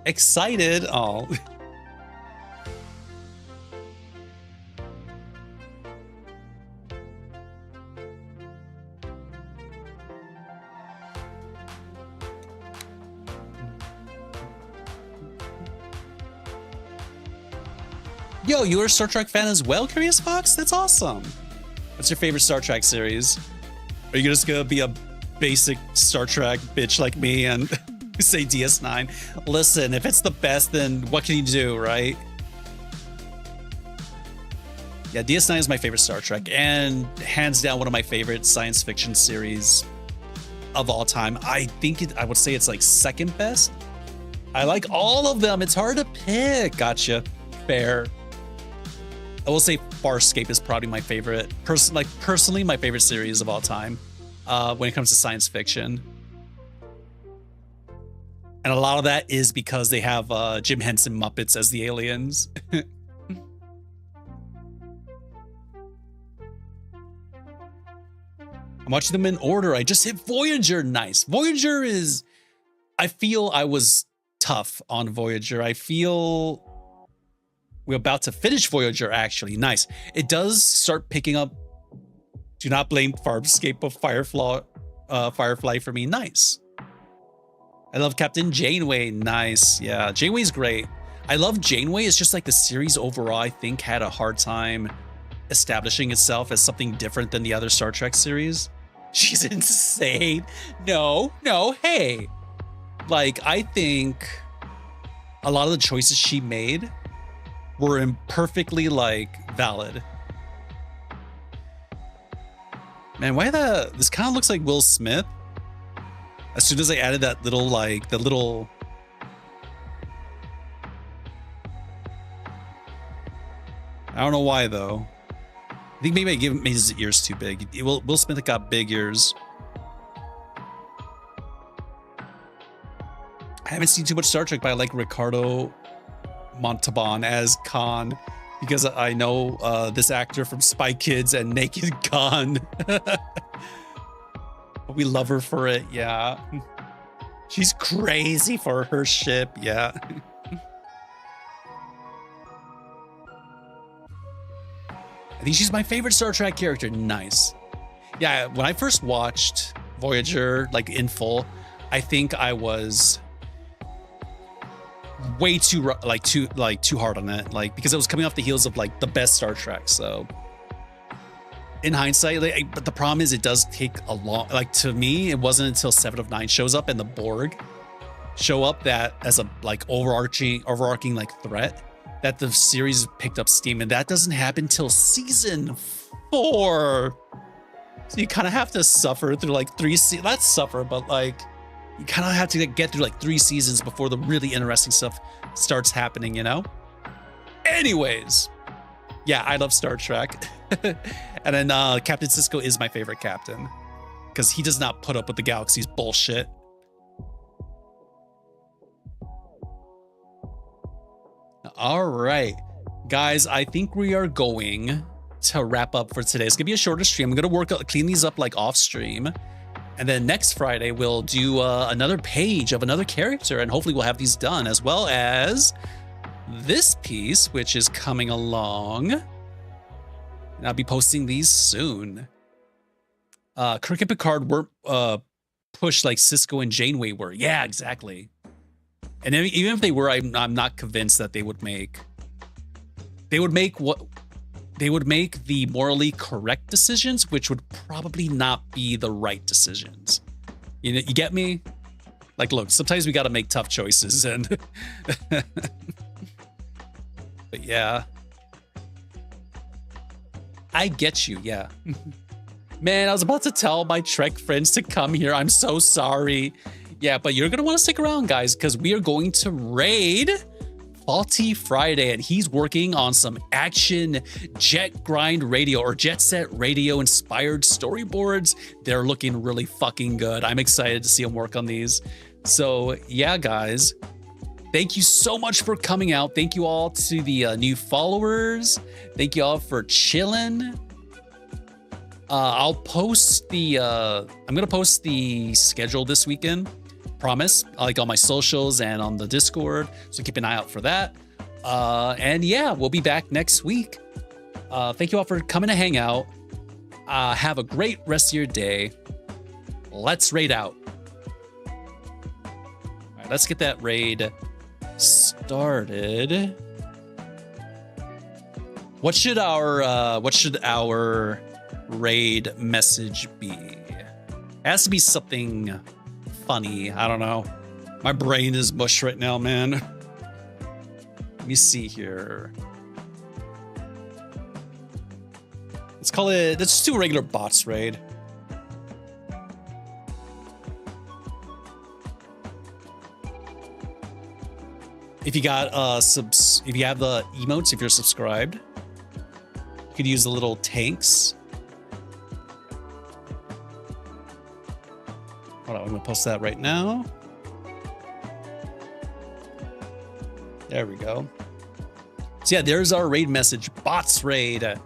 Excited. Oh. Yo, you're a Star Trek fan as well, Curious Fox? That's awesome. What's your favorite Star Trek series? Are you just gonna be a basic Star Trek bitch like me and say DS9? Listen, if it's the best, then what can you do, right? Yeah, DS9 is my favorite Star Trek, and hands down one of my favorite science fiction series of all time. I would say it's like second best. I like all of them. It's hard to pick. Gotcha. Fair. I will say Farscape is probably my favorite. Personally, my favorite series of all time when it comes to science fiction. And a lot of that is because they have Jim Henson Muppets as the aliens. I'm watching them in order. I just hit Voyager. Nice. Voyager is... I feel I was tough on Voyager. I feel we're about to finish Voyager, actually. Nice. It does start picking up... Do not blame Farscape of Firefly for me. Nice. I love Captain Janeway. Nice. Yeah, Janeway's great. I love Janeway. It's just like the series overall, I think, had a hard time establishing itself as something different than the other Star Trek series. She's insane. No, hey. Like, I think a lot of the choices she made were imperfectly, like, valid. Man, this kind of looks like Will Smith. As soon as I added that little, like, I don't know why, though. I think maybe I made his ears too big. Will Smith got big ears. I haven't seen too much Star Trek, but I like Ricardo Montalban as Khan because I know this actor from Spy Kids and Naked Gun. We love her for it, yeah. She's crazy for her ship, yeah. I think she's my favorite Star Trek character. Nice. Yeah, when I first watched Voyager, like in full, I think I was way too hard on it, like because it was coming off the heels of like the best Star Trek. So in hindsight, but the problem is it does take a long. Like to me, it wasn't until 7 of 9 shows up and the Borg show up that as a like overarching like threat, that the series picked up steam, and that doesn't happen till season 4. So you kind of have to suffer through like 3 seasons. Not suffer, but like you kind of have to get through like 3 seasons before the really interesting stuff starts happening, you know? Anyways, yeah, I love Star Trek. And then Captain Sisco is my favorite captain because he does not put up with the galaxy's bullshit. All right, guys, I think we are going to wrap up for today. It's gonna be a shorter stream. I'm gonna clean these up like off stream, and then next Friday we'll do another page of another character, and hopefully we'll have these done, as well as this piece, which is coming along. And I'll be posting these soon. Kirk and Picard were pushed like Sisco and Janeway were. Yeah, exactly. And even if they were, I'm not convinced that they would make the morally correct decisions, which would probably not be the right decisions. You know, you get me? Like, look, sometimes we got to make tough choices, and but yeah, I get you. Yeah, man, I was about to tell my Trek friends to come here. I'm so sorry. Yeah, but you're going to want to stick around, guys, because we are going to raid Faulty Friday, and he's working on some action jet grind radio or jet set radio inspired storyboards. They're looking really fucking good. I'm excited to see him work on these. So yeah, guys, thank you so much for coming out. Thank you all to the new followers. Thank you all for chilling. I'll post the I'm gonna post the schedule this weekend. Promise, like on my socials and on the Discord, so keep an eye out for that. And yeah, we'll be back next week. Thank you all for coming to hang out. Have a great rest of your day. Let's raid out. All right, let's get that raid started. What should our raid message be? It has to be something funny. I don't know. My brain is mush right now, man. Let me see here. Let's call it, let's just do a regular bots raid. If you got if you have the emotes, if you're subscribed, you could use the little tanks. Hold on, I'm gonna post that right now. There we go. So yeah, there's our raid message, bots raid. But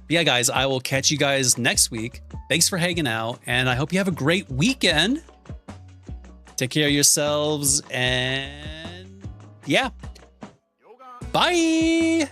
yeah, guys, I will catch you guys next week. Thanks for hanging out, and I hope you have a great weekend. Take care of yourselves, and yeah, bye.